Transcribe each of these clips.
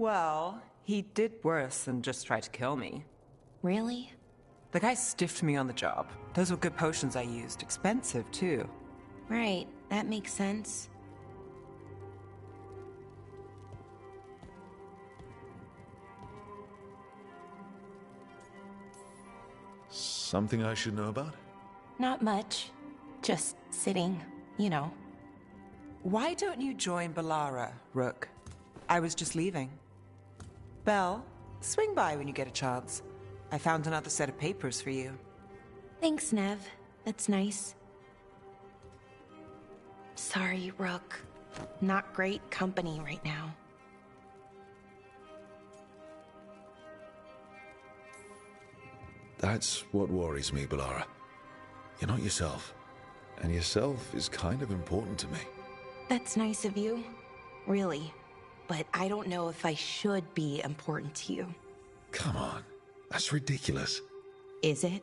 Well, he did worse than just try to kill me. Really? The guy stiffed me on the job. Those were good potions I used. Expensive, too. Right, that makes sense. Something I should know about? Not much. Just sitting, you know. Why don't you join Balara, Rook? I was just leaving. Belle, swing by when you get a chance. I found another set of papers for you. Thanks, Nev. That's nice. Sorry, Rook. Not great company right now. That's what worries me, Balara. You're not yourself. And yourself is kind of important to me. That's nice of you. Really. But I don't know if I should be important to you. Come on. That's ridiculous. Is it?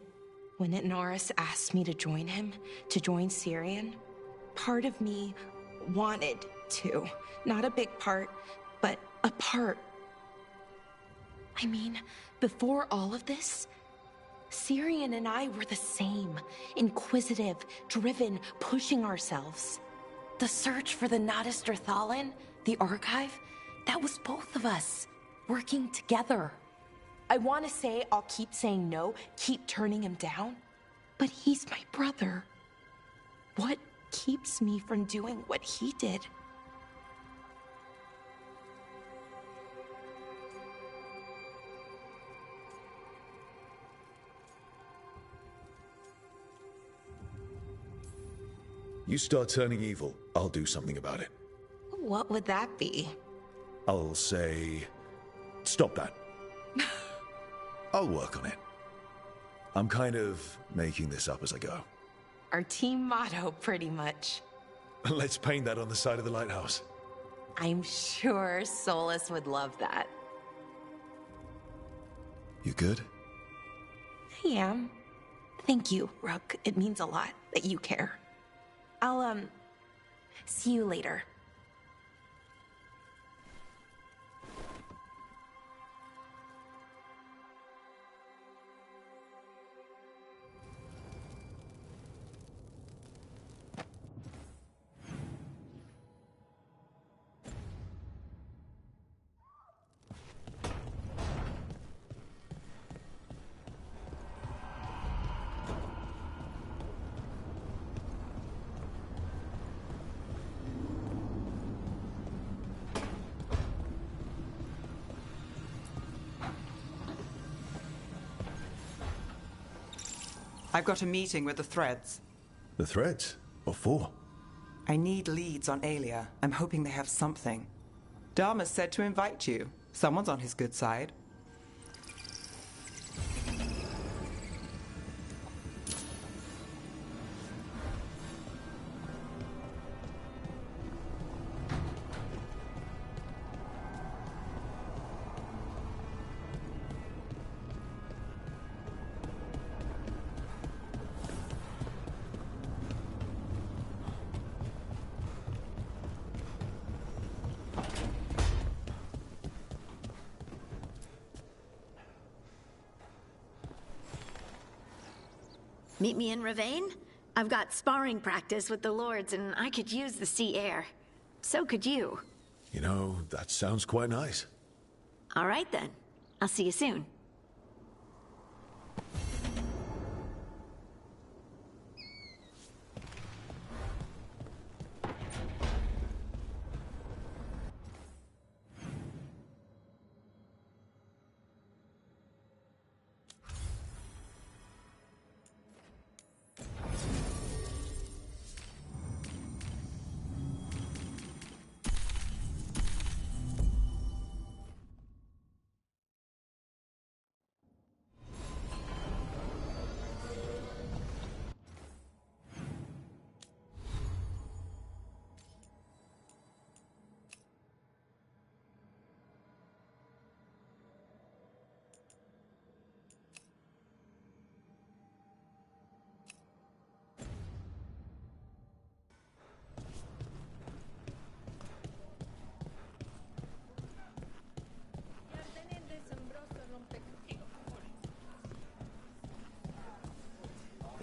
When Norris asked me to join him, to join Syrian, part of me wanted to. Not a big part, but a part. I mean, before all of this, Syrian and I were the same. Inquisitive, driven, pushing ourselves. The search for the Nodester Thalin, the archive, that was both of us, working together. I want to say I'll keep saying no, keep turning him down, but he's my brother. What keeps me from doing what he did? You start turning evil, I'll do something about it. What would that be? I'll say... Stop that. I'll work on it. I'm kind of making this up as I go. Our team motto, pretty much. Let's paint that on the side of the lighthouse. I'm sure Solus would love that. You good? I am. Thank you, Rook. It means a lot that you care. I'll, see you later. I've got a meeting with the Threads. The Threads? What for? I need leads on Aelia. I'm hoping they have something. Dharma said to invite you. Someone's on his good side. Meet me in Ravane? I've got sparring practice with the Lords, and I could use the sea air. So could you. You know, that sounds quite nice. All right, then. I'll see you soon.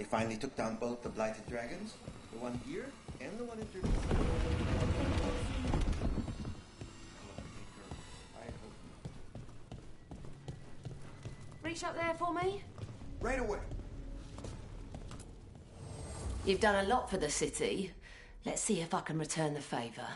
finally took down both the Blighted Dragons, the one here and the one in Turkey. Reach up there for me? Right away. You've done a lot for the city. Let's see if I can return the favour.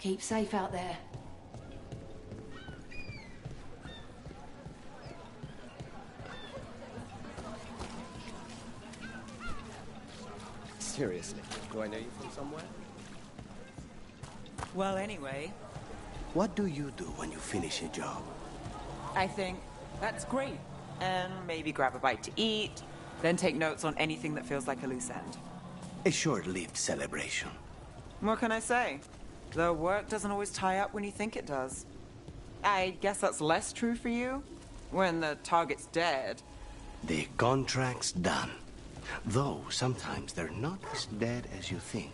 Keep safe out there. Seriously, do I know you from somewhere? Well, anyway, What do you do when you finish a job? I think that's great. And maybe grab a bite to eat, then take notes on anything that feels like a loose end. A short-lived celebration. What can I say? The work doesn't always tie up when you think it does. I guess that's less true for you? When the target's dead. The contract's done. Though sometimes they're not as dead as you think.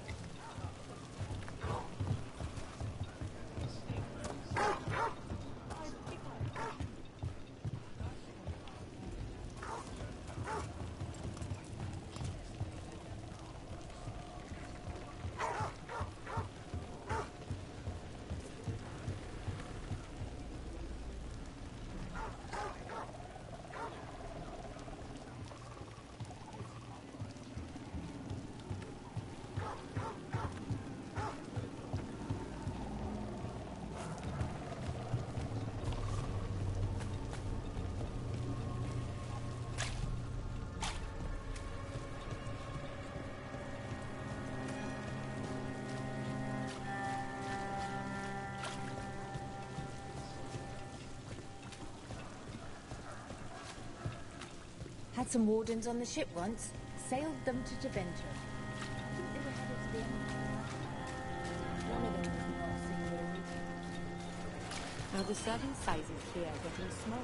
Had some wardens on the ship once. Sailed them to Deventer. They were headed to the end. One of them was singular. Now the servant sizes here are getting smaller.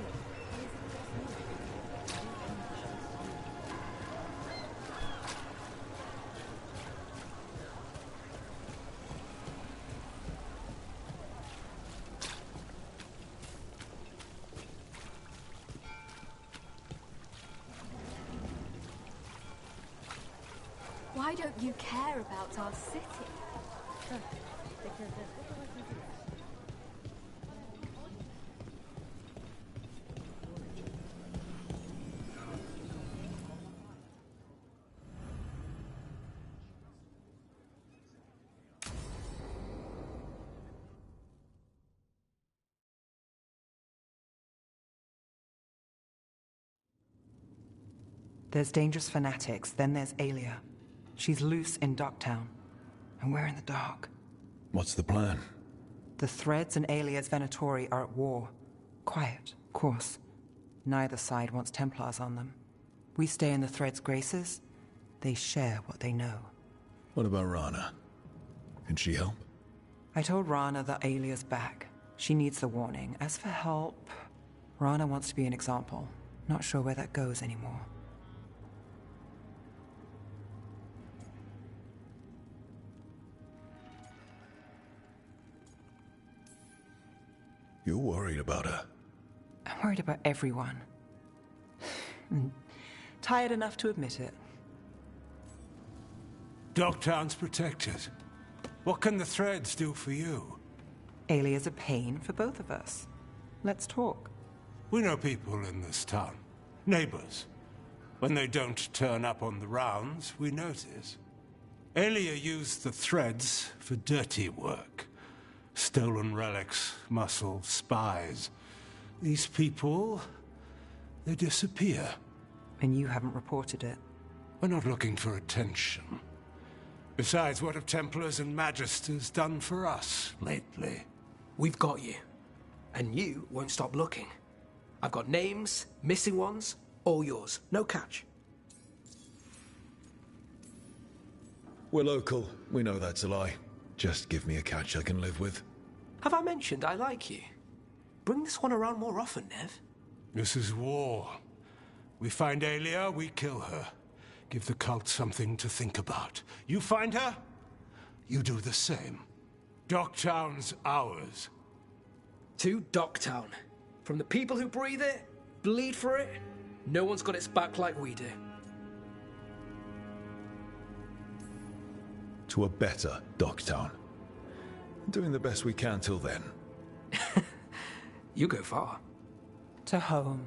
Why don't you care about our city? There's dangerous fanatics, then there's Aelia. She's loose in Docktown, and we're in the dark. What's the plan? The Threads and Aelia's Venatori are at war. Quiet, of course. Neither side wants Templars on them. We stay in the thread's graces. They share what they know. What about Rana? Can she help? I told Rana that Alia's back. She needs the warning. As for help, Rana wants to be an example. Not sure where that goes anymore. You're worried about her. I'm worried about everyone. Tired enough to admit it. Dogtown's protected. What can the threads do for you? Alia's a pain for both of us. Let's talk. We know people in this town. Neighbors. When they don't turn up on the rounds, we notice. Alia used the threads for dirty work. Stolen relics, muscle, spies. These people, they disappear. And you haven't reported it. We're not looking for attention. Besides, what have Templars and Magisters done for us lately? We've got you. And you won't stop looking. I've got names, missing ones, all yours. No catch. We're local. We know that's a lie. Just give me a catch I can live with. Have I mentioned I like you? Bring this one around more often, Nev. This is war. We find Alia, we kill her. Give the cult something to think about. You find her, you do the same. Docktown's ours. To Docktown. From the people who breathe it, bleed for it, no one's got its back like we do. To a better Docktown. Doing the best we can till then. You go far. To home.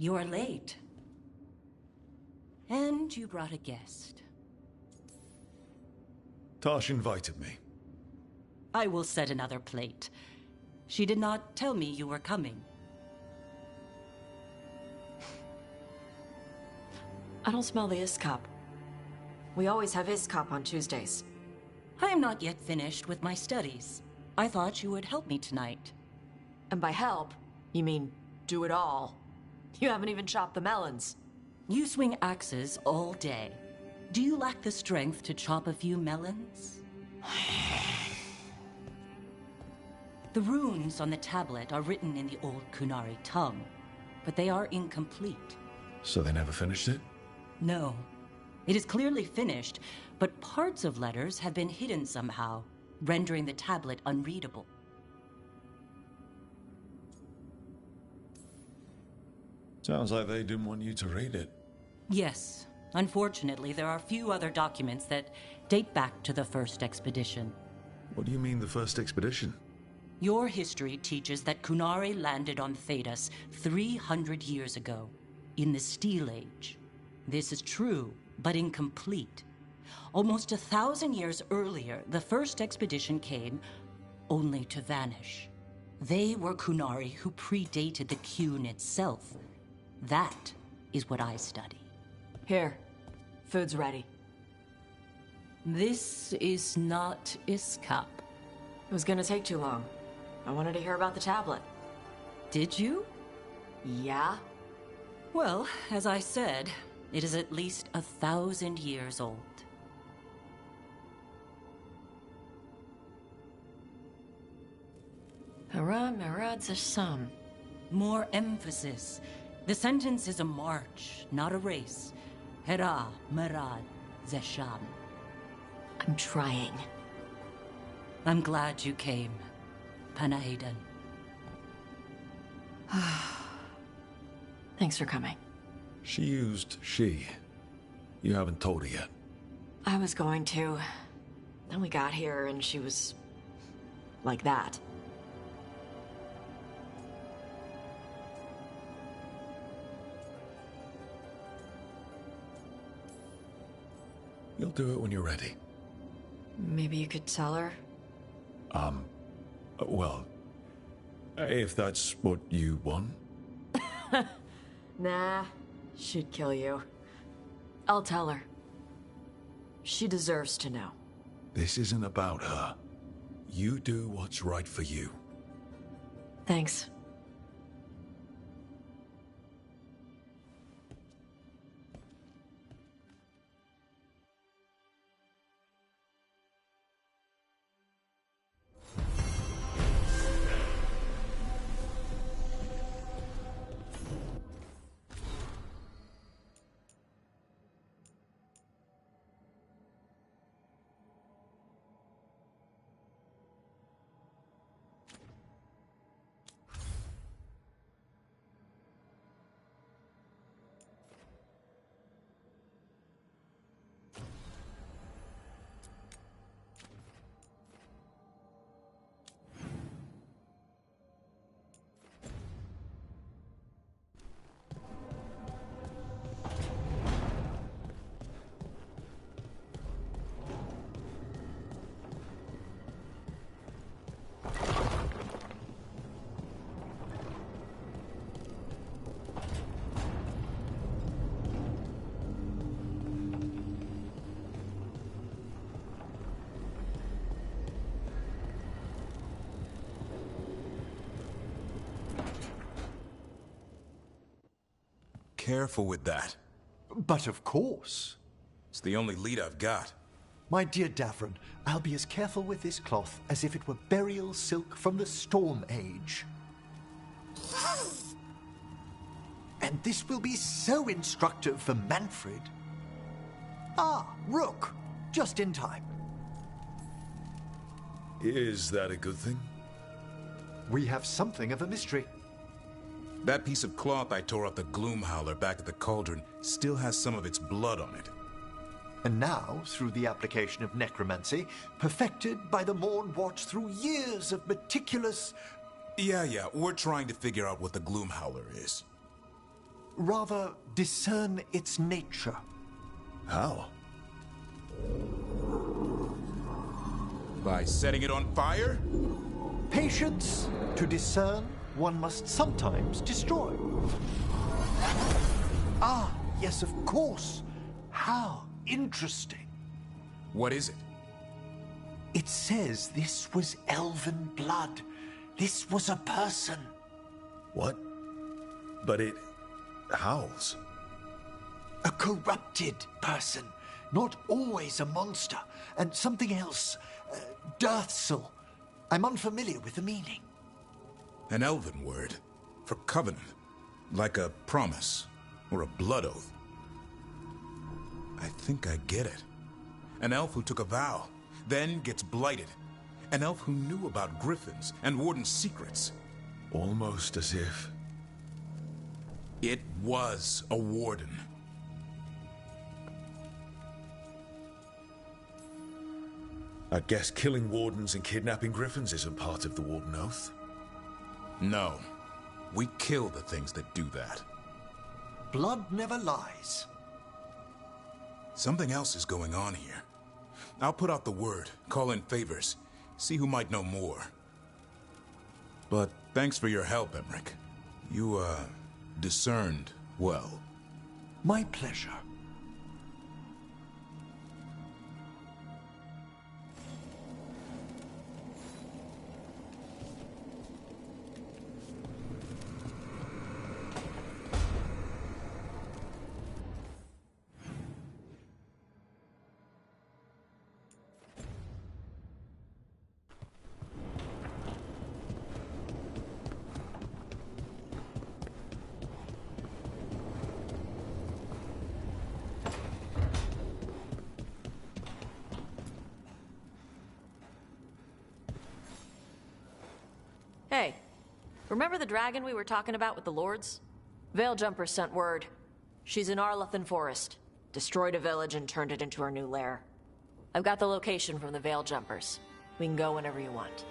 You're late. And you brought a guest. Tash invited me. I will set another plate. She did not tell me you were coming. I don't smell the Iskop. We always have Iskop on Tuesdays. I am not yet finished with my studies. I thought you would help me tonight. And by help, you mean do it all. You haven't even chopped the melons. You swing axes all day. Do you lack the strength to chop a few melons? The runes on the tablet are written in the old Kunari tongue, but they are incomplete. So they never finished it? No. It is clearly finished, but parts of letters have been hidden somehow, rendering the tablet unreadable. Sounds like they didn't want you to read it. Yes. Unfortunately, there are few other documents that date back to the first expedition. What do you mean, the first expedition? Your history teaches that Kunari landed on Thedas 300 years ago, in the Steel Age. This is true, but incomplete. Almost 1,000 years earlier, the first expedition came, only to vanish. They were Kunari who predated the Qun itself. That is what I study. Here, food's ready. This is not Iskop. It was gonna take too long. I wanted to hear about the tablet. Did you? Yeah? Well, as I said, it is at least 1,000 years old. Hurrah, Merad Zasham. More emphasis. The sentence is a march, not a race. Hera Merad Zesham. I'm trying. I'm glad you came, Panahaidan. Thanks for coming. She used she. You haven't told her yet. I was going to. Then we got here and she was... like that. You'll do it when you're ready. Maybe you could tell her? Well, if that's what you want. Nah, she'd kill you. I'll tell her. She deserves to know. This isn't about her. You do what's right for you. Thanks. Careful with that. But of course. It's the only lead I've got. My dear Davron, I'll be as careful with this cloth as if it were burial silk from the Storm Age. And this will be so instructive for Manfred. Ah, Rook, just in time. Is that a good thing? We have something of a mystery. That piece of cloth I tore off the Gloom Howler back at the Cauldron still has some of its blood on it. And now, through the application of necromancy, perfected by the Morn Watch through years of meticulous... Yeah, we're trying to figure out what the Gloom Howler is. Rather, discern its nature. How? By setting it on fire? Patience. To discern, one must sometimes destroy. Ah, yes, of course. How interesting. What is it? It says this was elven blood. This was a person. What? But it howls. A corrupted person. Not always a monster. And something else. Dirthsel. I'm unfamiliar with the meaning. An elven word. For covenant. Like a promise. Or a blood oath. I think I get it. An elf who took a vow. Then gets blighted. An elf who knew about griffins and Warden's secrets. Almost as if... It was a warden. I guess killing wardens and kidnapping griffins isn't part of the Warden Oath. No. We kill the things that do that. Blood never lies. Something else is going on here. I'll put out the word, call in favors, see who might know more. But thanks for your help, Emmerich. You, discerned well. My pleasure. Hey, remember the dragon we were talking about with the lords? Veiljumpers sent word. She's in Arlethan Forest. Destroyed a village and turned it into her new lair. I've got the location from the Veiljumpers. We can go whenever you want.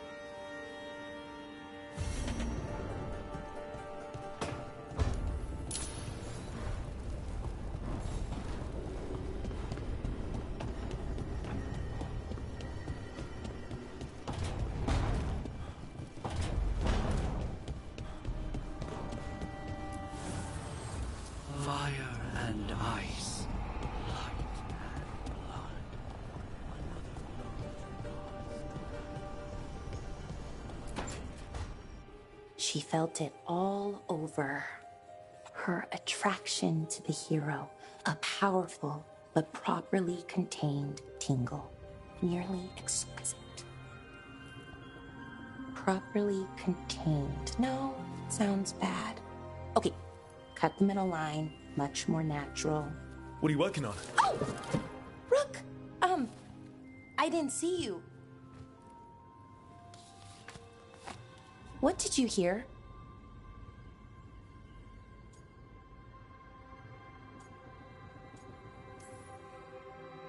Fire and ice. She felt it all over. Her attraction to the hero, a powerful but properly contained tingle, nearly exquisite. Properly contained. No, sounds bad. Okay, cut the middle line, much more natural. What are you working on? Oh! Rook! I didn't see you. What did you hear?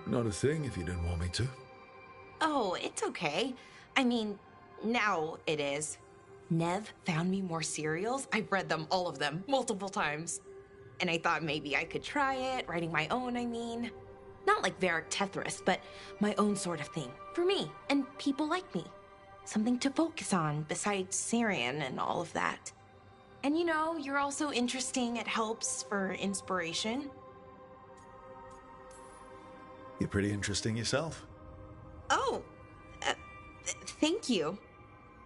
Not a thing if you didn't want me to. Oh, it's okay. I mean, now it is. Nev found me more cereals. I've read them, all of them, multiple times. And I thought maybe I could try it, writing my own, I mean. Not like Varric Tethris, but my own sort of thing. For me, and people like me. Something to focus on, besides Syrian and all of that. And you know, you're also interesting. It helps for inspiration. You're pretty interesting yourself. Oh, thank you.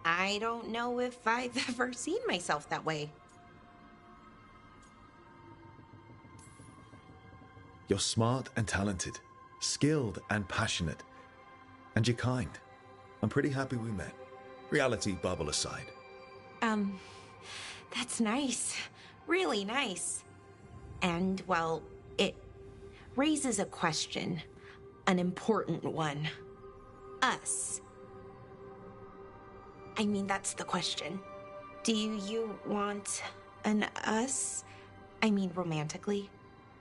I don't know if I've ever seen myself that way. You're smart and talented, skilled and passionate, and you're kind. I'm pretty happy we met. Reality bubble aside. That's nice. Really nice. And, well, it raises a question. An important one. Us. I mean, that's the question. Do you want an us? I mean, romantically?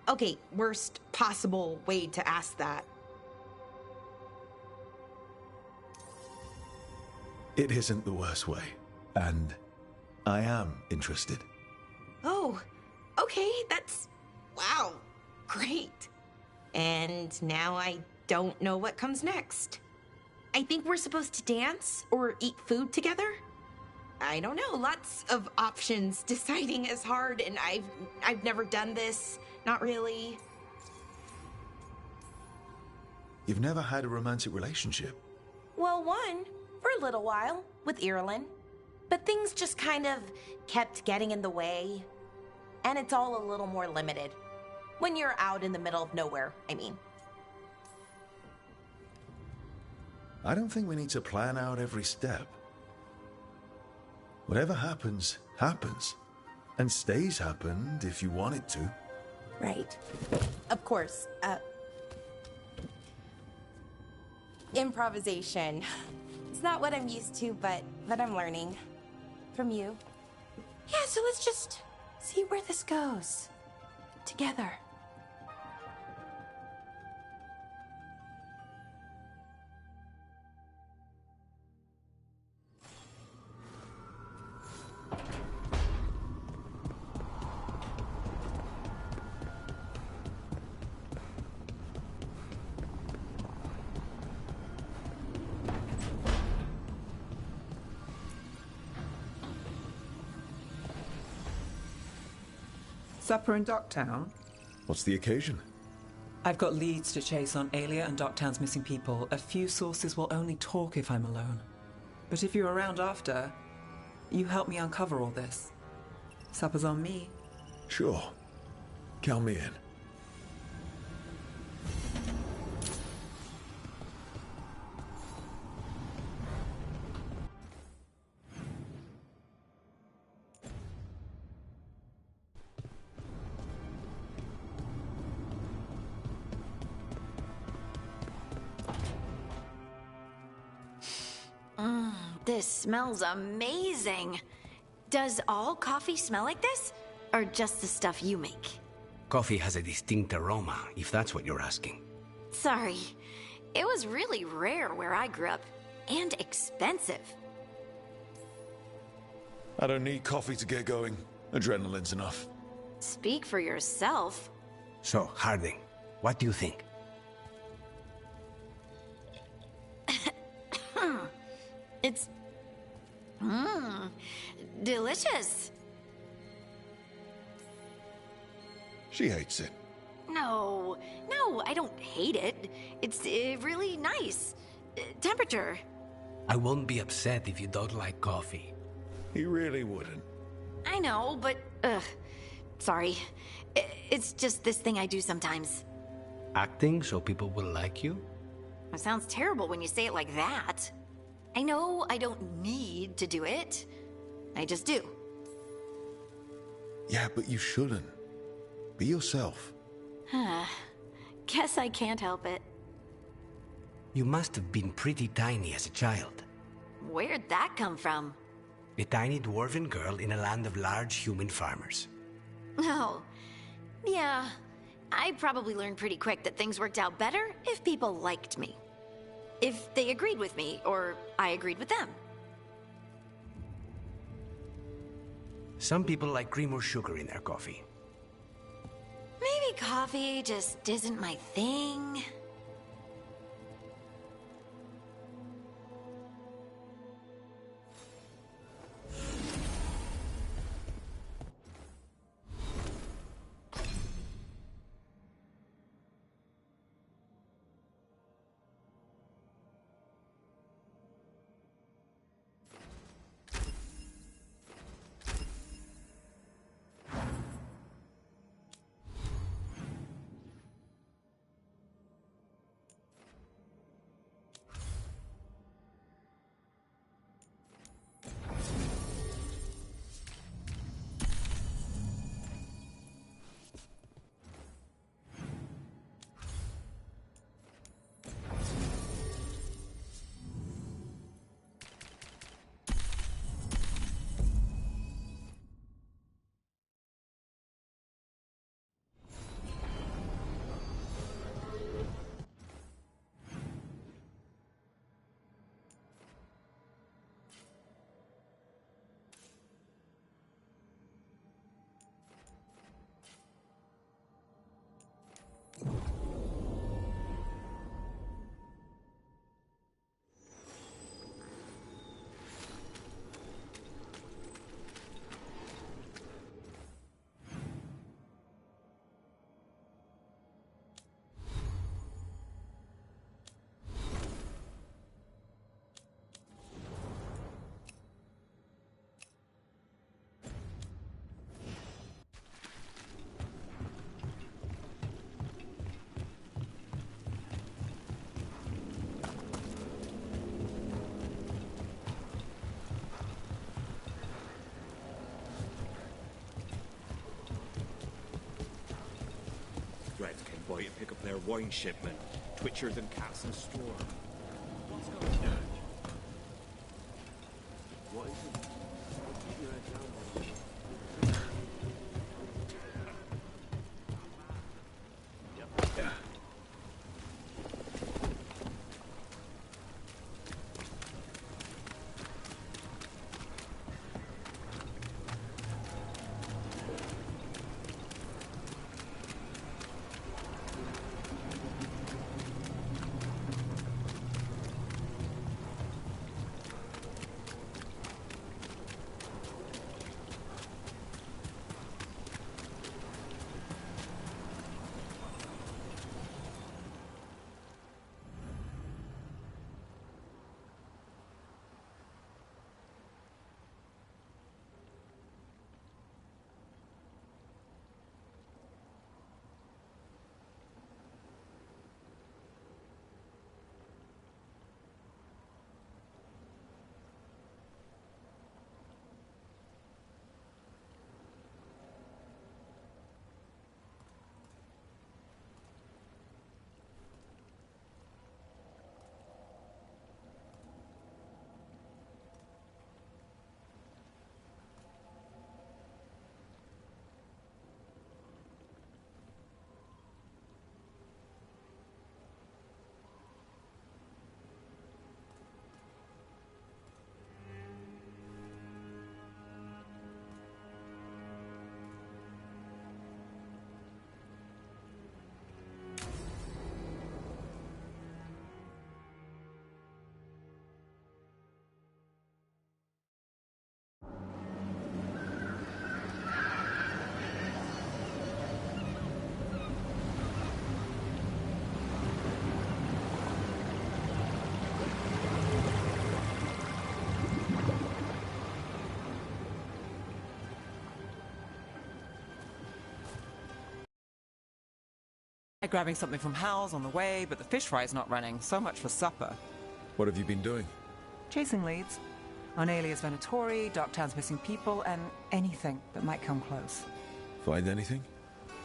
Okay, worst possible way to ask that. It isn't the worst way, and I am interested. Oh, okay, that's... wow, great. And now I don't know what comes next. I think we're supposed to dance or eat food together? I don't know, lots of options. Deciding is hard, and I've never done this. Not really. You've never had a romantic relationship? Well, one, for a little while, with Irulan. But things just kind of kept getting in the way. And it's all a little more limited. When you're out in the middle of nowhere, I mean. I don't think we need to plan out every step. Whatever happens, happens. And stays happened if you want it to. Right. Of course. Improvisation. It's not what I'm used to, but I'm learning. From you. Yeah, so let's just see where this goes. Together. Supper in Docktown? What's the occasion? I've got leads to chase on Aelia and Docktown's missing people. A few sources will only talk if I'm alone. But if you're around after, you help me uncover all this. Supper's on me. Sure. Count me in. This smells amazing. Does all coffee smell like this? Or just the stuff you make? Coffee has a distinct aroma, if that's what you're asking. Sorry. It was really rare where I grew up. And expensive. I don't need coffee to get going. Adrenaline's enough. Speak for yourself. So, Harding, what do you think? It's... delicious. She hates it. No, I don't hate it. It's really nice. Temperature. I won't be upset if you don't like coffee. He really wouldn't. I know, but... sorry. It's just this thing I do sometimes. Acting so people will like you? It sounds terrible when you say it like that. I know I don't need to do it. I just do. Yeah, but you shouldn't. Be yourself. Guess I can't help it. You must have been pretty tiny as a child. Where'd that come from? A tiny dwarven girl in a land of large human farmers. Oh, yeah. I probably learned pretty quick that things worked out better if people liked me. If they agreed with me, or I agreed with them. Some people like cream or sugar in their coffee. Maybe coffee just isn't my thing. Threads came by to pick up their wine shipment. Twitchers and cats in storm. What's going on? What is it? Keep your head down. grabbing something from Hal's on the way, but the fish fry's not running. So much for supper. What have you been doing? Chasing leads. On Alias Venatori, Darktown's missing people, and anything that might come close. Find anything?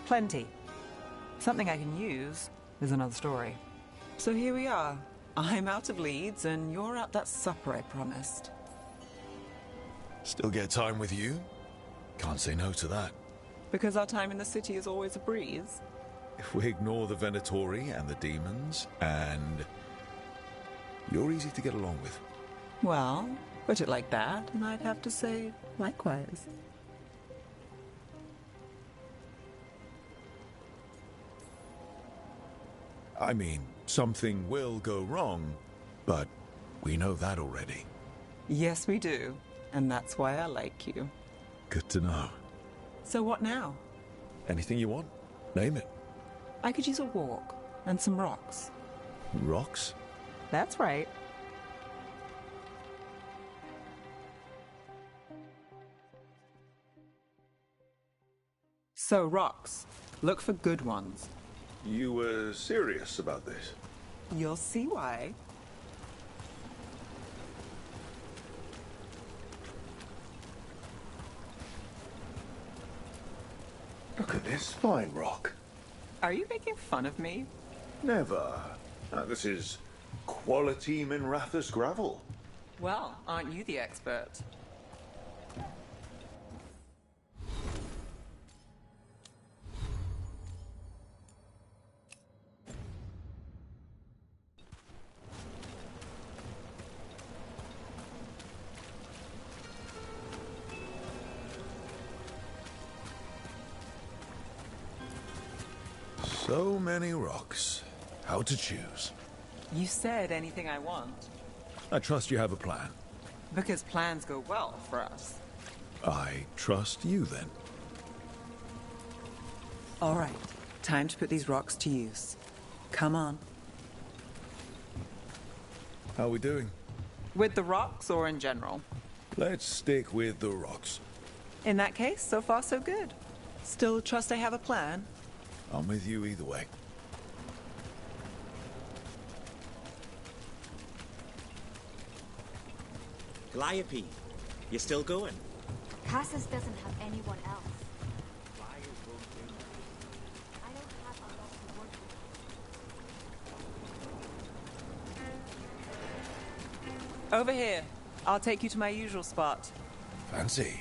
Plenty. Something I can use is another story. So here we are. I'm out of leads, and you're at that supper I promised. Still get time with you? Can't say no to that. Because our time in the city is always a breeze. If we ignore the Venatori and the demons, and you're easy to get along with. Well, put it like that, and I'd have to say likewise. I mean, something will go wrong, but we know that already. Yes, we do. And that's why I like you. Good to know. So what now? Anything you want? Name it. I could use a walk and some rocks. Rocks? That's right. So, rocks. Look for good ones. You were serious about this? You'll see why. Look at this fine rock. Are you making fun of me? Never. This is quality Minrathous gravel. Well, aren't you the expert? So many rocks. How to choose? You said anything I want. I trust you have a plan. Because plans go well for us. I trust you then. All right, time to put these rocks to use. Come on. How are we doing? With the rocks or in general? Let's stick with the rocks. In that case, so far so good. Still trust I have a plan? I'm with you either way. Calliope, you still going? Cassis doesn't have anyone else. I don't have a lot to work with. Over here. I'll take you to my usual spot. Fancy.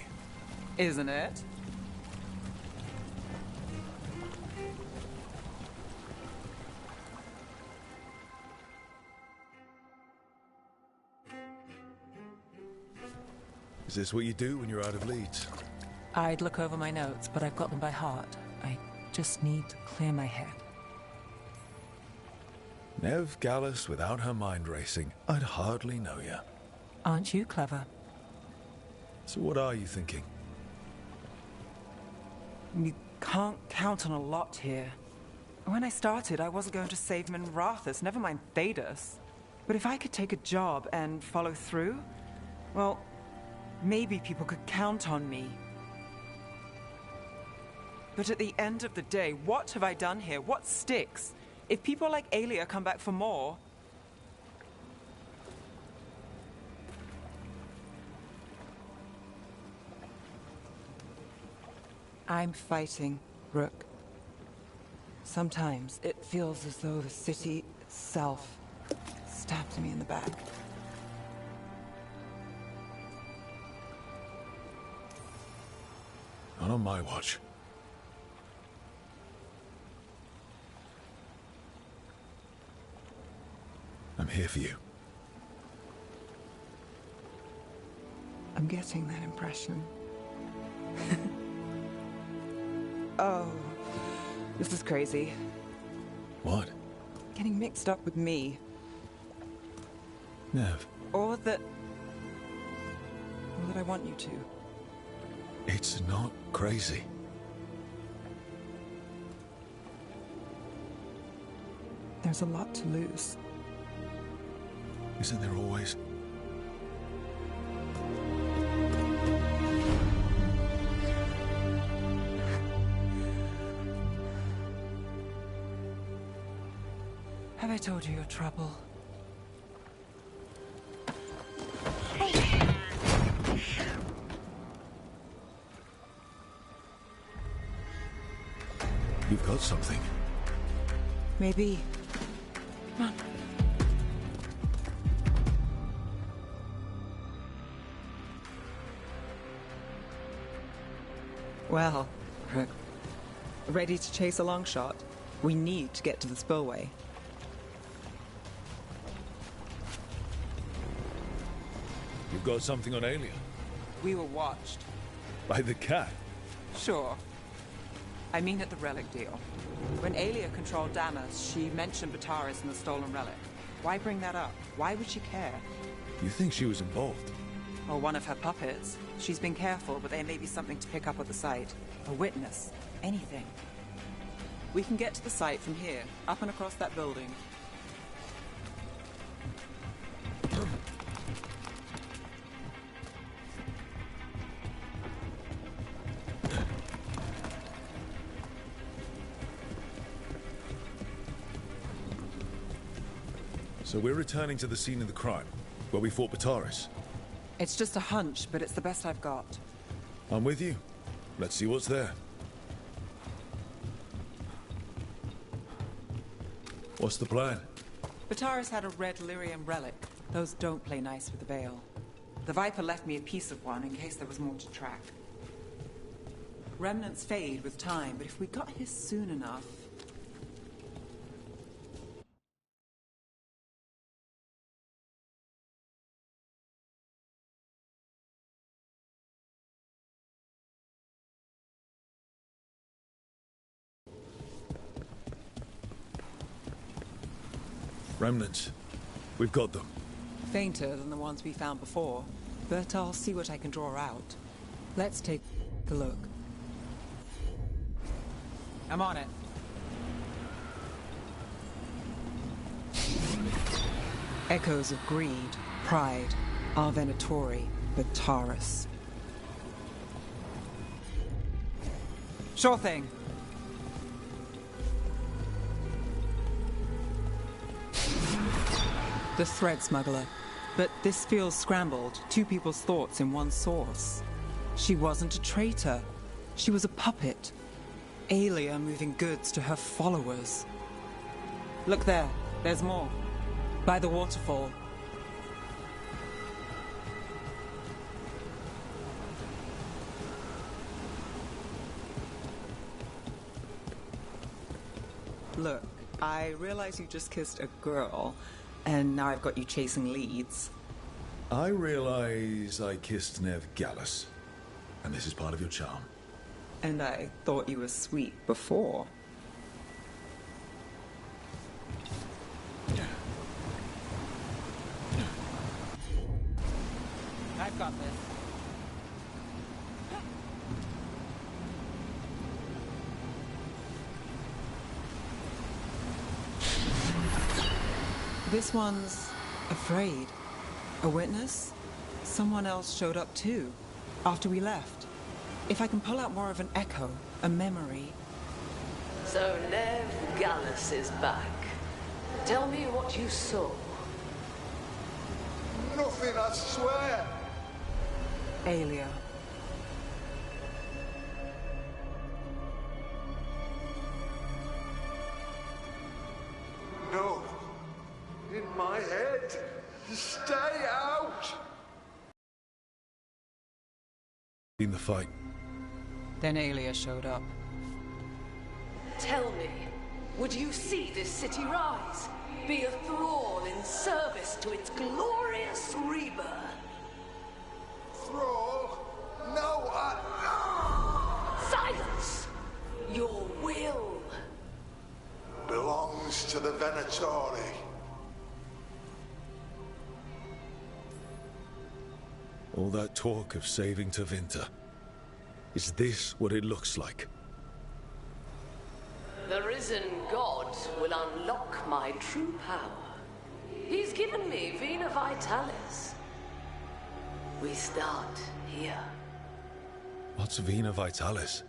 Isn't it? Is this what you do when you're out of leads? I'd look over my notes, but I've got them by heart. I just need to clear my head. Nev Gallus without her mind racing. I'd hardly know you. Aren't you clever? So what are you thinking? You can't count on a lot here. When I started, I wasn't going to save Minrathous, never mind Thedas. But if I could take a job and follow through, well, maybe people could count on me. But at the end of the day, what have I done here? What sticks? If people like Aelia come back for more... I'm fighting, Rook. Sometimes it feels as though the city itself stabbed me in the back. Not on my watch. I'm here for you. I'm getting that impression. Oh, this is crazy. What? Getting mixed up with me. Nev. Or that I want you to. It's not crazy. There's a lot to lose. Isn't there always? I told you you're trouble. You've got something. Maybe. Come on. Well, ready to chase a long shot? We need to get to the spillway. You've got something on Aelia? We were watched. By the cat? Sure. I mean at the relic deal. When Aelia controlled Damas, she mentioned Bataris and the stolen relic. Why bring that up? Why would she care? You think she was involved? Or one of her puppets. She's been careful, but there may be something to pick up at the site. A witness. Anything. We can get to the site from here, up and across that building. So we're returning to the scene of the crime, where we fought Bataris. It's just a hunch, but it's the best I've got. I'm with you. Let's see what's there. What's the plan? Bataris had a red lyrium relic. Those don't play nice with the Veil. The Viper left me a piece of one in case there was more to track. Remnants fade with time, but if we got here soon enough... Remnants. We've got them. Fainter than the ones we found before, but I'll see what I can draw out. Let's take a look. I'm on it. Echoes of greed, pride, our Venatori, Bataris. Sure thing. The thread smuggler. But this feels scrambled. Two people's thoughts in one source. She wasn't a traitor. She was a puppet. Aelia moving goods to her followers. Look there. There's more. By the waterfall. Look, I realize you just kissed a girl. And now I've got you chasing leads. I realize I kissed Nev Gallus. And this is part of your charm. And I thought you were sweet before. I've got this. This one's afraid. A witness? Someone else showed up too, after we left. If I can pull out more of an echo, a memory... So Nev Gallus is back. Tell me what you saw. Nothing, I swear. Aelia. No. In my head. Stay out! In the fight. Then Aelia showed up. Tell me, would you see this city rise? Be a thrall in service to its glorious rebirth? Thrall? No, Silence! Your will belongs to the Venatori. All that talk of saving Tevinter. Is this what it looks like? The risen god will unlock my true power. He's given me Vina Vitalis. We start here. What's Vina Vitalis?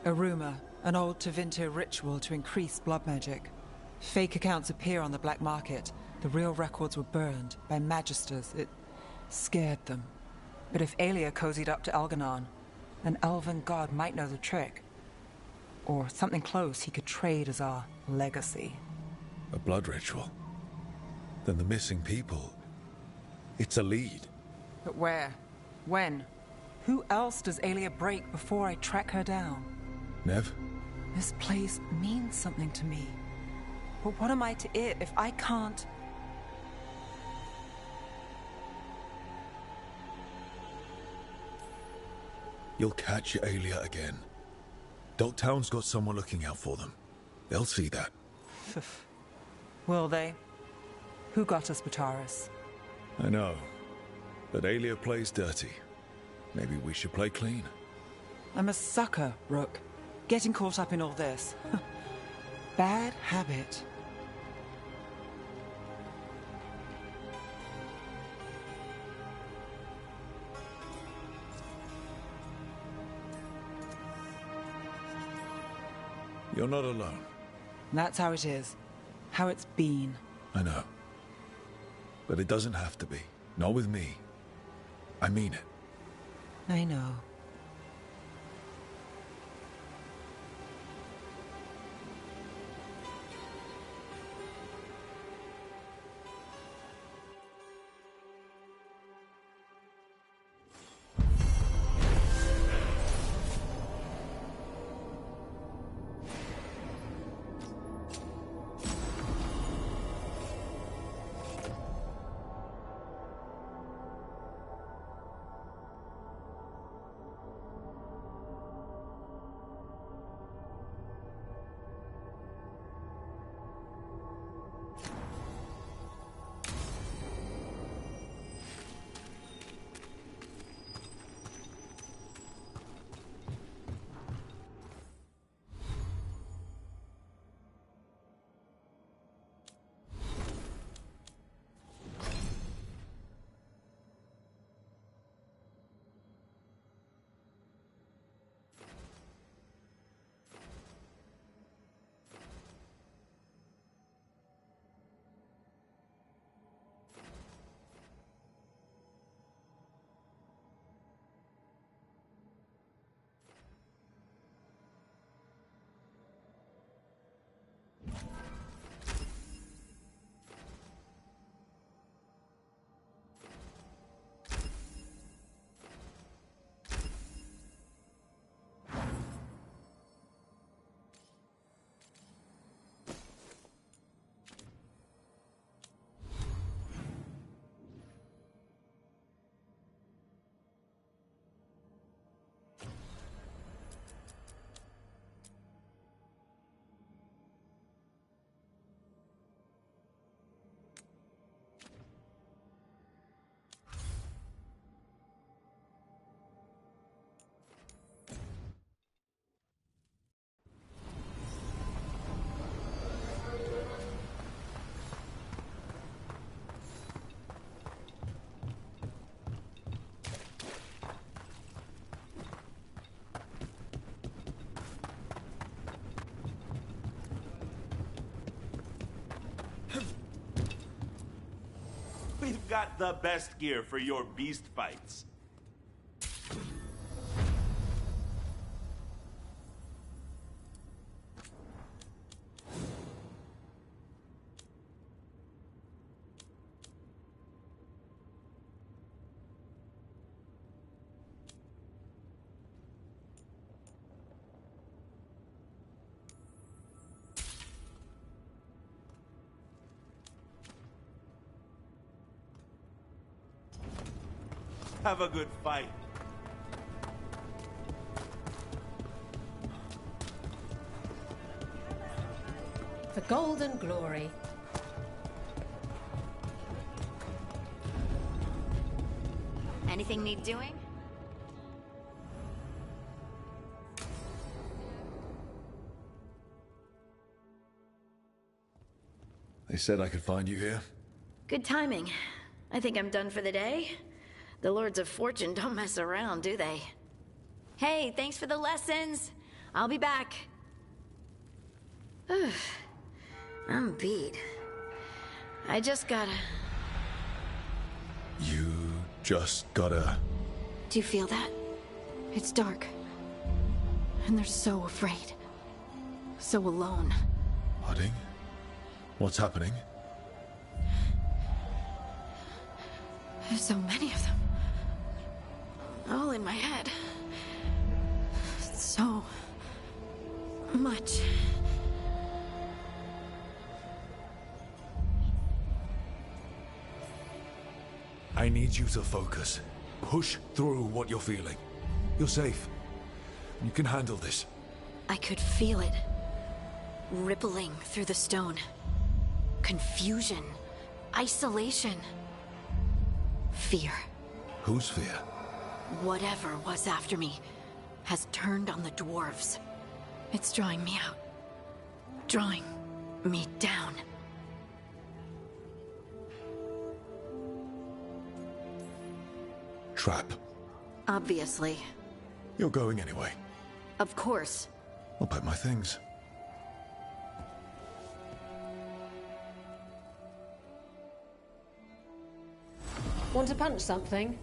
A rumor, an old Tevinter ritual to increase blood magic. Fake accounts appear on the black market. The real records were burned by magisters. It scared them. But if Aelia cozied up to Elganon, an elven god might know the trick. Or something close he could trade as our legacy. A blood ritual? Then the missing people... it's a lead. But where? When? Who else does Aelia break before I track her down? Nev? This place means something to me. But what am I to it if I can't... You'll catch Aelia again. Dogtown's got someone looking out for them. They'll see that. Will they? Who got us Bataris? I know. But Aelia plays dirty. Maybe we should play clean. I'm a sucker, Rook. Getting caught up in all this. Bad habit. You're not alone. That's how it is. How it's been. I know. But it doesn't have to be. Not with me. I mean it. I know. We've got the best gear for your beast fights. Have a good fight. For gold and glory. Anything need doing? They said I could find you here. Good timing. I think I'm done for the day. The Lords of Fortune don't mess around, do they? Hey, thanks for the lessons. I'll be back. I'm beat. I just gotta... You just gotta... Do you feel that? It's dark. And they're so afraid. So alone. Harding? What's happening? There's so many of them. All in my head. So... much. I need you to focus. Push through what you're feeling. You're safe. You can handle this. I could feel it. Rippling through the stone. Confusion. Isolation. Fear. Whose fear? Whatever was after me has turned on the dwarves. It's drawing me out. Drawing me down. Trap. Obviously. You're going anyway. Of course. I'll pack my things. Want to punch something?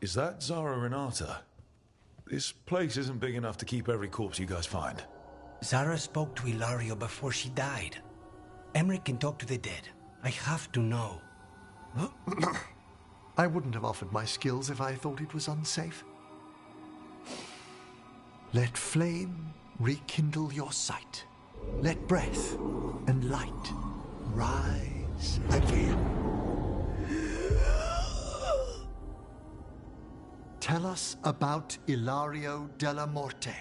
Is that Zara Renata? This place isn't big enough to keep every corpse you guys find. Zara spoke to Ilario before she died. Emmerich can talk to the dead. I have to know. I wouldn't have offered my skills if I thought it was unsafe. Let flame rekindle your sight. Let breath and light rise again. Tell us about Ilario della Morte.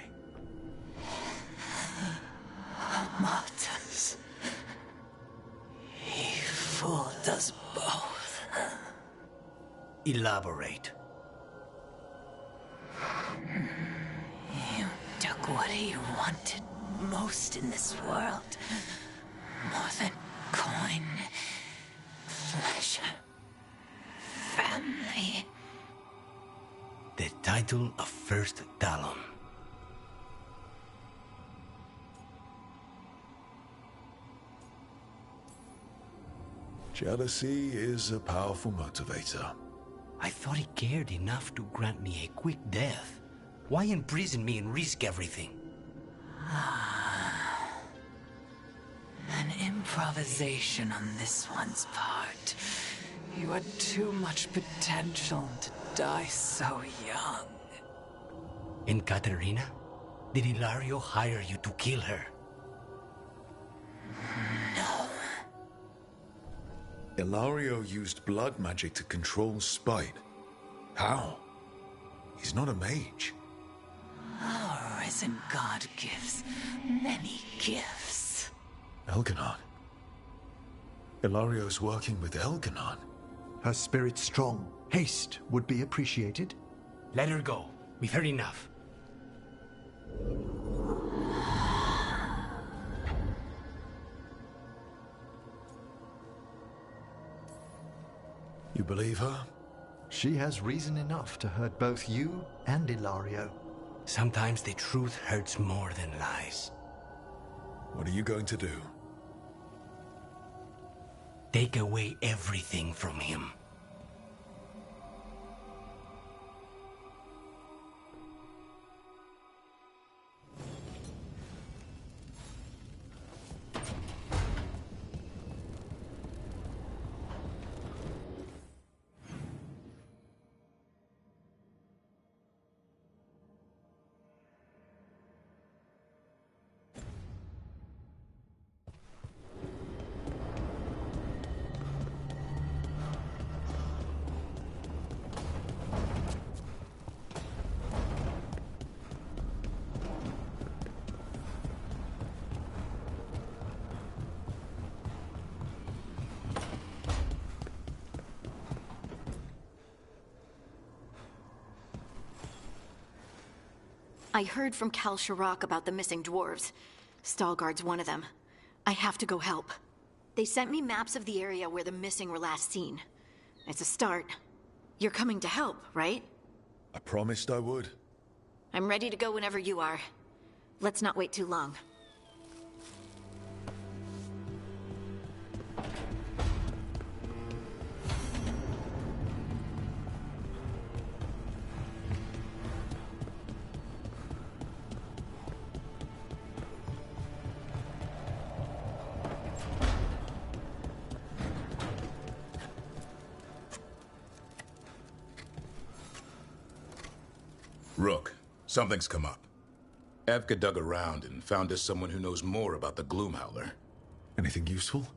Martyrs. He fooled us both. Elaborate. You took what he wanted most in this world. More than coin, pleasure, family. The title of First Talon. Jealousy is a powerful motivator. I thought he cared enough to grant me a quick death. Why imprison me and risk everything? An improvisation on this one's part. You had too much potential to die so young. And Katerina? Did Ilario hire you to kill her? No. Ilario used blood magic to control spite. How? He's not a mage. Our risen god gives many gifts. Elganon. Ilario's working with Elganon. Her spirit strong. Haste would be appreciated. Let her go. We've heard enough. believe her? She has reason enough to hurt both you and Ilario. Sometimes the truth hurts more than lies. What are you going to do? Take away everything from him. I heard from Kal Shirak about the missing dwarves. Stalgard's one of them. I have to go help. They sent me maps of the area where the missing were last seen. It's a start. You're coming to help, right? I promised I would. I'm ready to go whenever you are. Let's not wait too long. Rook, something's come up. Evka dug around and found us someone who knows more about the Gloomhowler. Anything useful?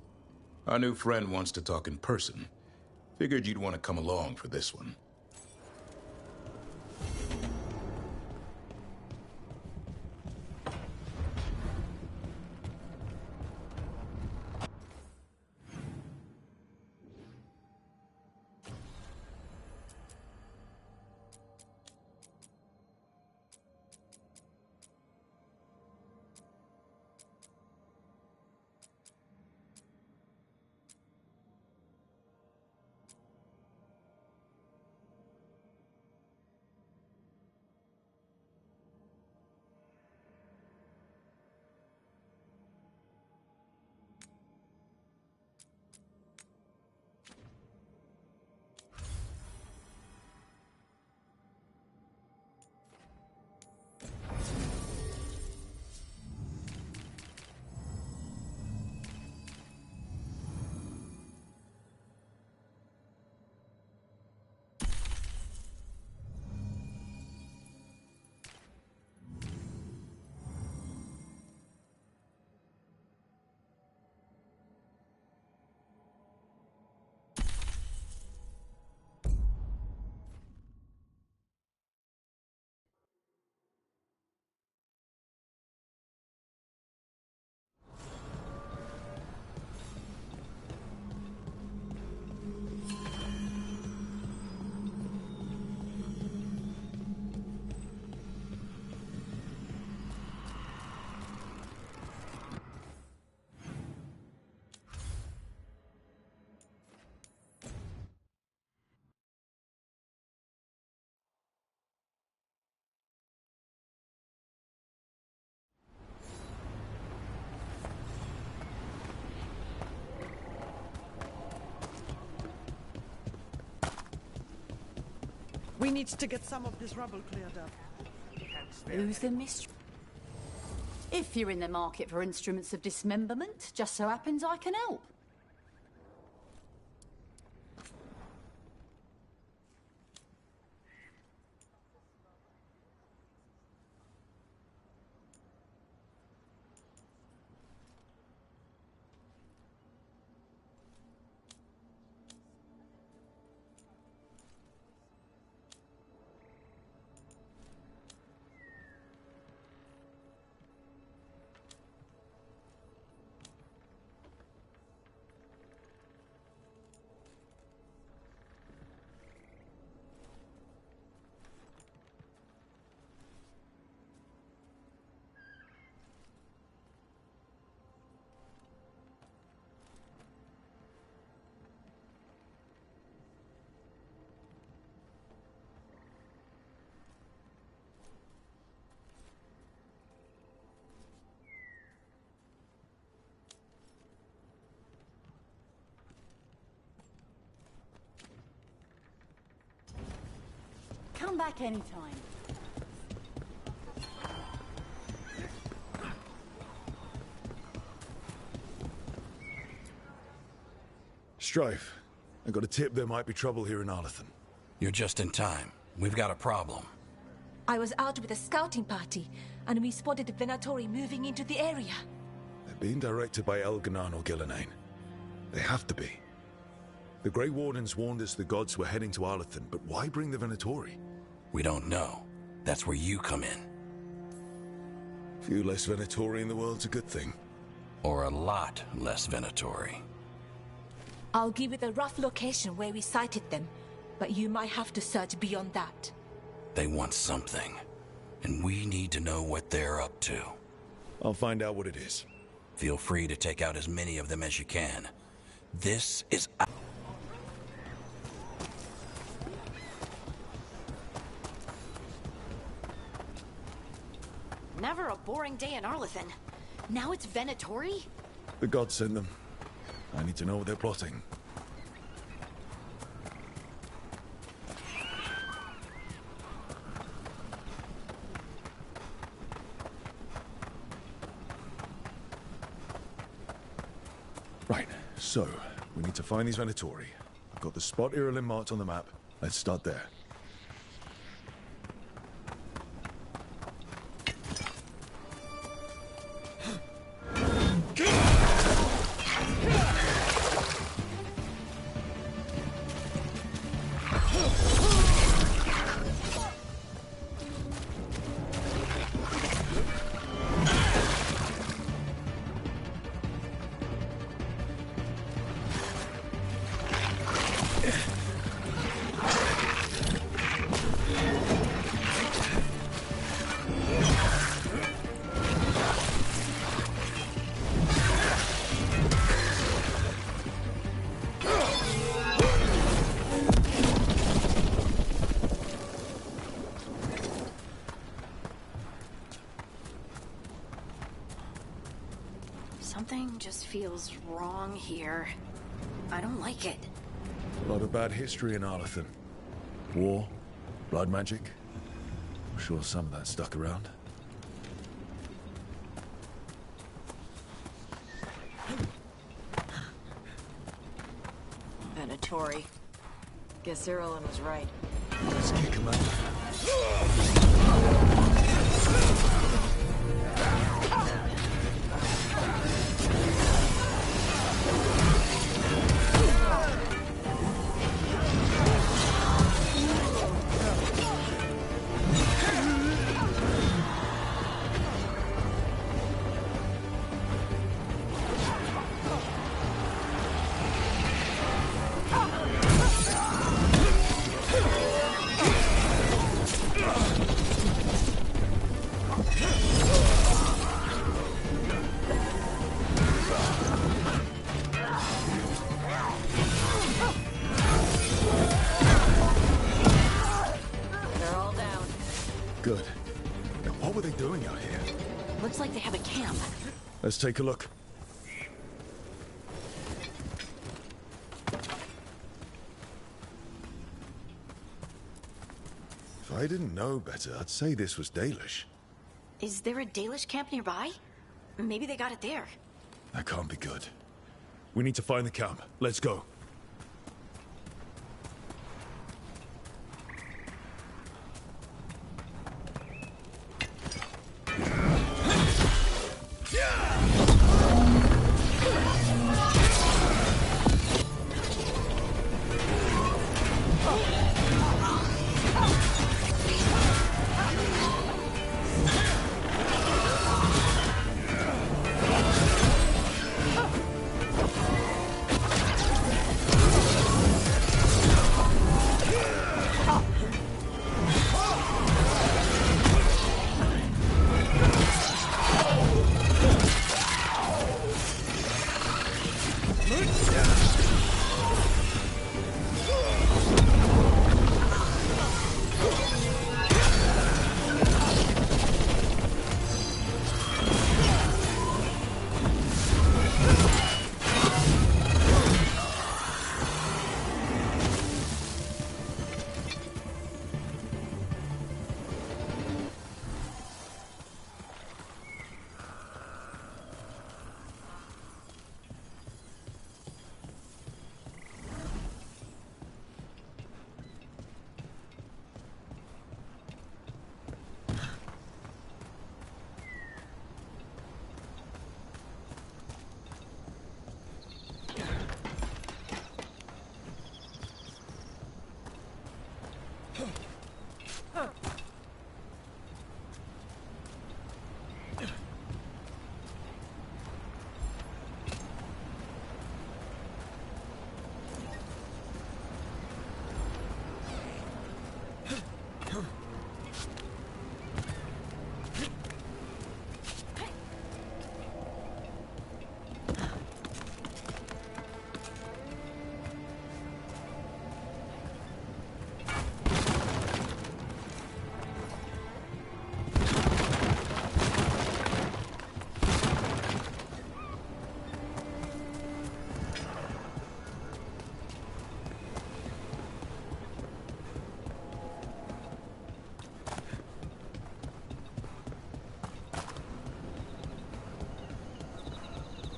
Our new friend wants to talk in person. Figured you'd want to come along for this one. We need to get some of this rubble cleared up. Who's the mistress? If you're in the market for instruments of dismemberment, just so happens I can help. Come back anytime. Strife, I got a tip there might be trouble here in Arlathan. You're just in time. We've got a problem. I was out with a scouting party, and we spotted the Venatori moving into the area. They're being directed by Elganan or Gillenane. They have to be. The Grey Wardens warned us the gods were heading to Arlathan, but why bring the Venatori? We don't know. That's where you come in. Few less Venatori in the world's a good thing. Or a lot less Venatori. I'll give you the rough location where we sighted them, but you might have to search beyond that. They want something, and we need to know what they're up to. I'll find out what it is. Feel free to take out as many of them as you can. This is... Never a boring day in Arlathan. Now it's Venatori? The gods sent them. I need to know what they're plotting. Right, so, we need to find these Venatori. I've got the spot Irulan marked on the map. Let's start there. Something just feels wrong here. I don't like it. A lot of bad history in Arlathan. War, blood magic. I'm sure some of that stuck around. Venatori. Guess Irulan was right. Let's kick him out. Good. Now, what were they doing out here? Looks like they have a camp. Let's take a look. If I didn't know better, I'd say this was Dalish. Is there a Dalish camp nearby? Maybe they got it there. That can't be good. We need to find the camp. Let's go.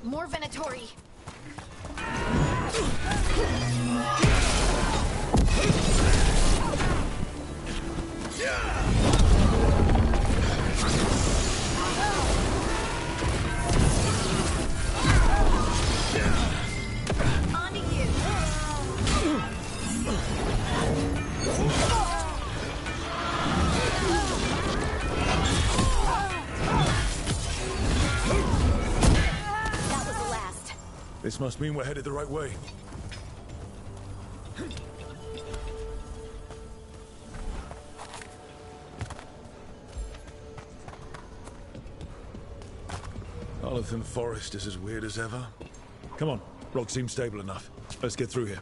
More Venatori. On to you. That was the last. This must mean we're headed the right way. Arlington Forest is as weird as ever. Come on, rock seems stable enough. Let's get through here.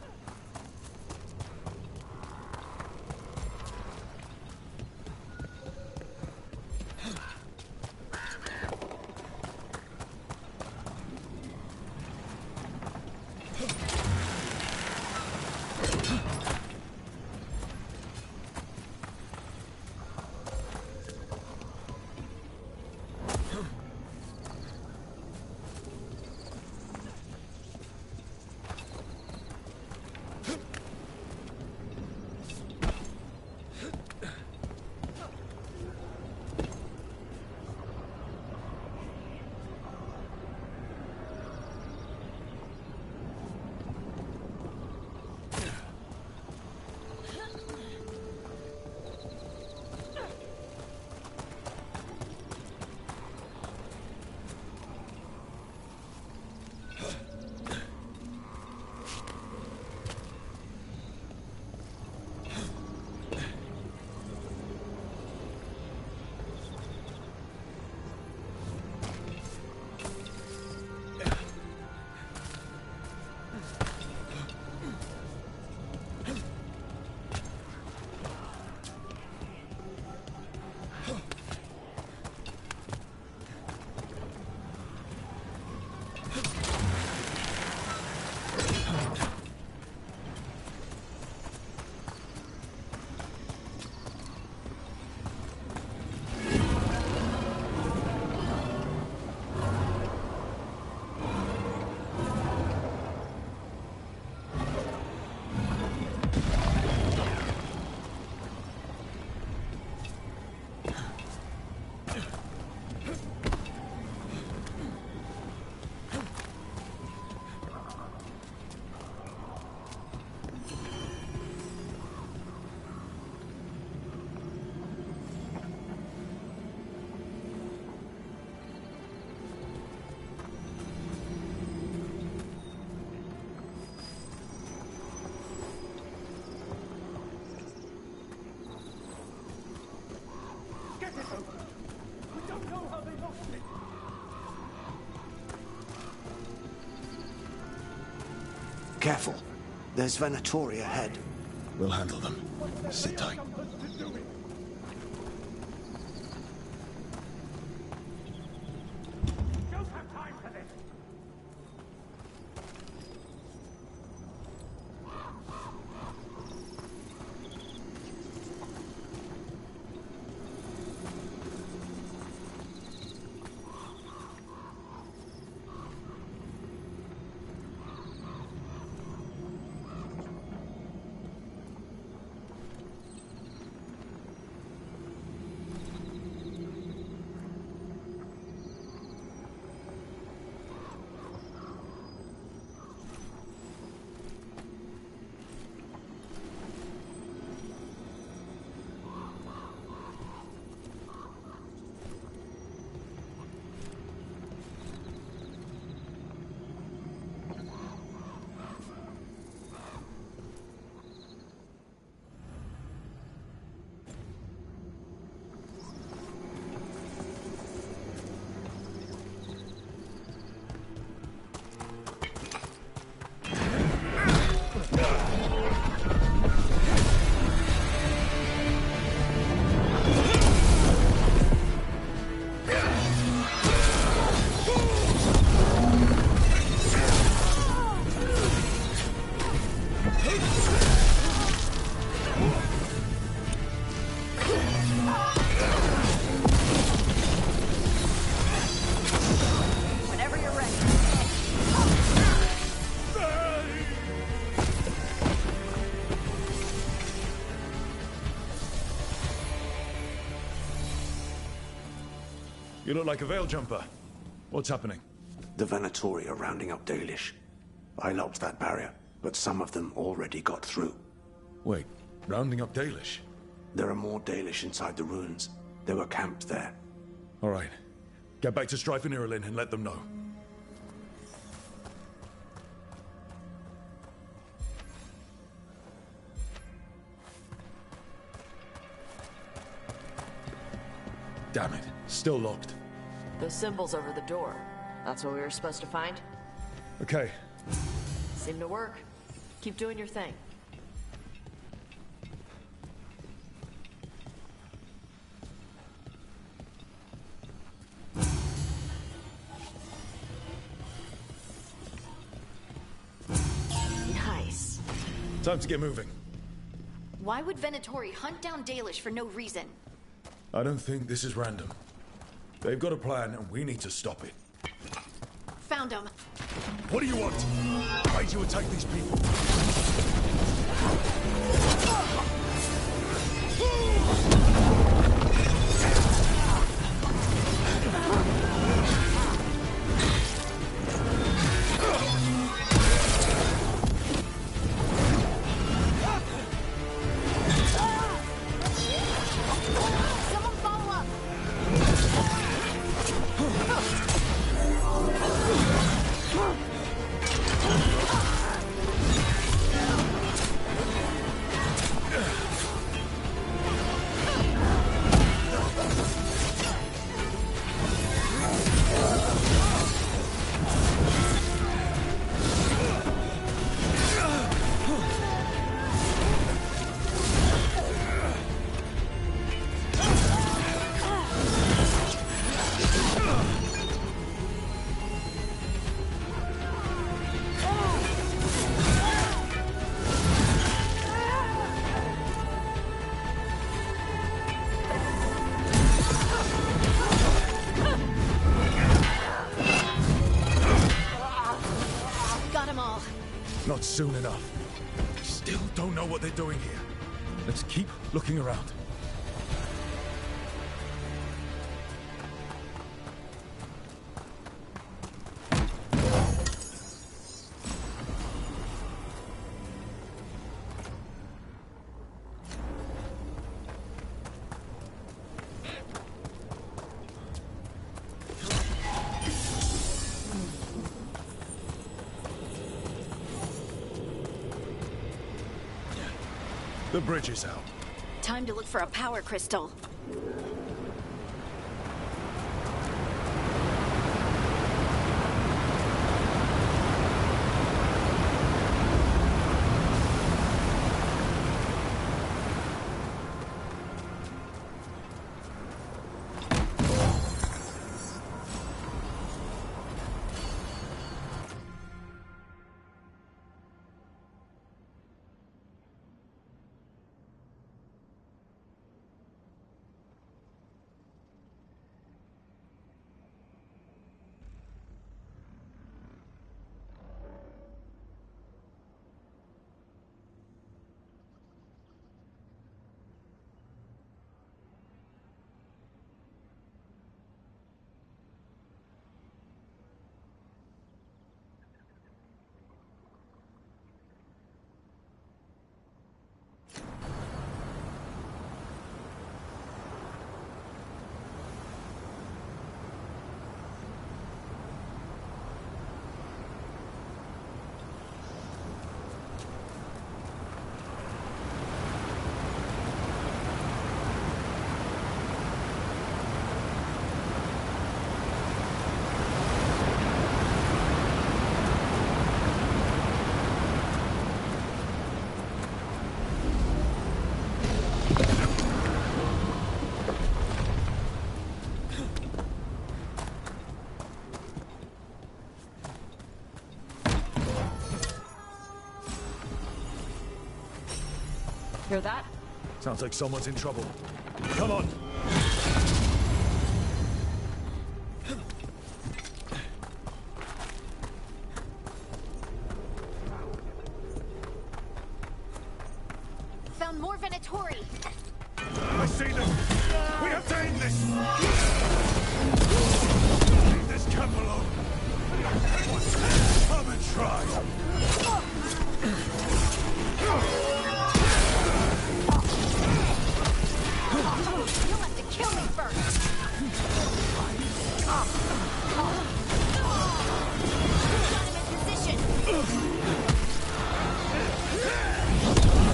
Careful. There's Venatori ahead. We'll handle them. Sit tight. You look like a Veil Jumper. What's happening? The Venatori are rounding up Dalish. I locked that barrier, but some of them already got through. Wait, rounding up Dalish? There are more Dalish inside the ruins. They were camped there. All right. Get back to Strife and Irulan and let them know. Damn it. Still locked. The symbol's over the door. That's what we were supposed to find? Okay. Seemed to work. Keep doing your thing. Nice. Time to get moving. Why would Venatori hunt down Dalish for no reason? I don't think this is random. They've got a plan and we need to stop it. Found him. What do you want? Why'd you attack these people? Someone follow up. Got them all. Not soon enough. Still don't know what they're doing here. Let's keep looking around. The bridge is out. Time to look for a power crystal. Hear that? Sounds like someone's in trouble. Come on! Found more Venatori. I see them! We have to end this!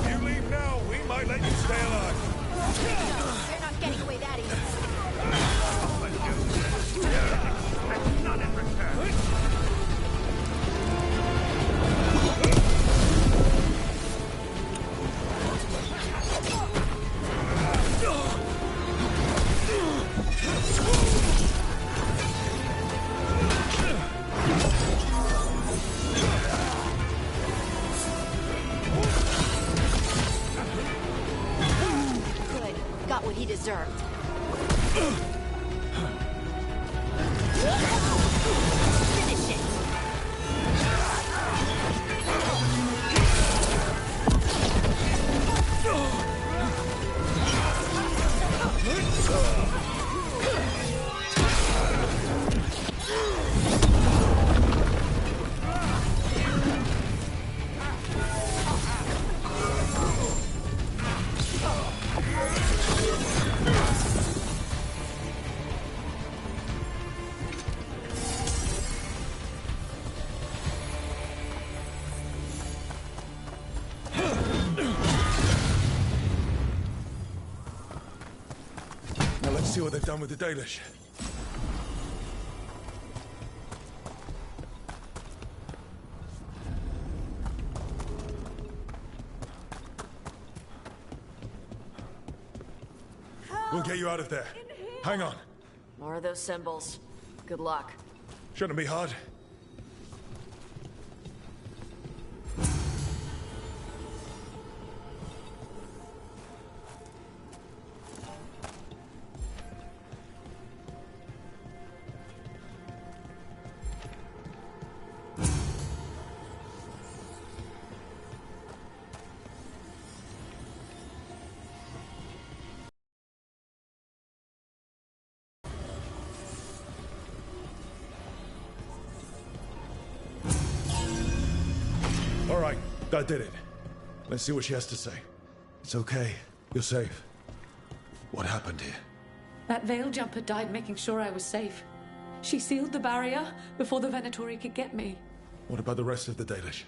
You leave now, we might let you stay alive. They're not getting away that easy. None in return. Good. Got what he deserved. Finish it. Now let's see what they've done with the Dalish. We'll get you out of there. Hang on. More of those symbols. Good luck. Shouldn't be hard. All right, that did it. Let's see what she has to say. It's okay. You're safe. What happened here? That veil jumper died making sure I was safe. She sealed the barrier before the Venatori could get me. What about the rest of the Dalish?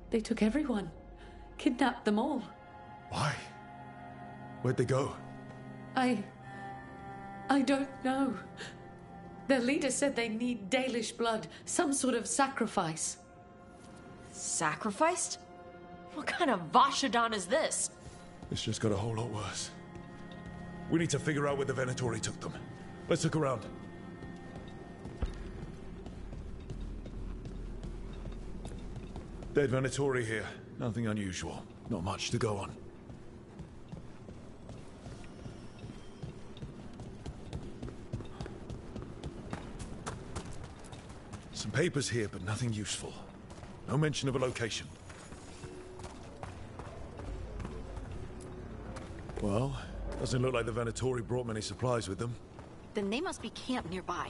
They took everyone. Kidnapped them all. Why? Where'd they go? I don't know. Their leader said they need Dalish blood, some sort of sacrifice. Sacrificed? What kind of Vashadan is this? It's just got a whole lot worse. We need to figure out where the Venatori took them. Let's look around. Dead Venatori here. Nothing unusual. Not much to go on. Some papers here, but nothing useful. No mention of a location. Well, doesn't look like the Venatori brought many supplies with them. Then they must be camped nearby.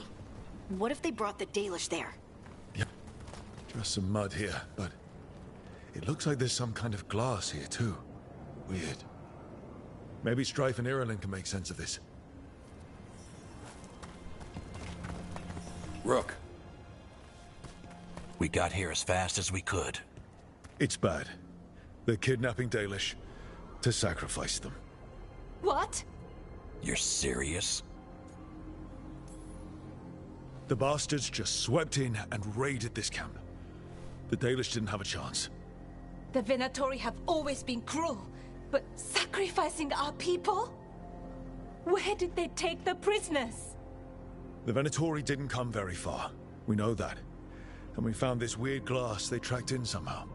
What if they brought the Dalish there? Yep. Just some mud here, but it looks like there's some kind of glass here too. Weird. Maybe Strife and Irulan can make sense of this. Rook. We got here as fast as we could. It's bad. They're kidnapping Dalish to sacrifice them. What? You're serious? The bastards just swept in and raided this camp. The Dalish didn't have a chance. The Venatori have always been cruel, but sacrificing our people? Where did they take the prisoners? The Venatori didn't come very far. We know that. And we found this weird glass they tracked in somehow.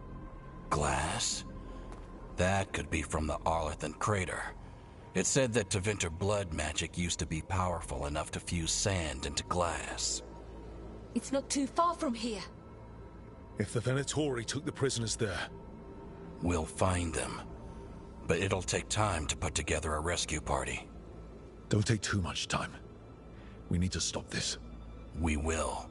Glass? That could be from the Arlathan crater. It said that Tevinter blood magic used to be powerful enough to fuse sand into glass. It's not too far from here. If the Venatori took the prisoners there... We'll find them. But it'll take time to put together a rescue party. Don't take too much time. We need to stop this. We will.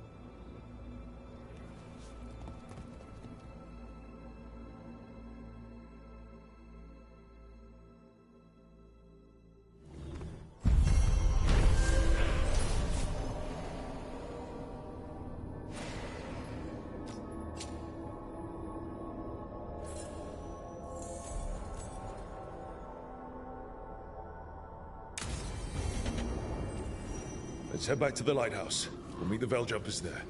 Let's head back to the lighthouse. We'll meet the Veiljumpers there.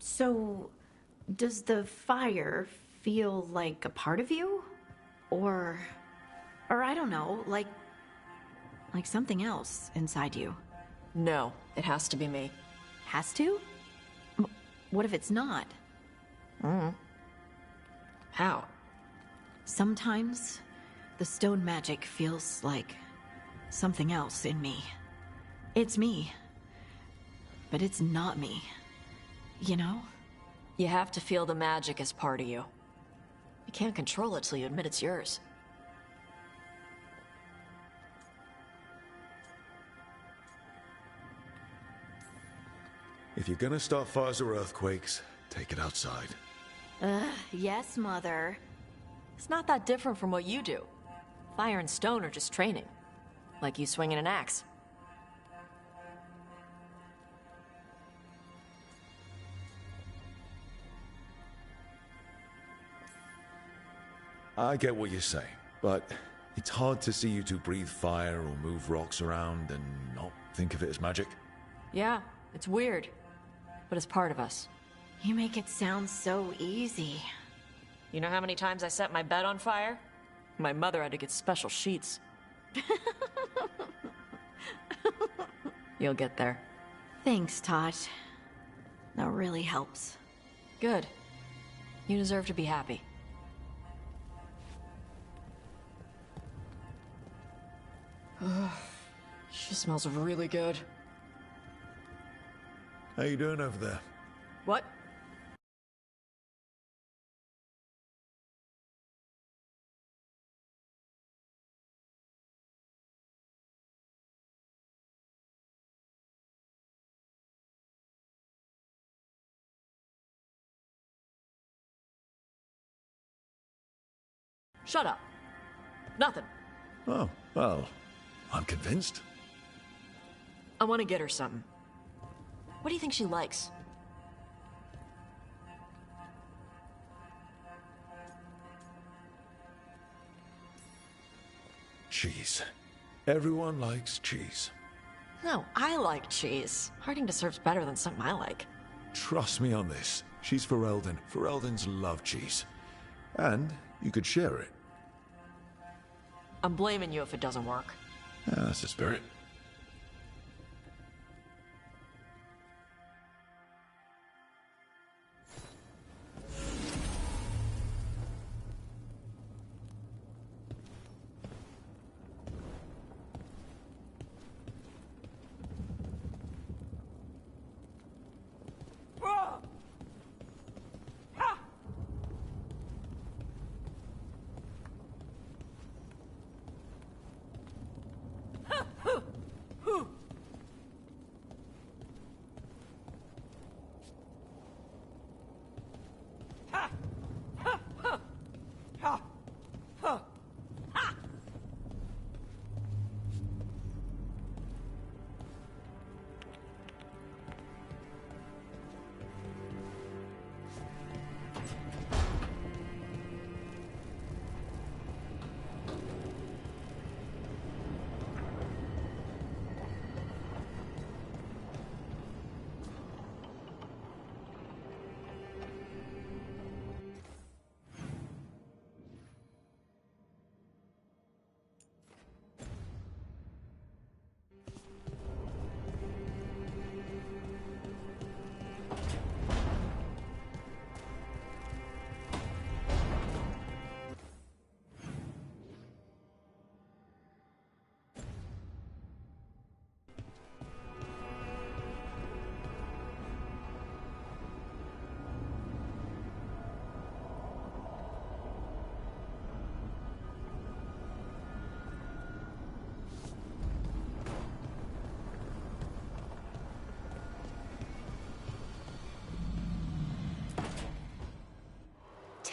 So, does the fire feel like a part of you? Or I don't know, like something else inside you? No, it has to be me. Has to? What if it's not? How? Sometimes the stone magic feels like something else in me. It's me, but it's not me. You know? You have to feel the magic as part of you. You can't control it till you admit it's yours. If you're gonna start fires or earthquakes, take it outside. Yes, Mother. It's not that different from what you do. Fire and stone are just training. Like you swinging an axe. I get what you're saying, but it's hard to see you two breathe fire or move rocks around and not think of it as magic. Yeah, it's weird, but it's part of us. You make it sound so easy. You know how many times I set my bed on fire? My mother had to get special sheets. You'll get there. Thanks, Tot. That really helps. Good. You deserve to be happy. She smells really good. How you doing over there? What? Shut up. Nothing. Oh, well, I'm convinced. I want to get her something. What do you think she likes? Cheese. Everyone likes cheese. No, I like cheese. Harding deserves better than something I like. Trust me on this. She's Ferelden. Fereldens love cheese. And you could share it. I'm blaming you if it doesn't work. Yeah, that's the spirit.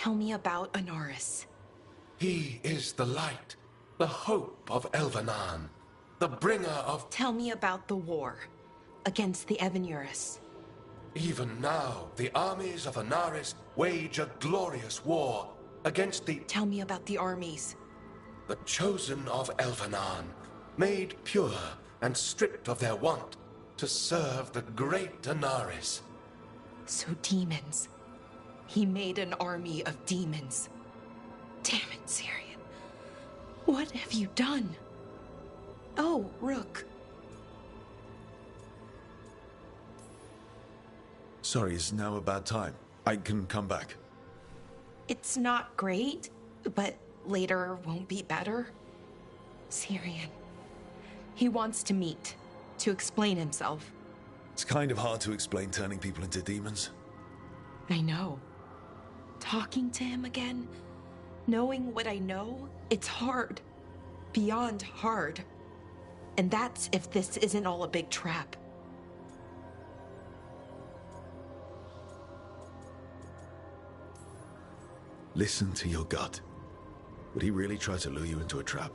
Tell me about Anaris. He is the light, the hope of Elvenan, the bringer of... Tell me about the war against the Evenuris. Even now, the armies of Anaris wage a glorious war against the... Tell me about the armies. The chosen of Elvenan, made pure and stripped of their want to serve the great Anaris. So demons. He made an army of demons. Damn it, Syrian. What have you done? Oh, Rook. Sorry, is now a bad time? I can come back. It's not great, but later won't be better. Syrian. He wants to meet, to explain himself. It's kind of hard to explain turning people into demons. I know. Talking to him again, knowing what I know, it's hard. Beyond hard. And that's if this isn't all a big trap. Listen to your gut. Would he really try to lure you into a trap?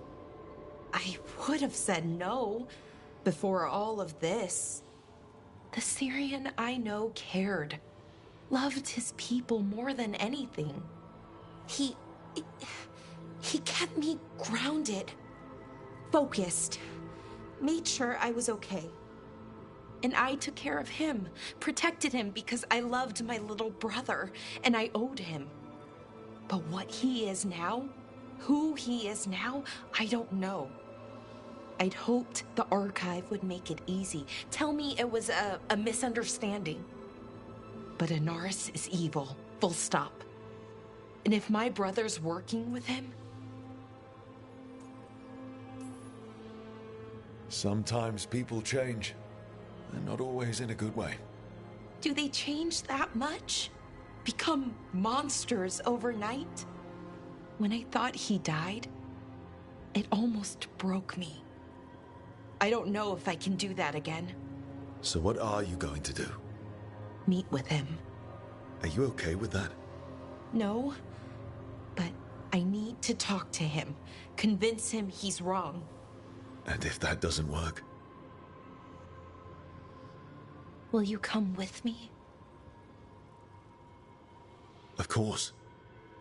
I would have said no before all of this. The Syrian I know cared. Loved his people more than anything. He kept me grounded. Focused. Made sure I was okay. And I took care of him. Protected him because I loved my little brother. And I owed him. But what he is now, who he is now, I don't know. I'd hoped the archive would make it easy. Tell me it was a misunderstanding. But Anaris is evil, full stop. And if my brother's working with him... Sometimes people change, and not always in a good way. Do they change that much? Become monsters overnight? When I thought he died, it almost broke me. I don't know if I can do that again. So what are you going to do? Meet with him. Are you okay with that? No, but I need to talk to him. Convince him he's wrong. And if that doesn't work? Will you come with me? Of course.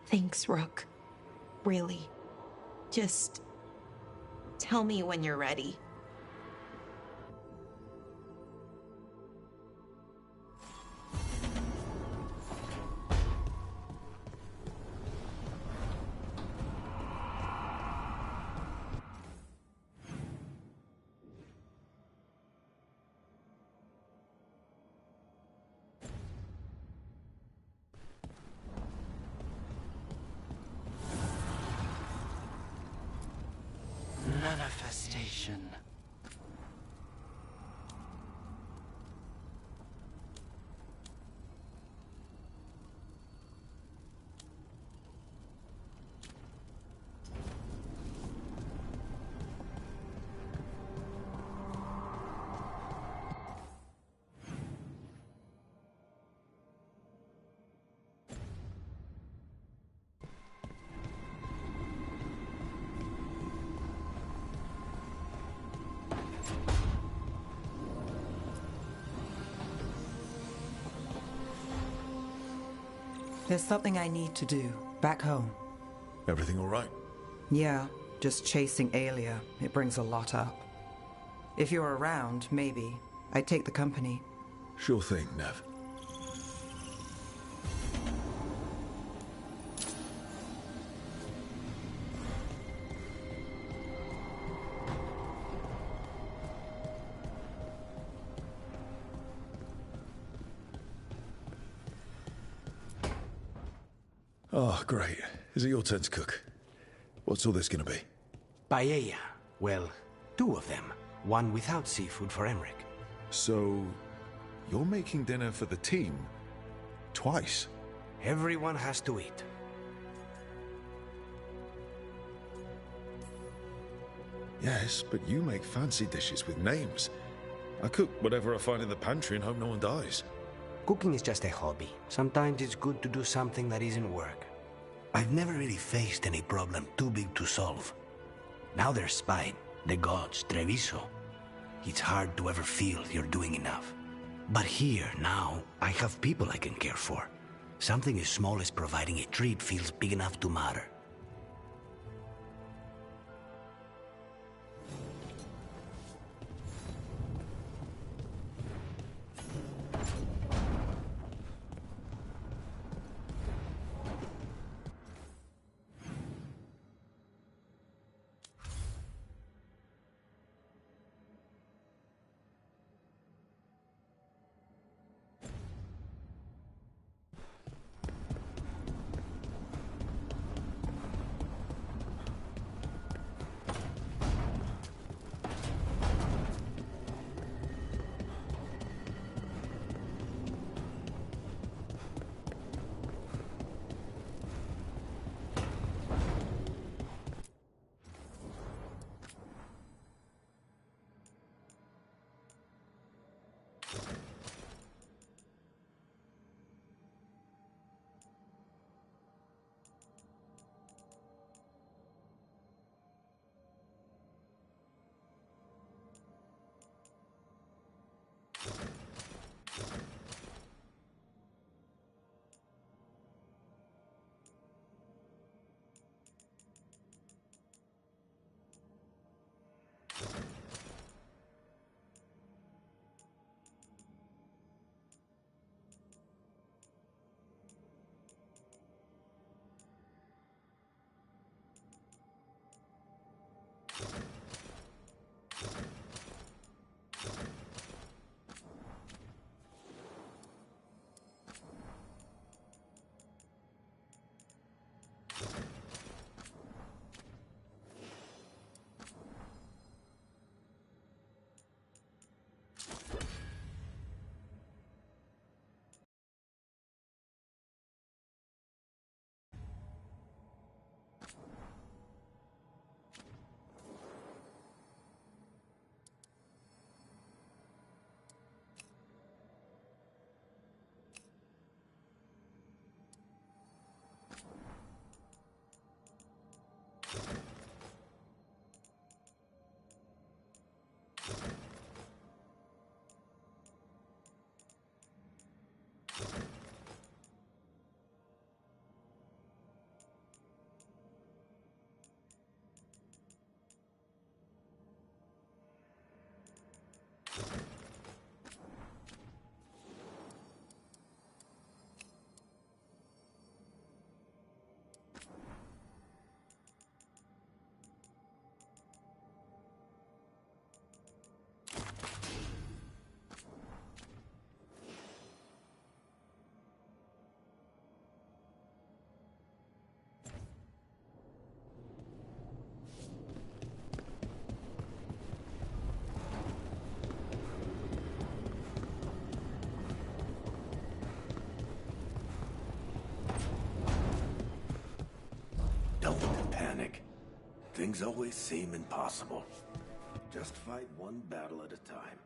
Thanks, Rook. Really. Just tell me when you're ready. Manifestation. There's something I need to do, back home. Everything all right? Yeah, just chasing Aelia. It brings a lot up. If you're around, maybe. I'd take the company. Sure thing, Nev. Oh, great. Is it your turn to cook? What's all this gonna be? Paella. Well, 2 of them. One without seafood for Emmerich. So, you're making dinner for the team? Twice? Everyone has to eat. Yes, but you make fancy dishes with names. I cook whatever I find in the pantry and hope no one dies. Cooking is just a hobby. Sometimes it's good to do something that isn't work. I've never really faced any problem too big to solve. Now there's Spine, the gods, Treviso. It's hard to ever feel you're doing enough. But here, now, I have people I can care for. Something as small as providing a treat feels big enough to matter. Don't panic. Things always seem impossible. Just fight one battle at a time.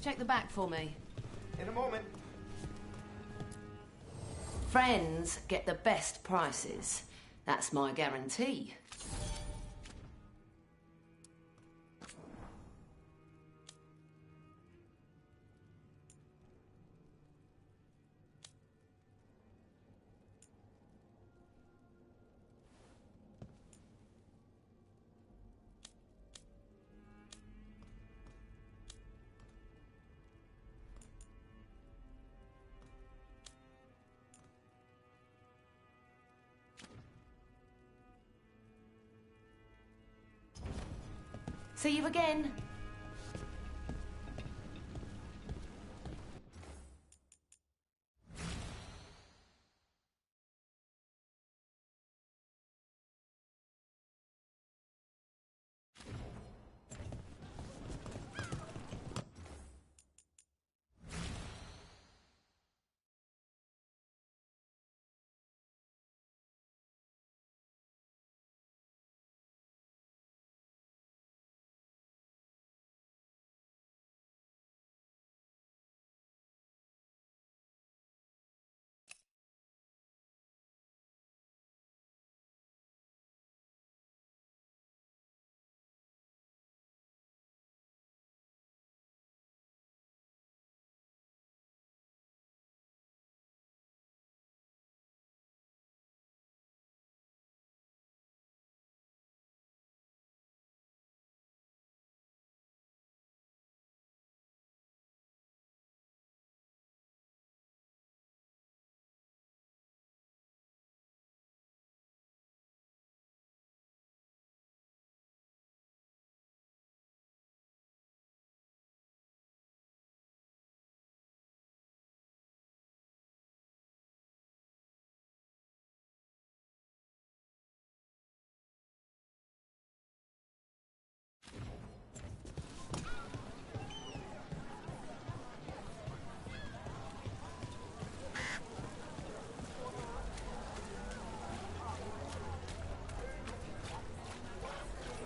Check the back for me. In a moment. Friends get the best prices. That's my guarantee. See you again.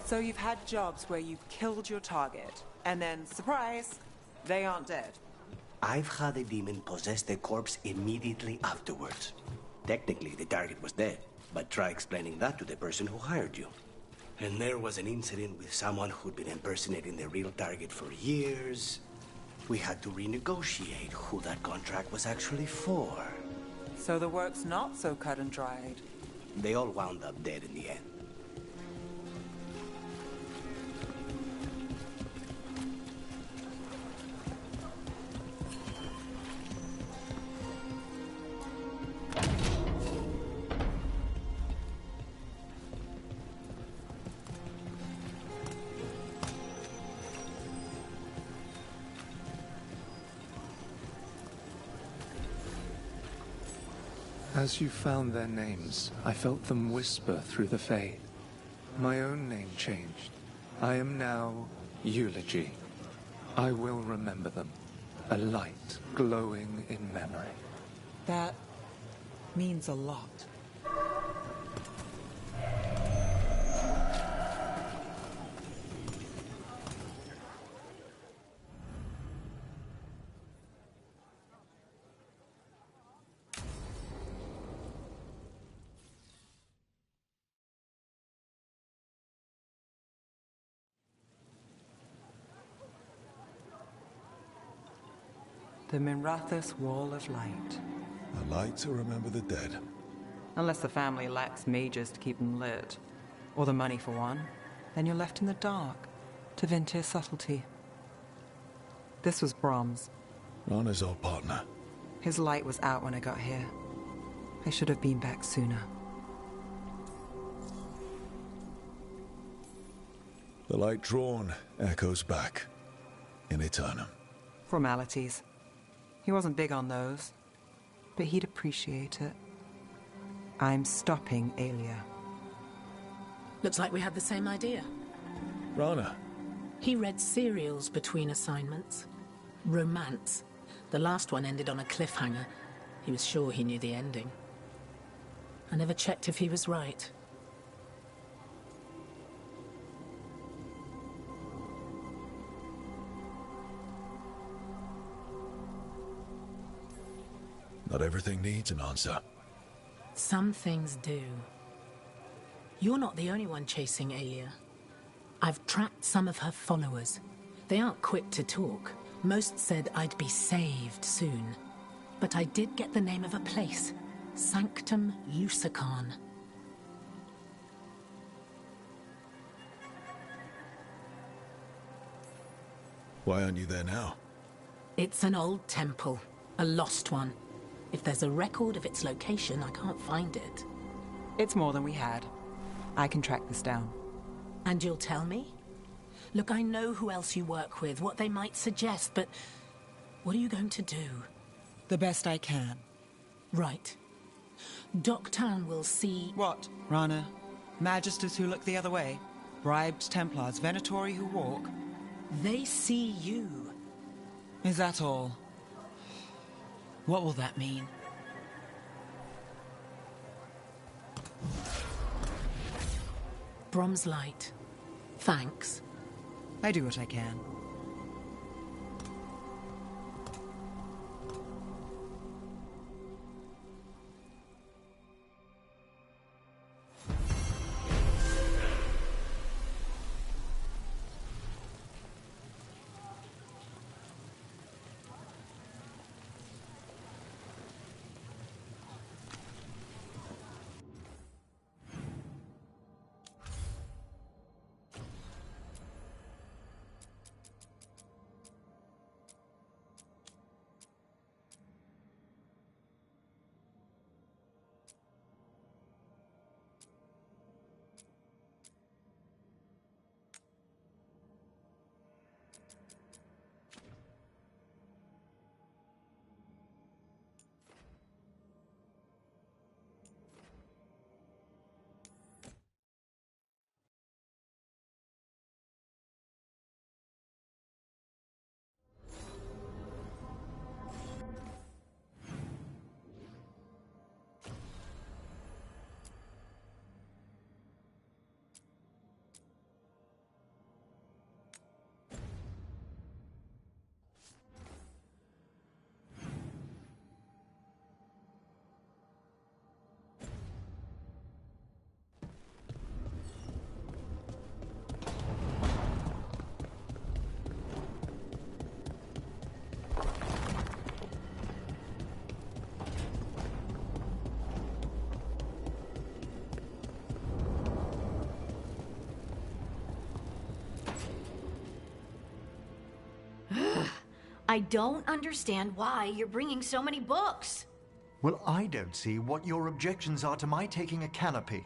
So you've had jobs where you've killed your target, and then, surprise, they aren't dead. I've had a demon possess the corpse immediately afterwards. Technically, the target was dead, but try explaining that to the person who hired you. And there was an incident with someone who'd been impersonating the real target for years. We had to renegotiate who that contract was actually for. So the work's not so cut and dried. They all wound up dead in the end. As you found their names, I felt them whisper through the fade. My own name changed. I am now Eulogy. I will remember them. A light glowing in memory. That means a lot. The Minrathous Wall of Light. A light to remember the dead. Unless the family lacks mages to keep them lit, or the money for one, then you're left in the dark to Vinter's subtlety. This was Brahms. Rana's old partner. His light was out when I got here. I should have been back sooner. The light drawn echoes back in Eternum. Formalities. He wasn't big on those, but he'd appreciate it. I'm stopping Aelia. Looks like we had the same idea. Rana. He read serials between assignments. Romance. The last one ended on a cliffhanger. He was sure he knew the ending. I never checked if he was right. Not everything needs an answer. Some things do. You're not the only one chasing Alia. I've tracked some of her followers. They aren't quick to talk. Most said I'd be saved soon. But I did get the name of a place. Sanctum Lucican. Why aren't you there now? It's an old temple. A lost one. If there's a record of its location, I can't find it. It's more than we had. I can track this down. And you'll tell me? Look, I know who else you work with, what they might suggest, but what are you going to do? The best I can. Right. Doctown will see... What, Rana? Magisters who look the other way? Bribed Templars, Venatori who walk? They see you. Is that all? What will that mean? Brom's light. Thanks. I do what I can. I don't understand why you're bringing so many books. Well, I don't see what your objections are to my taking a canopy.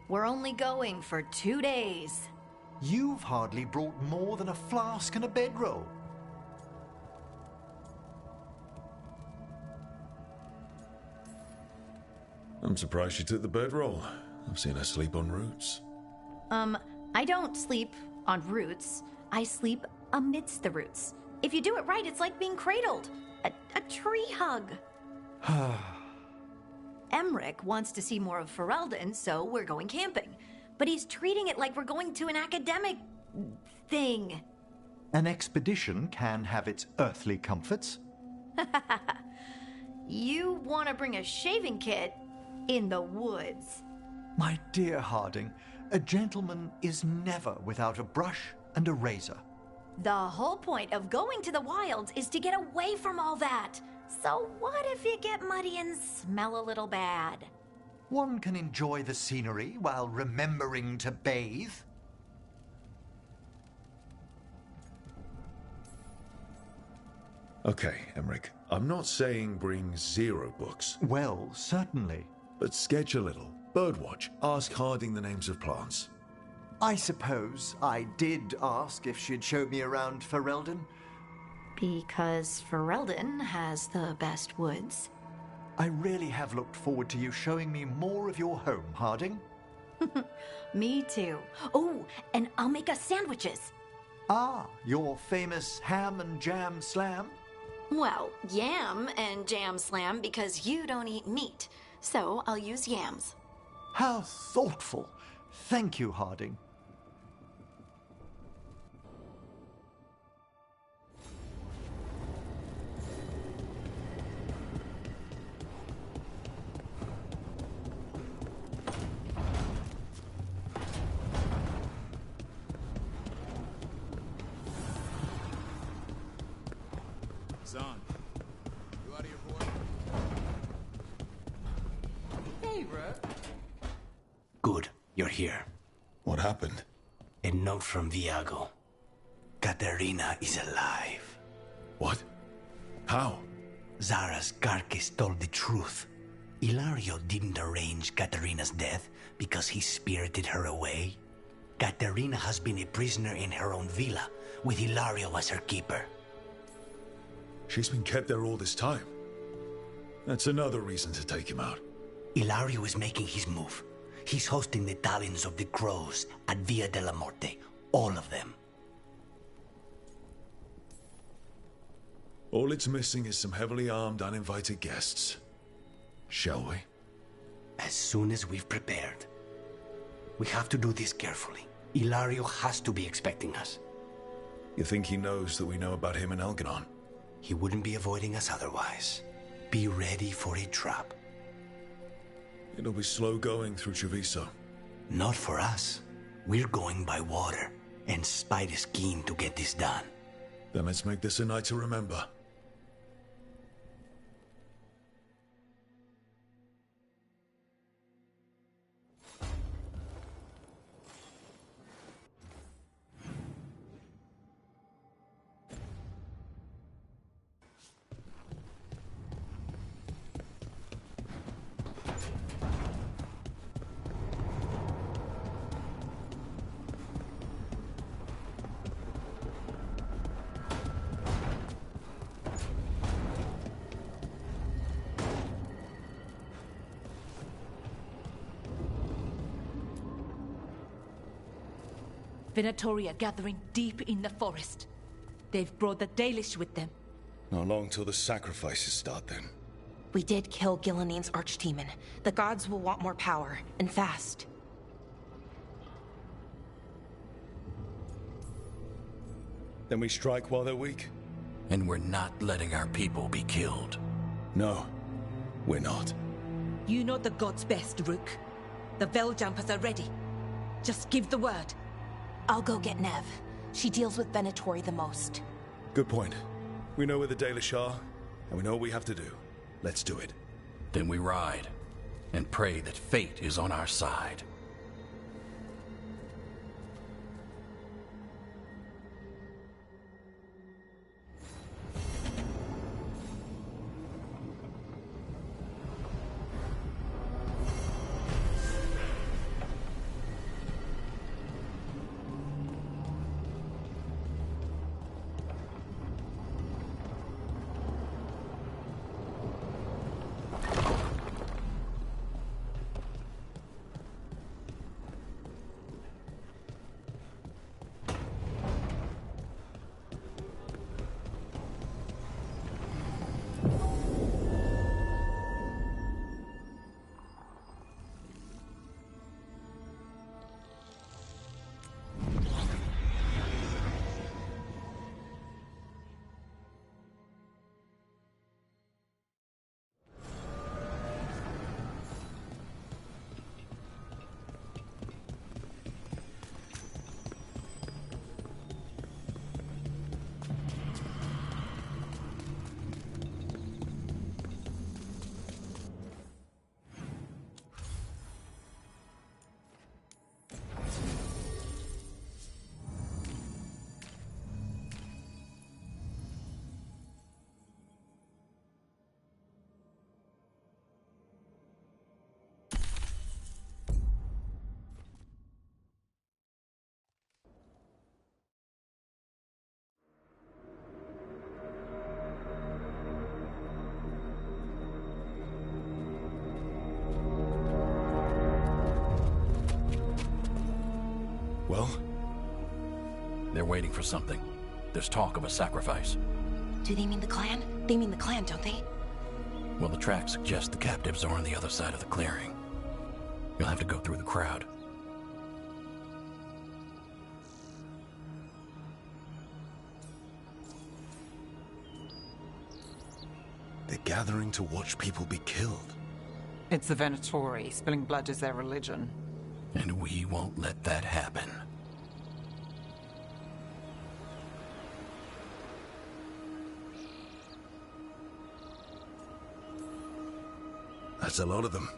We're only going for 2 days. You've hardly brought more than a flask and a bedroll. I'm surprised she took the bedroll. I've seen her sleep on roots. I don't sleep on roots. I sleep amidst the roots. If you do it right, it's like being cradled. A tree hug. Emmerich wants to see more of Ferelden, so we're going camping. But he's treating it like we're going to an academic thing. An expedition can have its earthly comforts. You want to bring a shaving kit in the woods. My dear Harding, a gentleman is never without a brush and a razor. The whole point of going to the wilds is to get away from all that. So what if you get muddy and smell a little bad? One can enjoy the scenery while remembering to bathe. Okay, Emmerich, I'm not saying bring 0 books. Well, certainly. But sketch a little. Birdwatch. Ask Harding the names of plants. I suppose I did ask if she'd show me around Ferelden. Because Ferelden has the best woods. I really have looked forward to you showing me more of your home, Harding. Me too. Oh, and I'll make us sandwiches. Ah, your famous ham and jam slam? Well, yam and jam slam because you don't eat meat. So I'll use yams. How thoughtful. Thank you, Harding. It's on. You out of your boy? Hey, Rook. Good, you're here. What happened? A note from Viago. Katerina is alive. What? How? Zara's carcass told the truth. Ilario didn't arrange Katerina's death because he spirited her away. Katerina has been a prisoner in her own villa, with Ilario as her keeper. She's been kept there all this time. That's another reason to take him out. Ilario is making his move. He's hosting the talons of the crows at Via della Morte. All of them. All it's missing is some heavily armed, uninvited guests. Shall we? As soon as we've prepared. We have to do this carefully. Ilario has to be expecting us. You think he knows that we know about him and Elganon? He wouldn't be avoiding us otherwise. Be ready for a trap. It'll be slow going through Treviso. Not for us. We're going by water, and Spite is keen to get this done. Then let's make this a night to remember. Venatori are gathering deep in the forest. They've brought the Dalish with them. Not long till the sacrifices start then. We did kill Gilleneen's archdemon. The gods will want more power, and fast. Then we strike while they're weak? And we're not letting our people be killed. No, we're not. You know the gods best, Rook. The Veiljumpers are ready. Just give the word. I'll go get Nev. She deals with Venatori the most. Good point. We know where the Dalish are, and we know what we have to do. Let's do it. Then we ride, and pray that fate is on our side. Well? They're waiting for something. There's talk of a sacrifice. Do they mean the clan? They mean the clan, don't they? Well, the tracks suggest the captives are on the other side of the clearing. You'll have to go through the crowd. They're gathering to watch people be killed. It's the Venatori. Spilling blood is their religion. And we won't let that happen. That's a lot of them.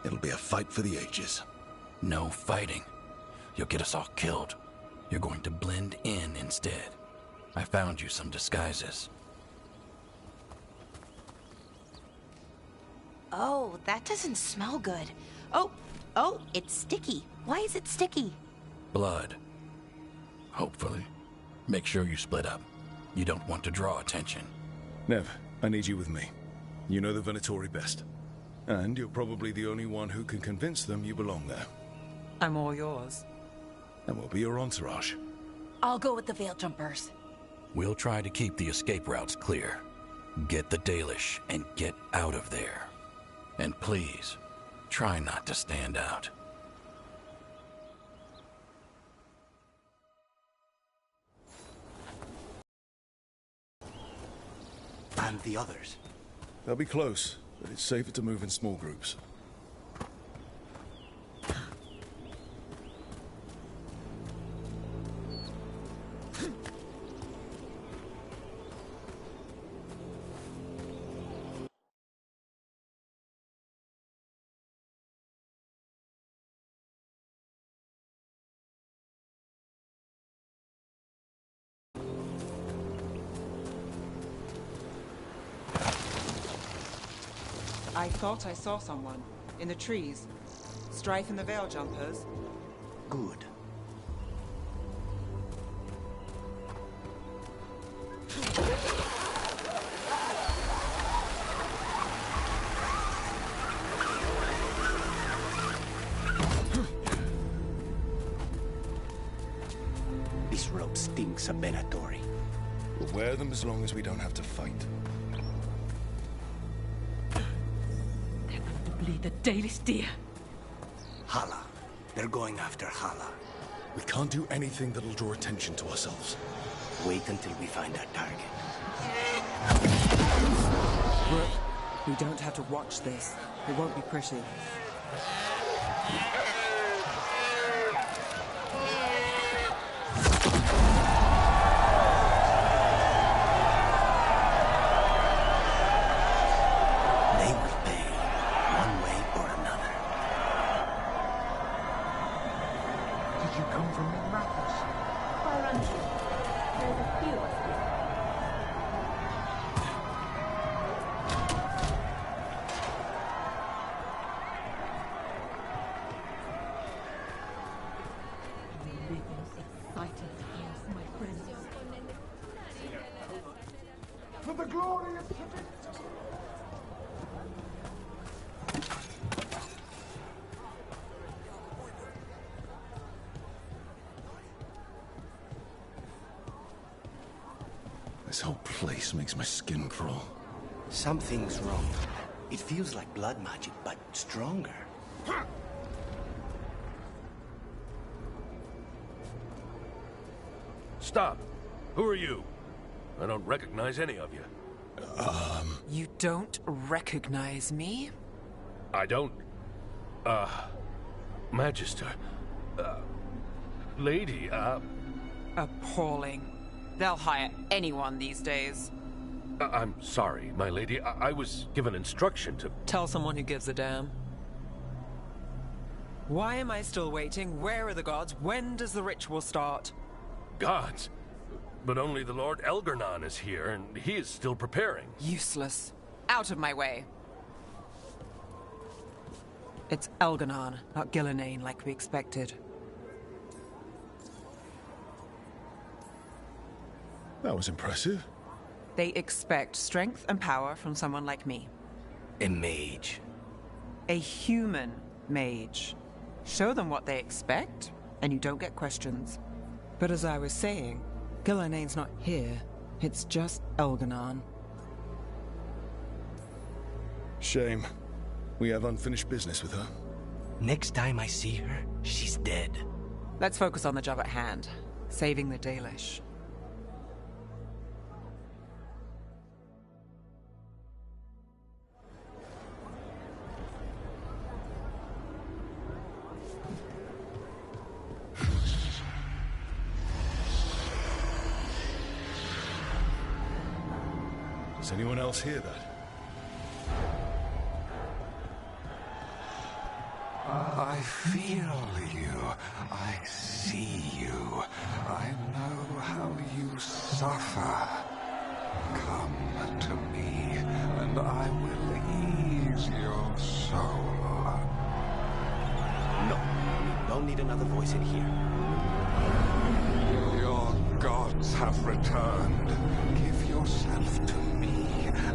It'll be a fight for the ages. No fighting. You'll get us all killed. You're going to blend in instead. I found you some disguises. Oh, that doesn't smell good. Oh, it's sticky. Why is it sticky? Blood. Hopefully. Make sure you split up. You don't want to draw attention. Nev, I need you with me. You know the Venatori best. And you're probably the only one who can convince them you belong there. I'm all yours. And we'll be your entourage. I'll go with the Veil Jumpers. We'll try to keep the escape routes clear. Get the Dalish and get out of there. And please, try not to stand out. And the others? They'll be close, but it's safer to move in small groups. I thought I saw someone. In the trees. Strife and the Veil Jumpers. Good. This rope stinks of Venatori. We'll wear them as long as we don't have to fight. Bleed the Dalish deer. Hala. They're going after Hala. We can't do anything that'll draw attention to ourselves. Wait until we find our target. We don't have to watch this. It won't be pretty. For the glory of This whole place makes my skin crawl. Something's wrong. It feels like blood magic, but stronger. Stop! Who are you? I don't recognize any of you. You don't recognize me? I don't... Magister... Lady, Appalling. They'll hire anyone these days. I'm sorry, my lady. I was given instruction to... Tell someone who gives a damn. Why am I still waiting? Where are the gods? When does the ritual start? Gods? But only the Lord Elgarnon is here, and he is still preparing. Useless. Out of my way. It's Elgarnon, not Gillenane like we expected. That was impressive. They expect strength and power from someone like me. A mage. A human mage. Show them what they expect, and you don't get questions. But as I was saying, Gillenane's not here. It's just Elgarnon. Shame. We have unfinished business with her. Next time I see her, she's dead. Let's focus on the job at hand. Saving the Dalish. Does anyone else hear that? I feel you. I see you. I know how you suffer. Come to me, and I will ease your soul. No, we don't need another voice in here. Your gods have returned. Give yourself to me,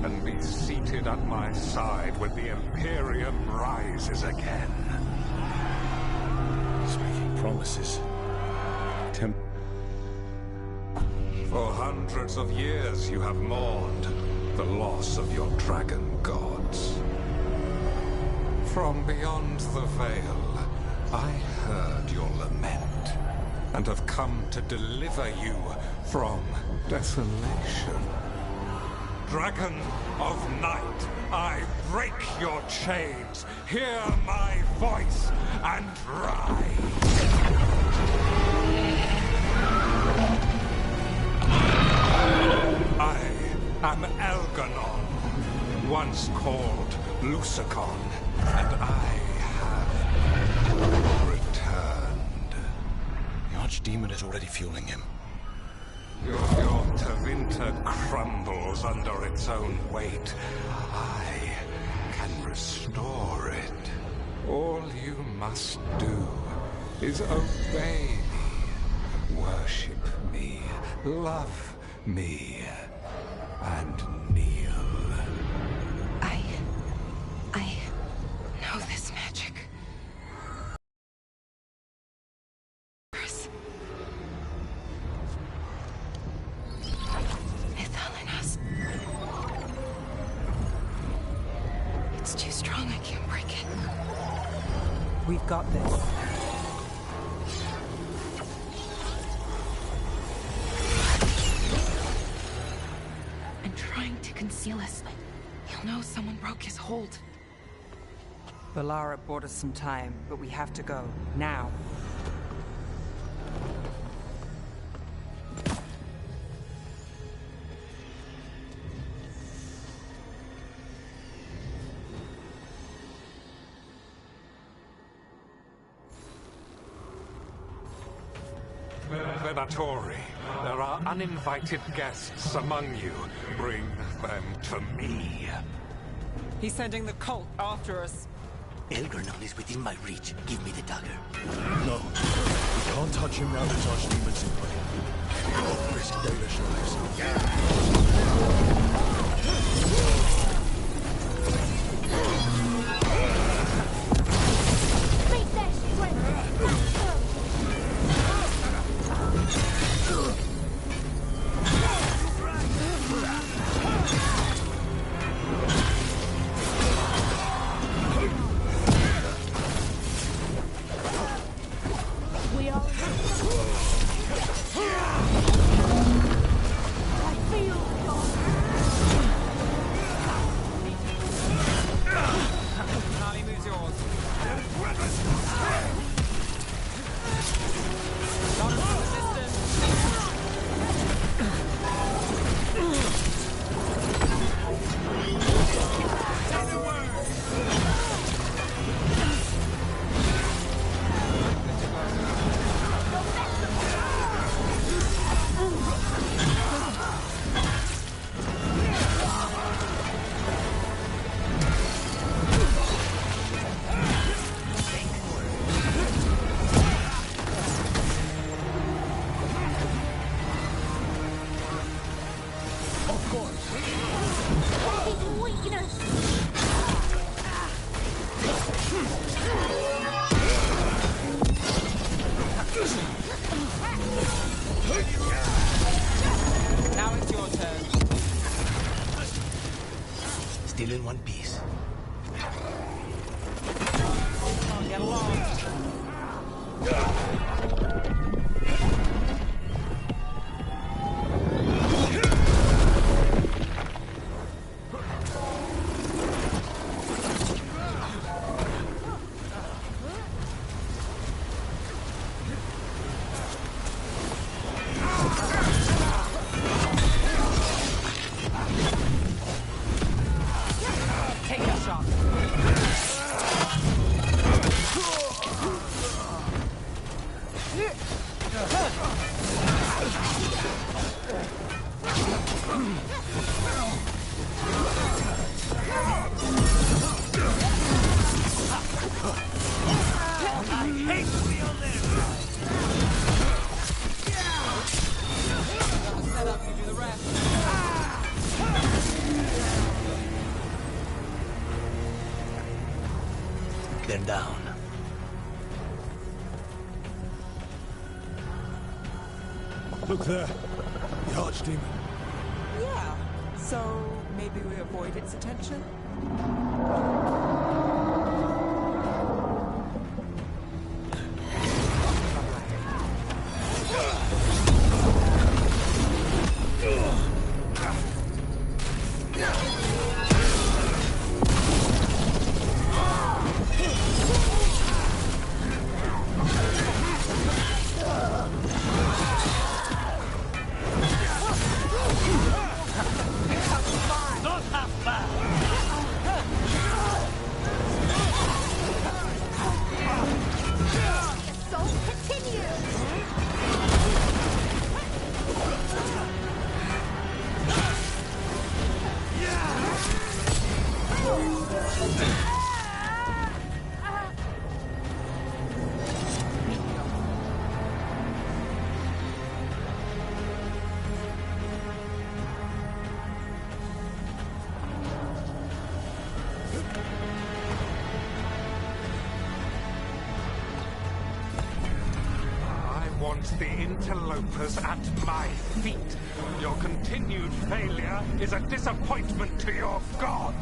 and be seated at my side when the Imperium rises again. Speaking promises. For hundreds of years you have mourned the loss of your dragon gods. From beyond the veil, I heard your lament, and have come to deliver you from desolation. Dragon of Night, I break your chains. Hear my voice and rise. I am Elganon, once called Lusicon, and I have returned. The Archdemon is already fueling him. Your Tevinter crumbles under its own weight. I can restore it. All you must do is obey me, worship me, love me, and kneel. I know this magic. It's too strong, I can't break it. We've got this. And trying to conceal us. He'll know someone broke his hold. Valara bought us some time, but we have to go. Now. Venatori, there are uninvited guests among you. Bring them to me. He's sending the cult after us. Elgarnon is within my reach. Give me the dagger. No. We can't touch him now that Archdemon's in play. Don't risk Dalish lives. Still in one piece. Come on, get along. Take a shot. them down. Look there. The Archdemon. Yeah. So maybe we avoid its attention? The interlopers at my feet. Your continued failure is a disappointment to your god.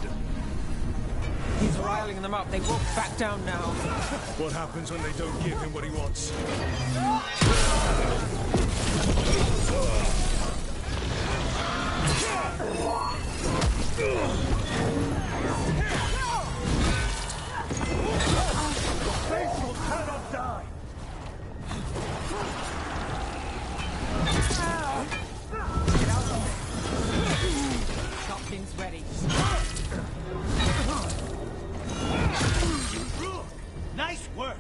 He's riling them up. They won't back down now. What happens when they don't give him what he wants? Faithful cannot die. Something's ready. Nice work.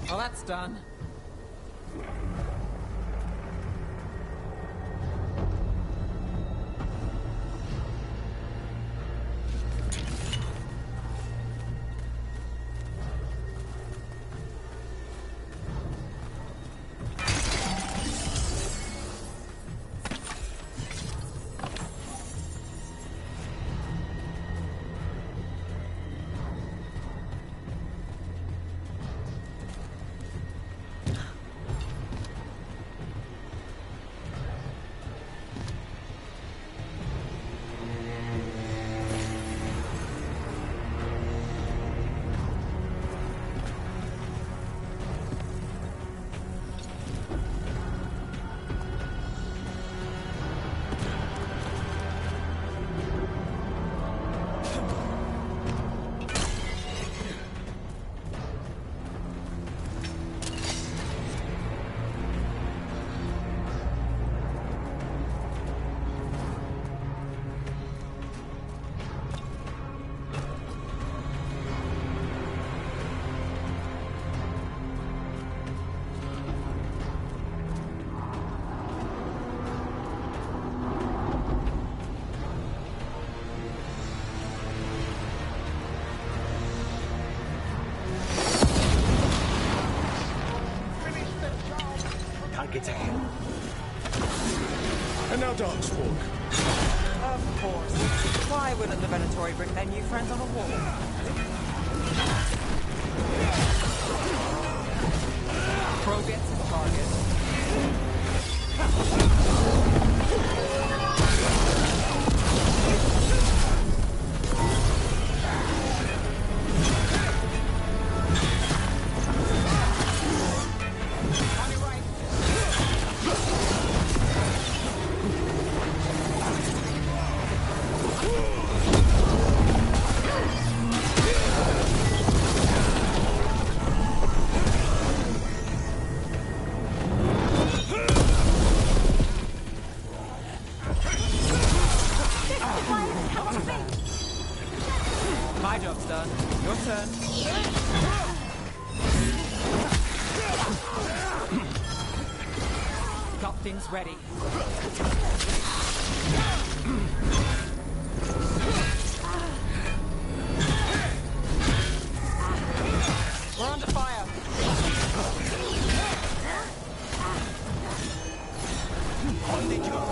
Well, that's done. Targets ahead. And now Darkspawn. Of course. Why wouldn't the Venatori bring their new friends on a wall? Pro gets his target. My job's done. Your turn. Got things ready. We're under fire. On the job.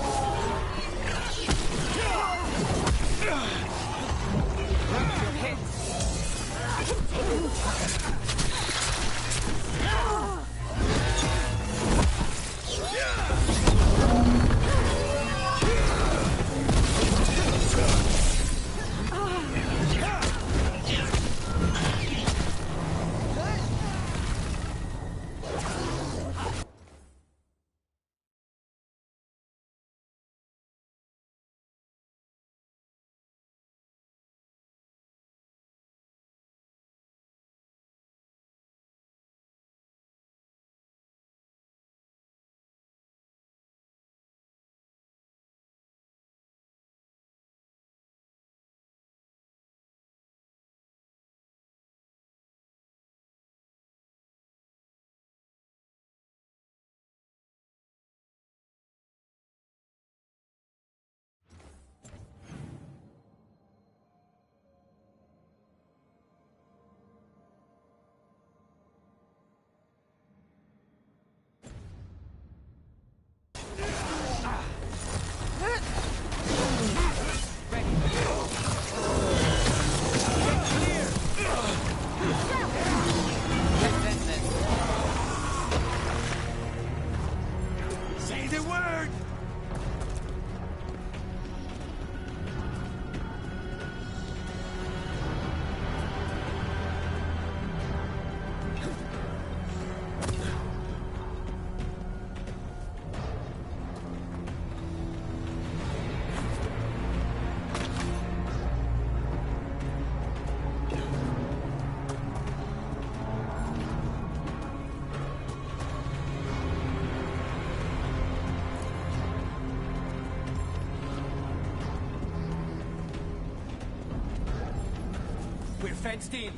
fenced in.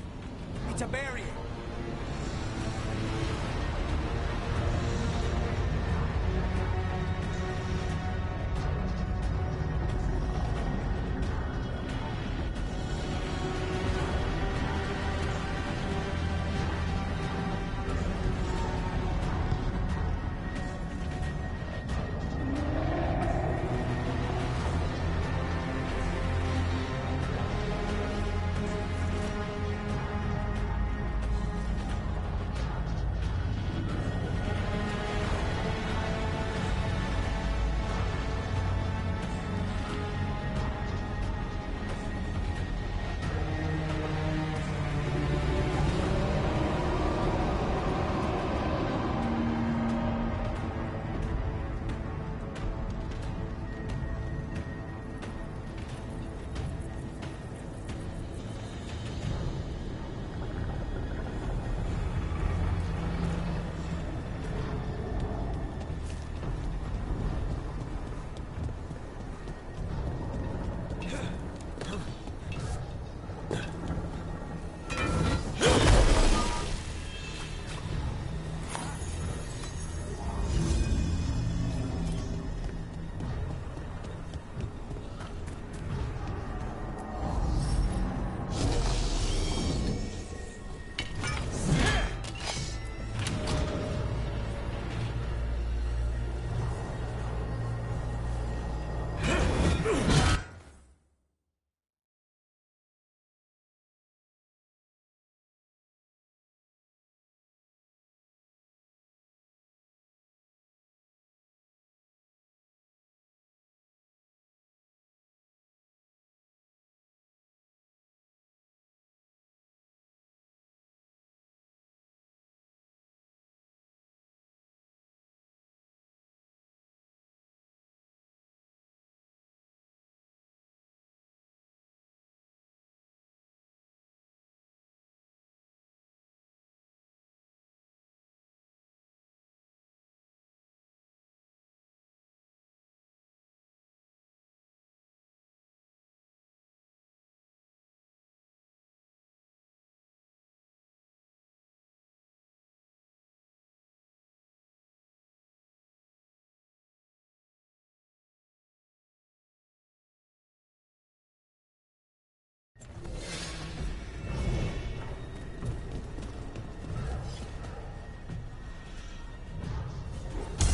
It's a barrier.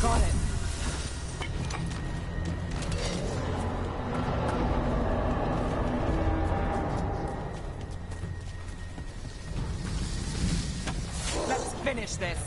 Got it. Let's finish this.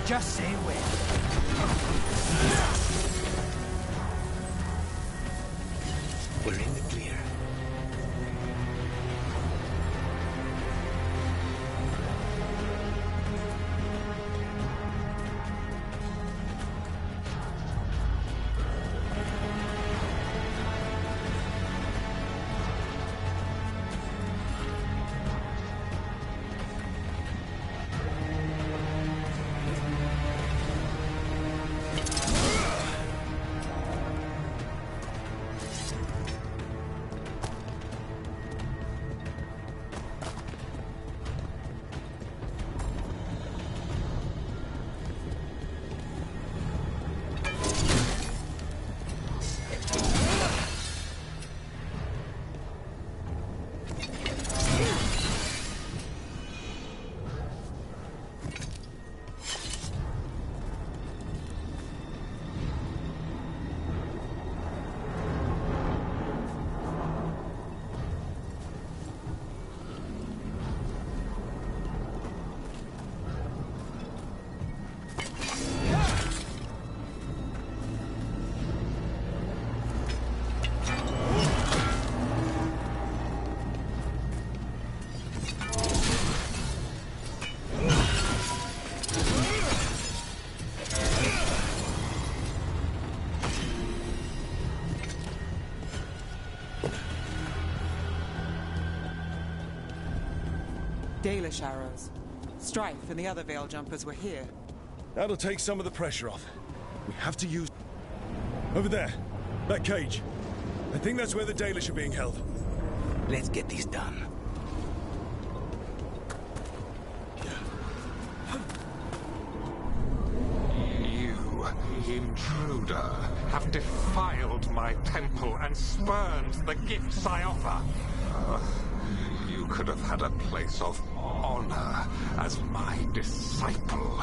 Just say where. Dalish arrows. Strife and the other Veil Jumpers were here. That'll take some of the pressure off. We have to use... Over there. That cage. I think that's where the Dalish are being held. Let's get this done. You, intruder, have defiled my temple and spurned the gifts I offer. You could have had a place of honor as my disciple.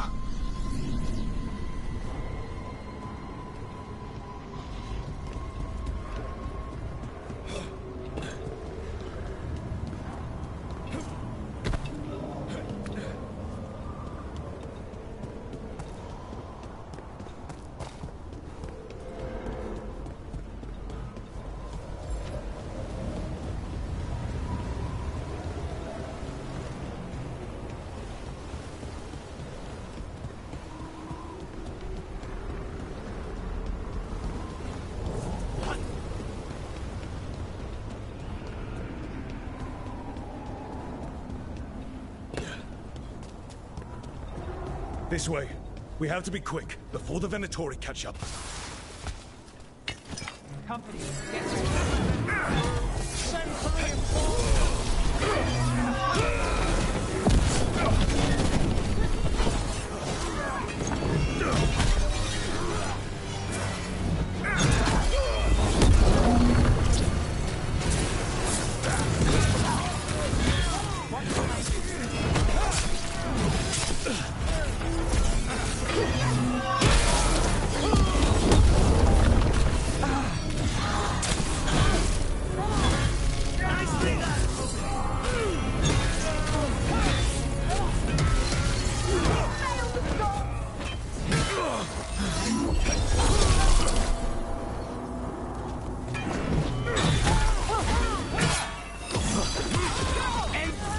This way. We have to be quick, before the Venatori catch up. Company, get ready. Send for reinforcements!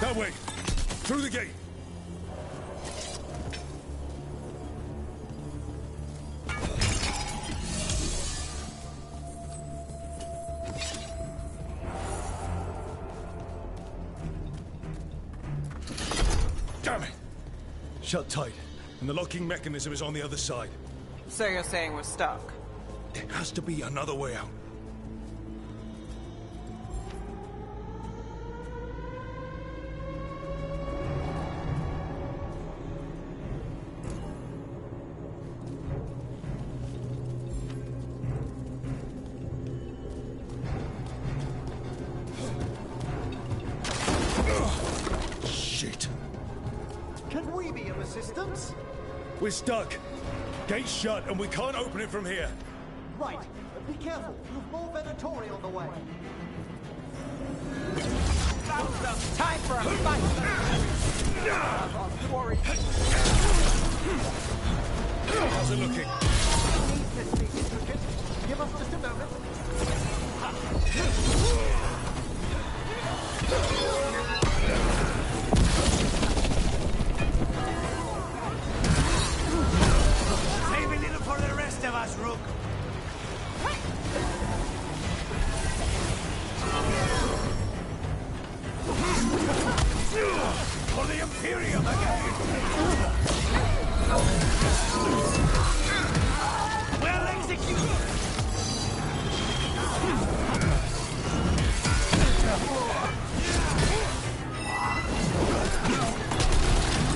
That way! Through the gate! Damn it! Shut tight, and the locking mechanism is on the other side. So you're saying we're stuck? There has to be another way out. Shit. Can we be of assistance? We're stuck. Gate's shut, and we can't open it from here. Right. Be careful. You've more Venatori on the way. Time for a fight! How's it looking? Give us just a moment. Save a little for the rest of us, Rook. For the Imperium again! Well executed!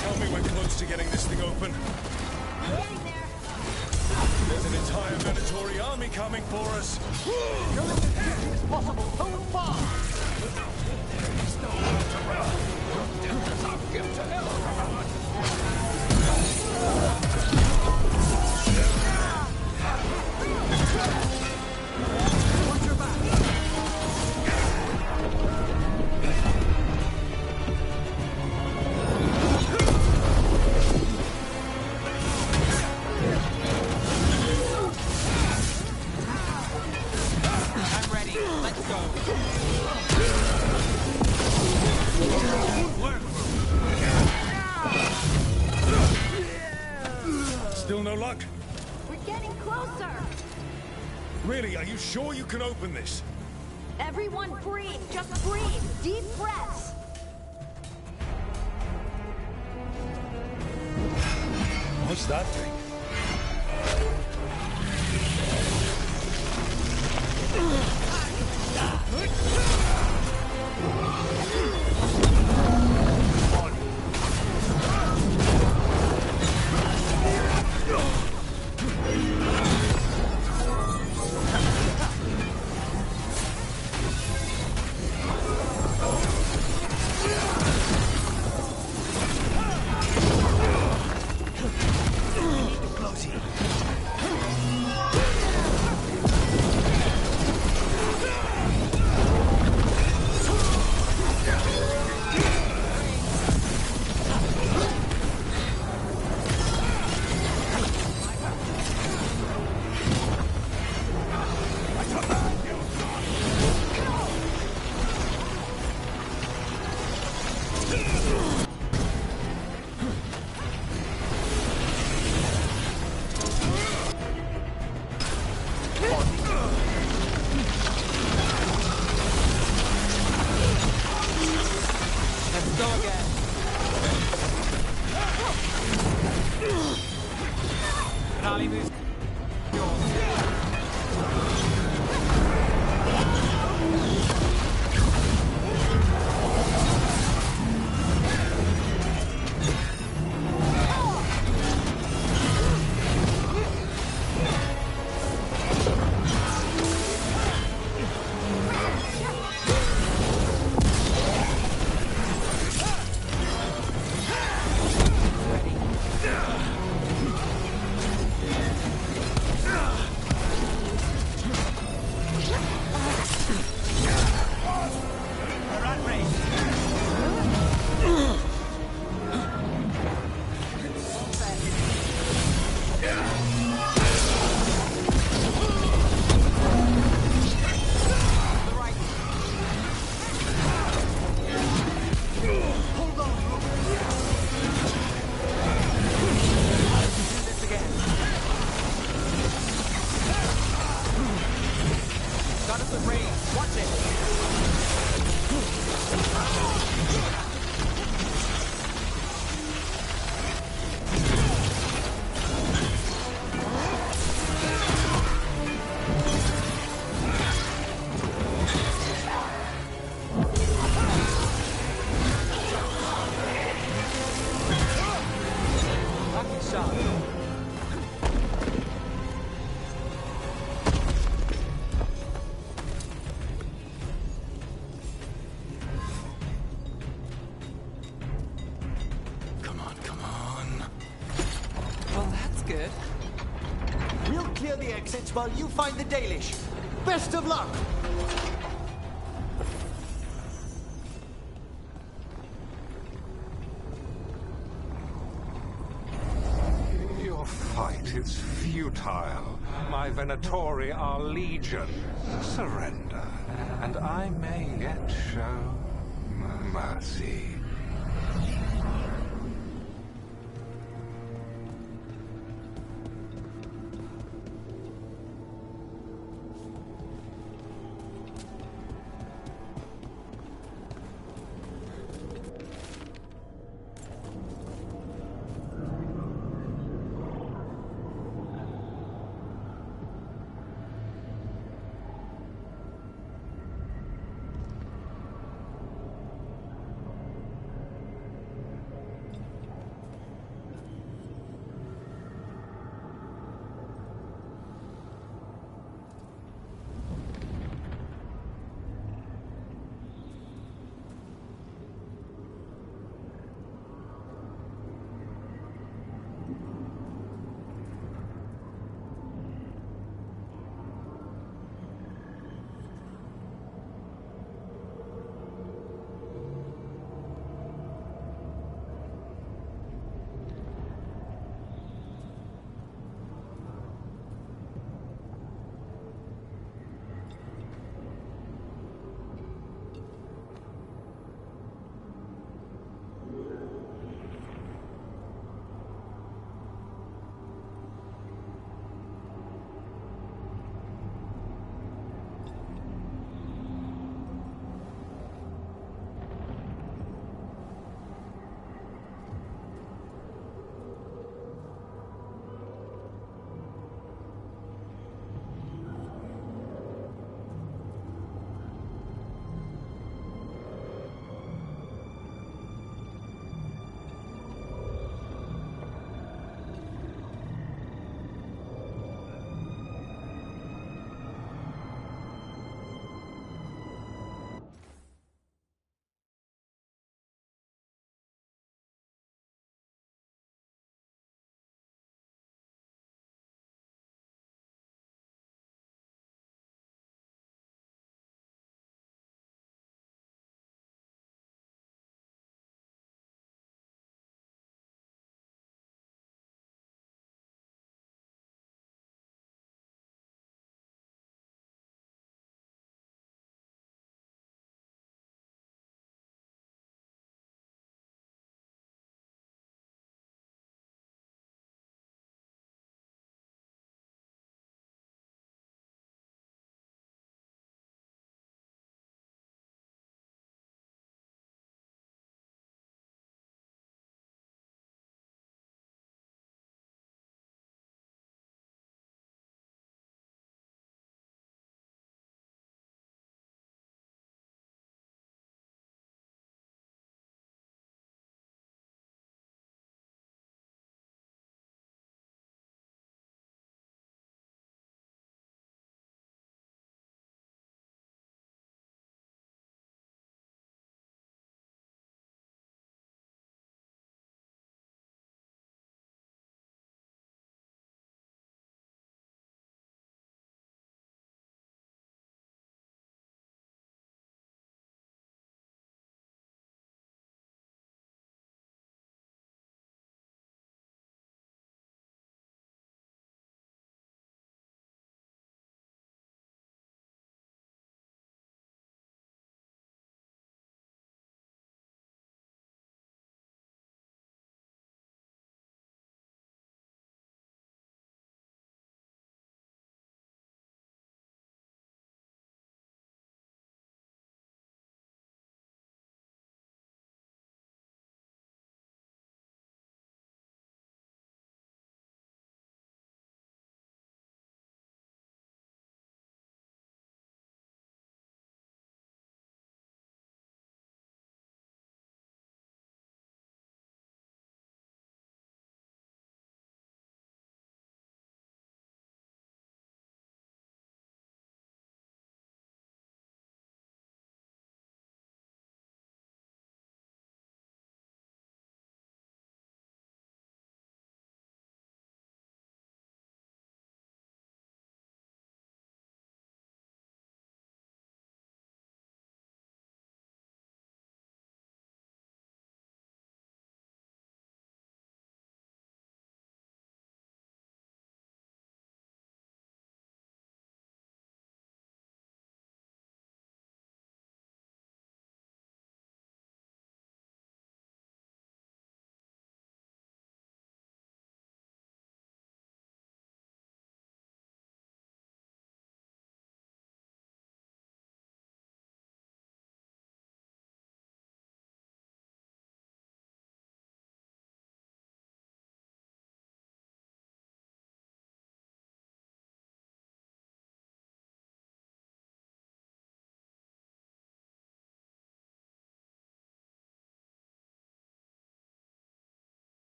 Tell me we're close to getting this thing open. There's an entire Venatori army coming for us. Go as quickly as possible. Hold fast. Watch your back. I'm ready. Let's go. Still no luck? We're getting closer! Really, are you sure you can open this? Everyone breathe! Just breathe! Deep breaths! What's that thing? While you find the Dalish. Best of luck! Your fight is futile. My Venatori are legion. Surrender, and I may yet show mercy.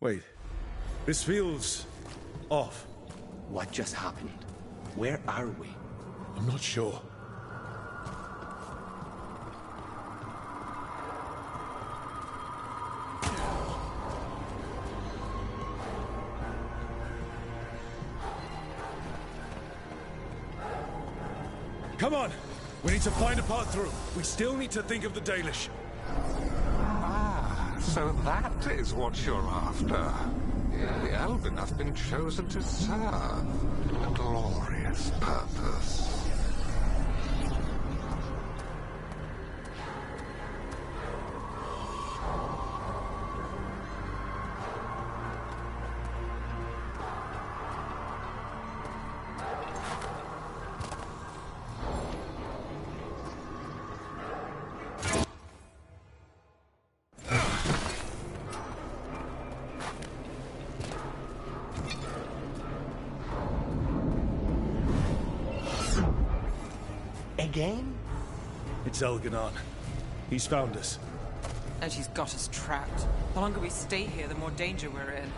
Wait. This feels... off. What just happened? Where are we? I'm not sure. Come on! We need to find a path through. We still need to think of the Dalish. Ah, so that is what you're after. The Elven have been chosen to serve a glorious purpose. Again? It's Elganon. He's found us. And she's got us trapped. The longer we stay here, the more danger we're in.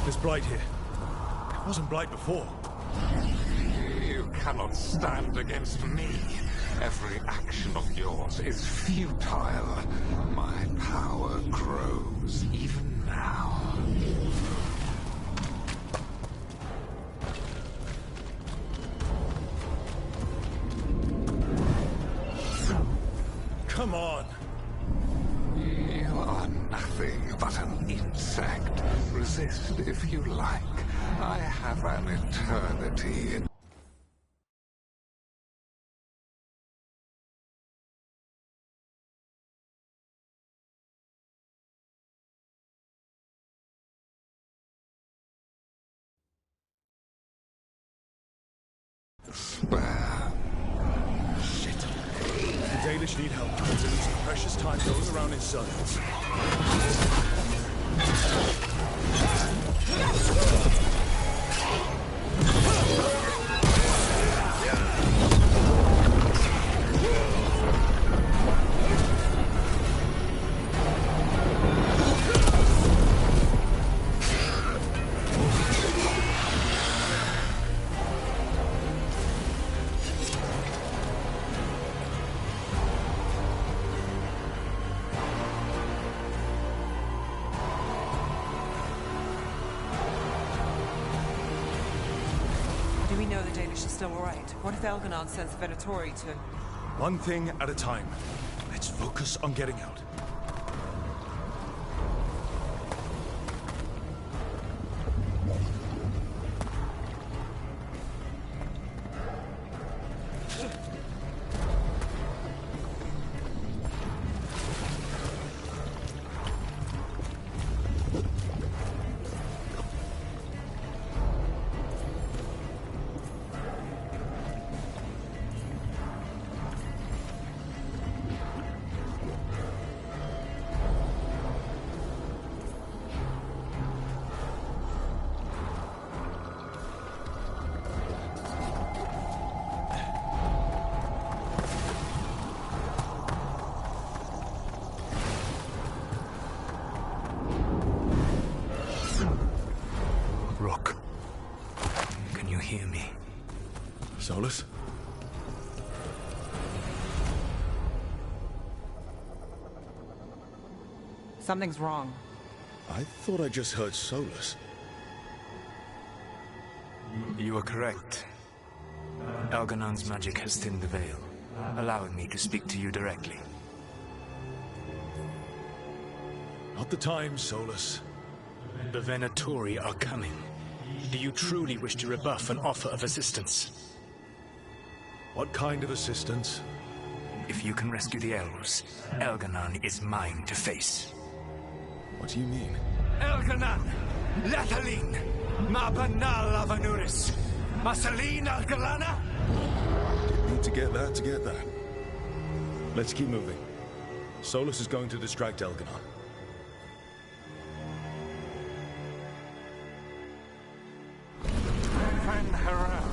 There's Blight here. It wasn't Blight before. You cannot stand against me. Every action of yours is futile. My power grows even now. Come on! You are nothing but an insect. Resist if you like. I have an eternity in... Spare. Shit. The Dalish need help. We're losing precious time going around in circles. Do we know the Danish is still alright? What if Elganon sends Venatori to... One thing at a time. Let's focus on getting out. Solus? Something's wrong. I thought I just heard Solus. You are correct. Elganon's magic has thinned the veil, allowing me to speak to you directly. Not the time, Solus. The Venatori are coming. Do you truly wish to rebuff an offer of assistance? What kind of assistance? If you can rescue the elves, Elganon is mine to face. What do you mean? Elganon! Lethalin! Mabanal Avanuris! Masaline Algalana! Didn't need to get that. Let's keep moving. Solus is going to distract Elganon. Van Harel,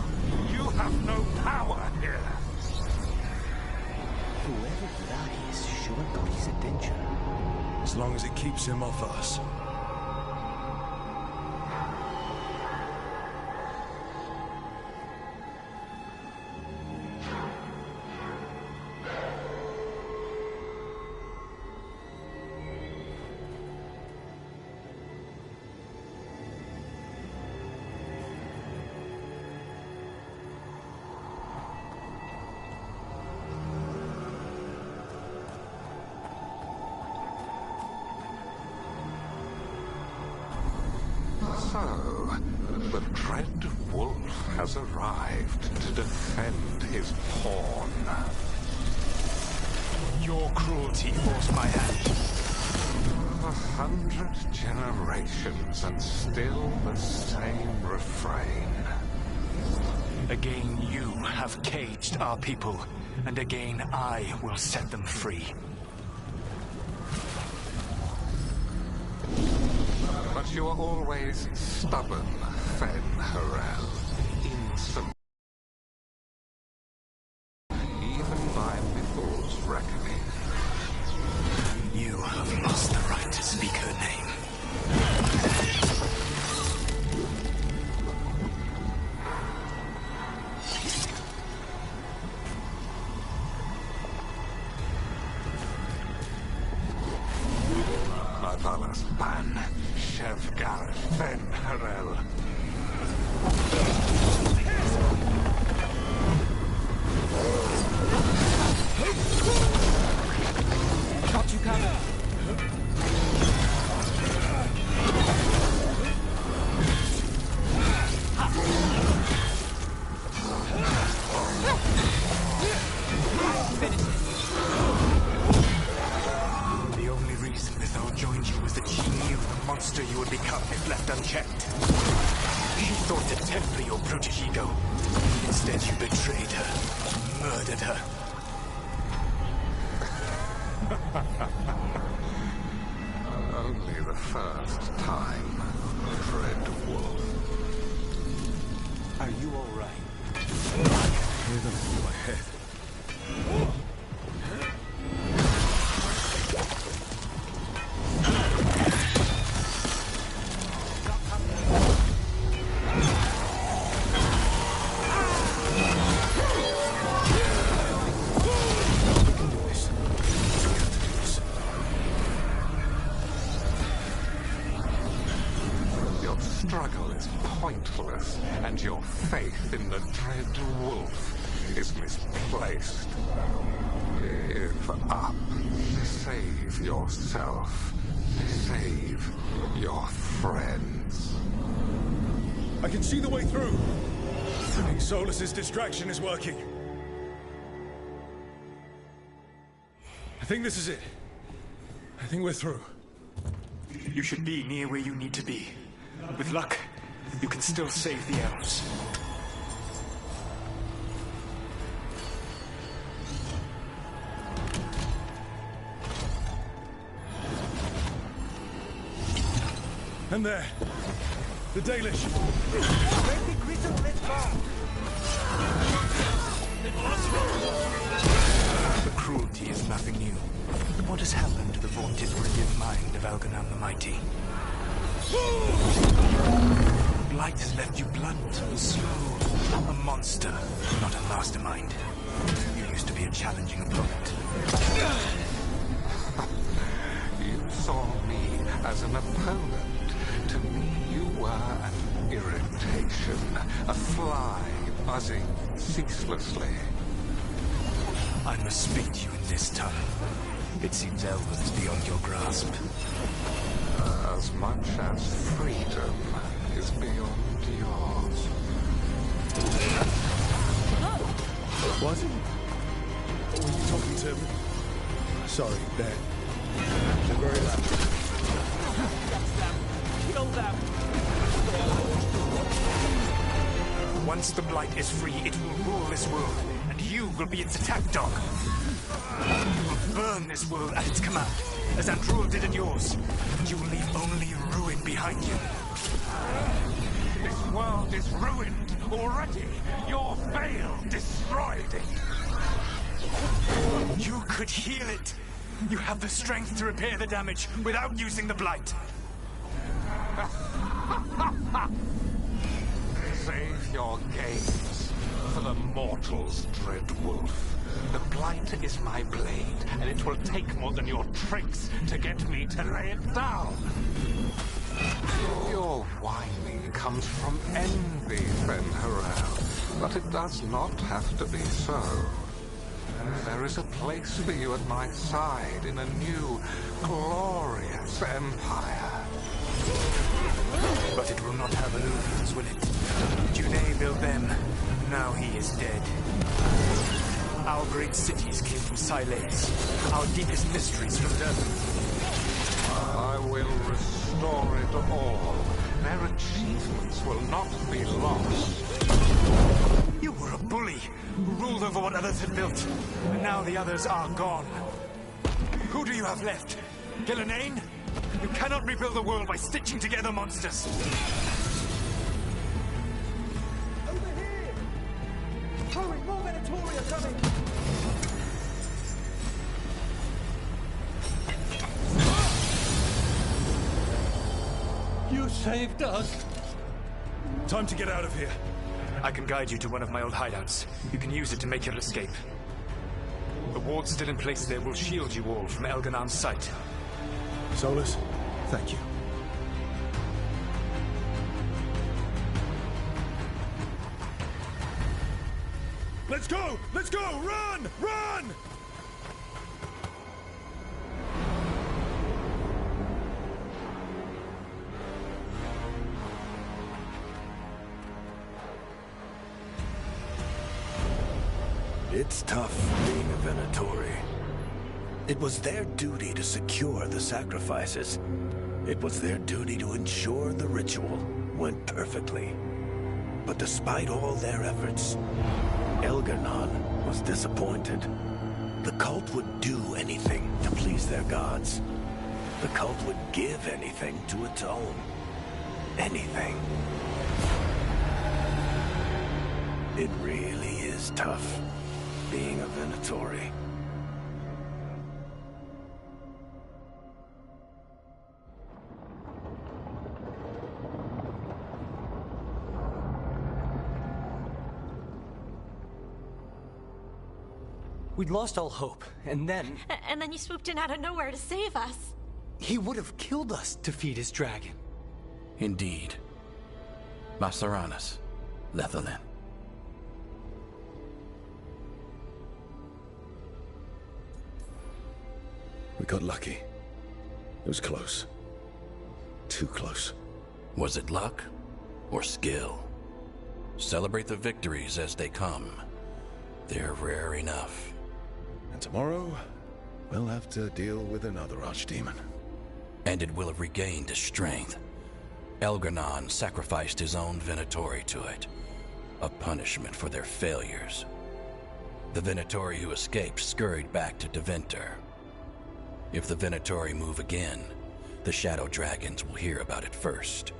you have no power here. Whoever that is sure got his attention. As long as it keeps him off us. So, the Dread Wolf has arrived to defend his pawn. Your cruelty forced my hand. 100 generations and still the same refrain. Again you have caged our people, and again I will set them free. But you are always stubborn, Van Harel. Insubordinate. Even by Mithral's reckoning. You have lost the right to speak her name. Mavalas Ban, Shevgar Van Harel. Caught you coming. The only reason Mithal joined you was that she knew the monster you would become if left unchecked. She thought to temper your protege-ego. Instead, you betrayed her, murdered her. Only the first time, Dread Wolf. Are you all right? Hear them in my head. Your struggle is pointless, and your faith in the Dread Wolf is misplaced. Give up. Save yourself. Save your friends. I can see the way through. I think Solus's distraction is working. I think this is it. I think we're through. You should be near where you need to be. With luck, you can still save the elves. And there. The Dalish. The cruelty is nothing new. What has happened to the vaunted brilliant mind of Elganon the Mighty? Blight has left you blunt and slow. A monster, not a mastermind. You used to be a challenging opponent. You saw me as an opponent. To me, you were an irritation. A fly buzzing ceaselessly. I must speak to you in this tongue. It seems Elven is beyond your grasp. As much as freedom is beyond yours. What? Were you talking to me? Sorry, Ben. They're very loud. Kill them! Once the Blight is free, it will rule this world, and you will be its attack dog. You will burn this world at its command, as Andrul did at yours, and you will leave only ruin behind you. This world is ruined already. Your veil destroyed it. You could heal it. You have the strength to repair the damage without using the Blight. Save your games for the mortal's dread wolf. The Blight is my blade, and it will take more than your tricks to get me to lay it down. Your whining comes from envy, Ben Harel, but it does not have to be so. There is a place for you at my side in a new, glorious empire. But it will not have illusions, will it? Junei built them. Now he is dead. Our great cities came from Silex. Our deepest mysteries from them. I will restore it all. Their achievements will not be lost. You were a bully who ruled over what others had built. And now the others are gone. Who do you have left? Gillenane? You cannot rebuild the world by stitching together monsters. Over here! Hurry, more Venatori are coming! You saved us! Time to get out of here. I can guide you to one of my old hideouts. You can use it to make your escape. The wards still in place there will shield you all from Elganan's sight. Solus, thank you. Let's go! Let's go! Run! Run! It's tough being a Venatori. It was their duty to secure the sacrifices. It was their duty to ensure the ritual went perfectly. But despite all their efforts, Elgar'nan was disappointed. The cult would do anything to please their gods. The cult would give anything to atone. Anything. It really is tough being a Venatori. We'd lost all hope, and then... And then you swooped in out of nowhere to save us. He would have killed us to feed his dragon. Indeed. Masaranas, Lethalin. We got lucky. It was close. Too close. Was it luck or skill? Celebrate the victories as they come. They're rare enough. And tomorrow, we'll have to deal with another archdemon. And it will have regained its strength. Elgar'nan sacrificed his own Venatori to it. A punishment for their failures. The Venatori who escaped scurried back to Deventer. If the Venatori move again, the Shadow Dragons will hear about it first.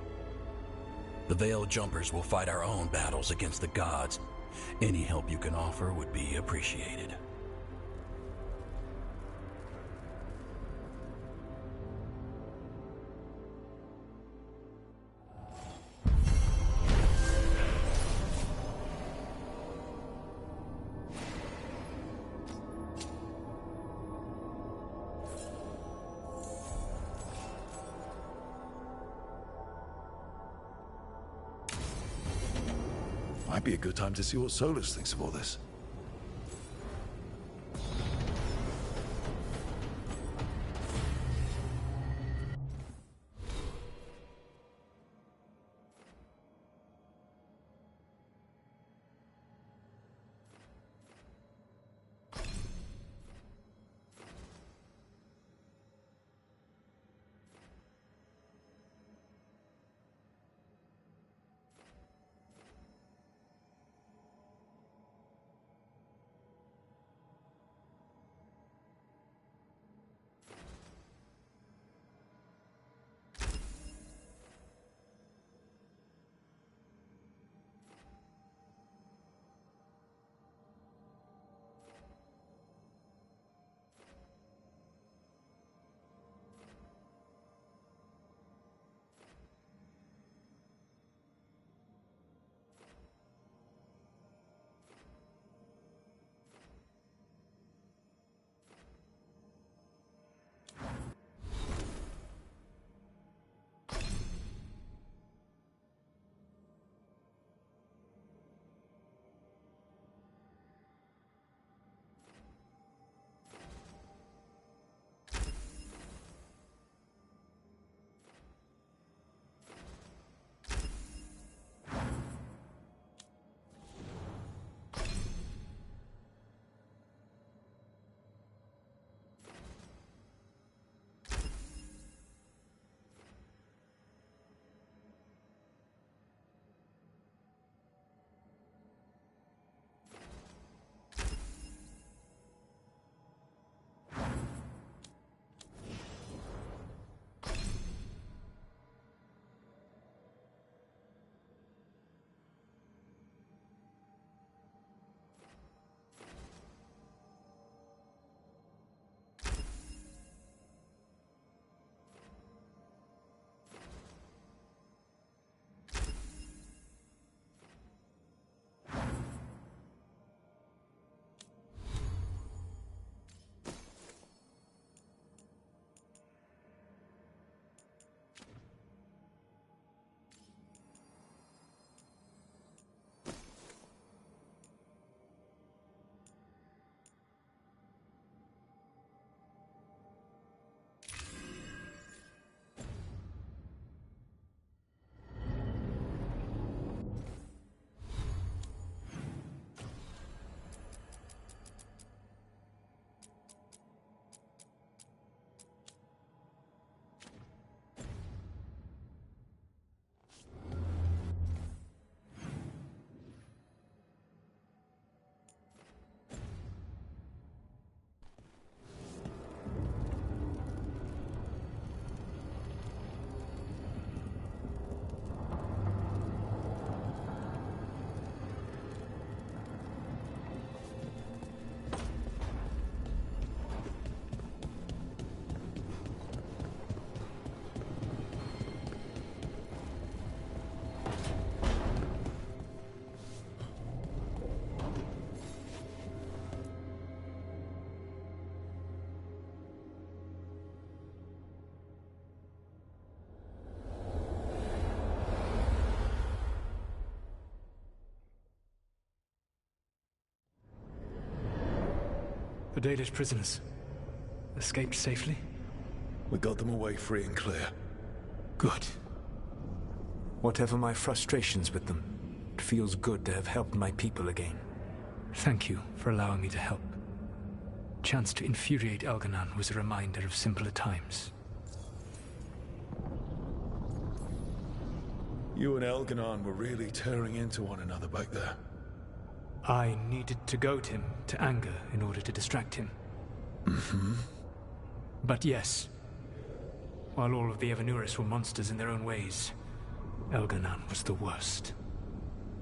The Veil Jumpers will fight our own battles against the gods. Any help you can offer would be appreciated. Might be a good time to see what Solus thinks of all this. The Dalish prisoners escaped safely? We got them away free and clear. Good. Whatever my frustrations with them, it feels good to have helped my people again. Thank you for allowing me to help. Chance to infuriate Elganon was a reminder of simpler times. You and Elganon were really tearing into one another back there. I needed to goad him to anger in order to distract him. Mm-hmm. But yes, while all of the Evanuris were monsters in their own ways, Elganon was the worst.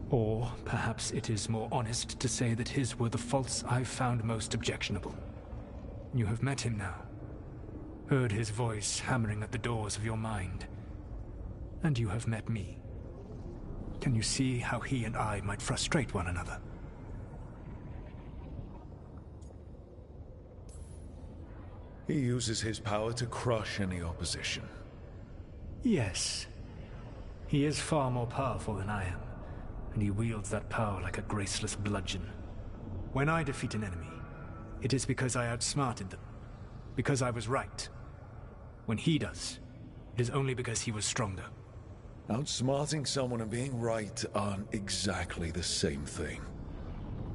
Or perhaps it is more honest to say that his were the faults I've found most objectionable. You have met him now, heard his voice hammering at the doors of your mind, and you have met me. Can you see how he and I might frustrate one another? He uses his power to crush any opposition. Yes. He is far more powerful than I am, and he wields that power like a graceless bludgeon. When I defeat an enemy, it is because I outsmarted them, because I was right. When he does, it is only because he was stronger. Outsmarting someone and being right aren't exactly the same thing.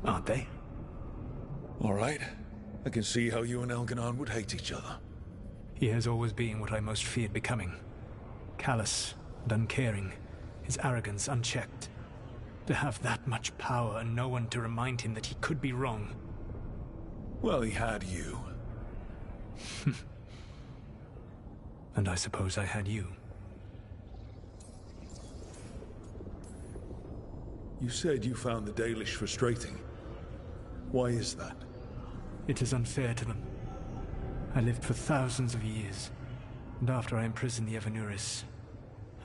Aren't they? All right. I can see how you and Elganon would hate each other. He has always been what I most feared becoming. Callous and uncaring, his arrogance unchecked. To have that much power and no one to remind him that he could be wrong. Well, he had you. And I suppose I had you. You said you found the Dalish frustrating. Why is that? It is unfair to them. I lived for thousands of years, and after I imprisoned the Evanuris,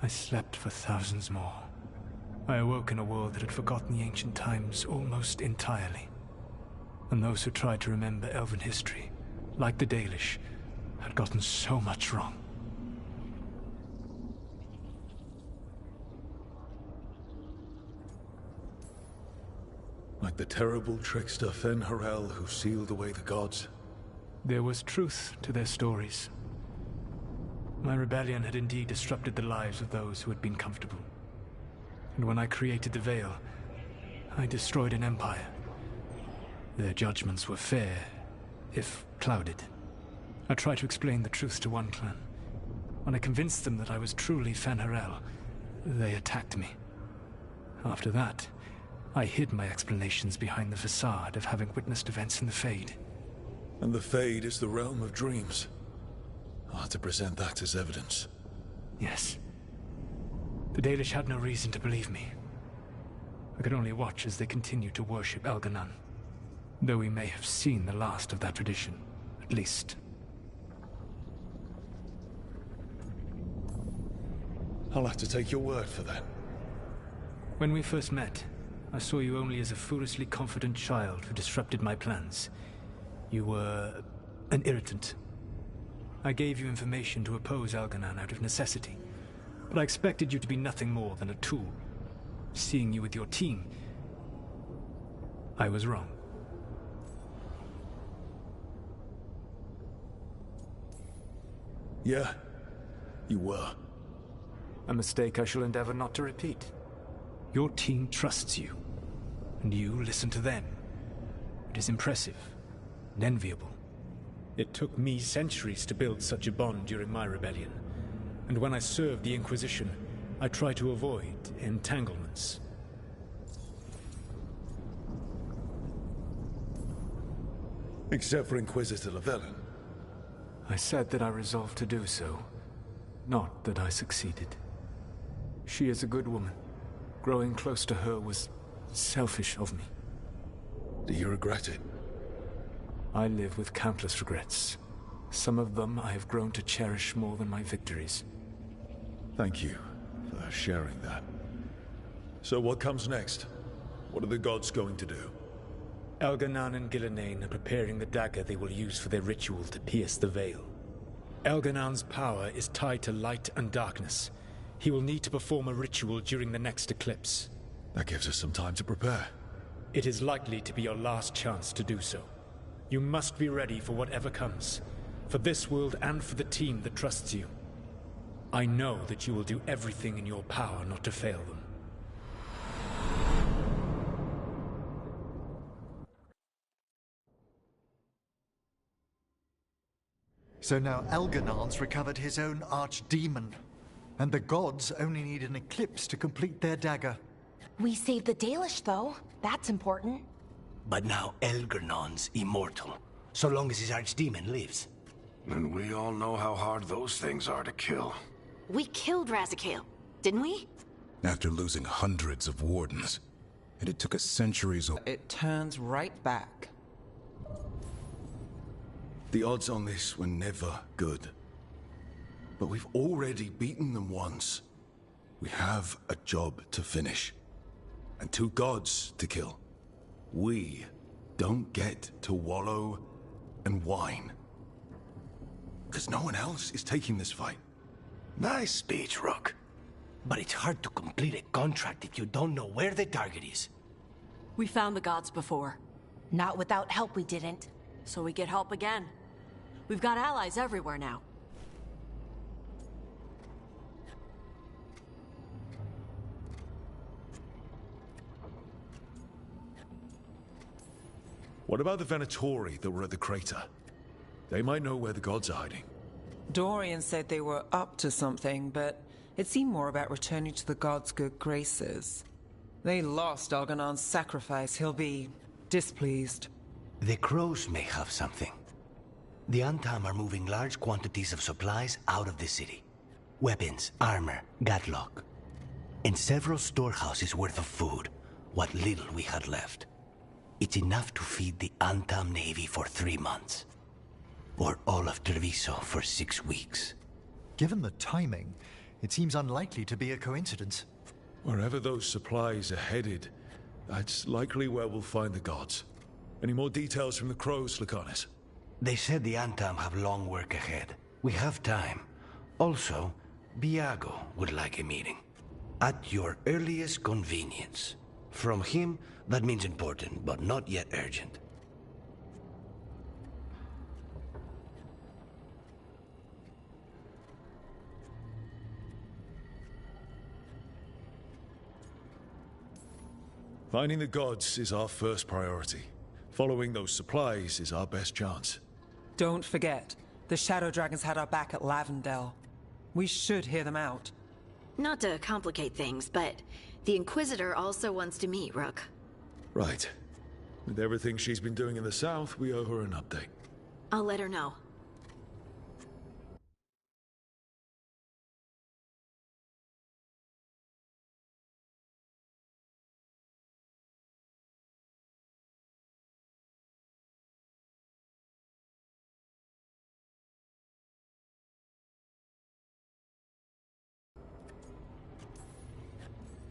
I slept for thousands more. I awoke in a world that had forgotten the ancient times almost entirely. And those who tried to remember Elven history, like the Dalish, had gotten so much wrong. Like the terrible trickster Fen-Harel who sealed away the gods. There was truth to their stories. My rebellion had indeed disrupted the lives of those who had been comfortable. And when I created the Veil, I destroyed an empire. Their judgments were fair, if clouded. I tried to explain the truth to one clan. When I convinced them that I was truly Fen-Harel, they attacked me. After that, I hid my explanations behind the facade of having witnessed events in the Fade. And the Fade is the realm of dreams. I'll have to present that as evidence. Yes. The Dalish had no reason to believe me. I could only watch as they continued to worship Elganon, though we may have seen the last of that tradition, at least. I'll have to take your word for that. When we first met, I saw you only as a foolishly confident child who disrupted my plans. You were an irritant. I gave you information to oppose Elganon out of necessity, but I expected you to be nothing more than a tool. Seeing you with your team, I was wrong. Yeah, you were. A mistake I shall endeavor not to repeat. Your team trusts you, and you listen to them. It is impressive and enviable. It took me centuries to build such a bond during my rebellion, and when I served the Inquisition, I tried to avoid entanglements. Except for Inquisitor Llewellyn. I said that I resolved to do so, not that I succeeded. She is a good woman. Growing close to her was selfish of me. Do you regret it? I live with countless regrets. Some of them I have grown to cherish more than my victories. Thank you for sharing that. So what comes next? What are the gods going to do? Elganon and Gillenane are preparing the dagger they will use for their ritual to pierce the veil. Elganon's power is tied to light and darkness. He will need to perform a ritual during the next eclipse. That gives us some time to prepare. It is likely to be your last chance to do so. You must be ready for whatever comes, for this world and for the team that trusts you. I know that you will do everything in your power not to fail them. So now Elganon's recovered his own archdemon, and the gods only need an eclipse to complete their dagger. We saved the Dalish, though. That's important. But now Elganon's immortal, so long as his archdemon lives. And we all know how hard those things are to kill. We killed Razikale, didn't we? After losing hundreds of wardens. And it took us centuries of... It turns right back. The odds on this were never good. But we've already beaten them once. We have a job to finish. And 2 gods to kill. We don't get to wallow and whine. Because no one else is taking this fight. Nice speech, Rook. But it's hard to complete a contract if you don't know where the target is. We found the gods before. Not without help, we didn't. So we get help again. We've got allies everywhere now. What about the Venatori that were at the crater? They might know where the gods are hiding. Dorian said they were up to something, but it seemed more about returning to the gods' good graces. They lost Algernon's sacrifice. He'll be displeased. The crows may have something. The Antam are moving large quantities of supplies out of the city. Weapons, armor, gatlock. And several storehouses worth of food, what little we had left. It's enough to feed the Antam Navy for 3 months. Or all of Treviso for 6 weeks. Given the timing, it seems unlikely to be a coincidence. Wherever those supplies are headed, that's likely where we'll find the gods. Any more details from the crows, Laconis? They said the Antam have long work ahead. We have time. Also, Biago would like a meeting. At your earliest convenience. From him, that means important, but not yet urgent. Finding the gods is our first priority. Following those supplies is our best chance. Don't forget, the Shadow Dragons had our back at Lavendel. We should hear them out. Not to complicate things, but the Inquisitor also wants to meet Rook. Right. With everything she's been doing in the south, we owe her an update. I'll let her know.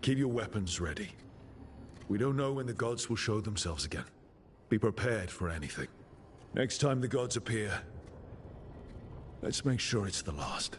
Keep your weapons ready. We don't know when the gods will show themselves again. Be prepared for anything. Next time the gods appear, let's make sure it's the last.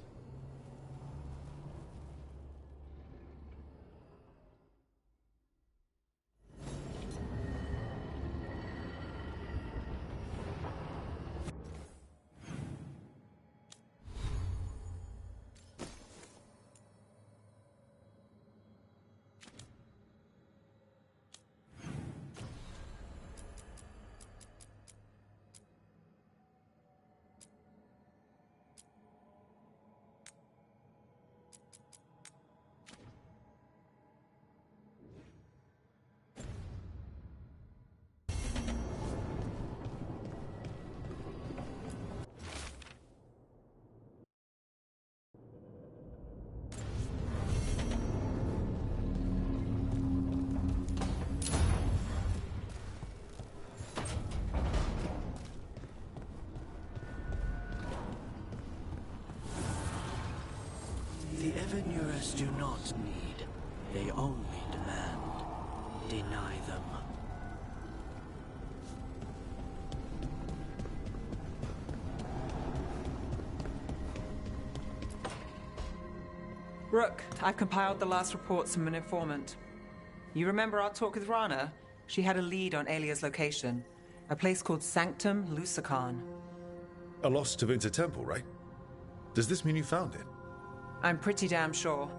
The Evenurers do not need. They only demand. Deny them. Rook, I've compiled the last reports from an informant. You remember our talk with Rana? She had a lead on Alia's location. A place called Sanctum Lucican. A lost Tevinter temple, right? Does this mean you found it? I'm pretty damn sure.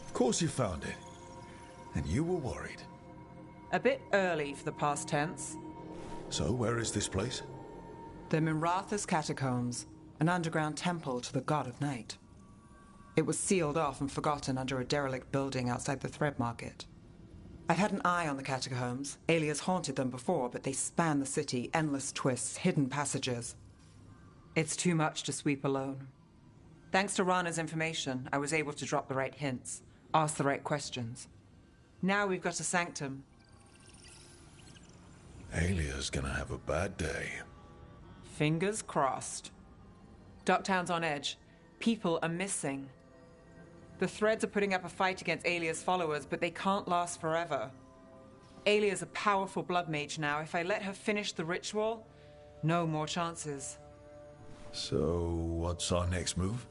Of course you found it. And you were worried. A bit early for the past tense. So, where is this place? The Minratha's Catacombs, an underground temple to the god of night. It was sealed off and forgotten under a derelict building outside the Thread Market. I've had an eye on the catacombs. Alias haunted them before, but they span the city, endless twists, hidden passages. It's too much to sweep alone. Thanks to Rana's information, I was able to drop the right hints, ask the right questions. Now we've got a sanctum. Alia's gonna have a bad day. Fingers crossed. Ducktown's on edge. People are missing. The Threads are putting up a fight against Alia's followers, but they can't last forever. Alia's a powerful blood mage now. If I let her finish the ritual, no more chances. So, what's our next move?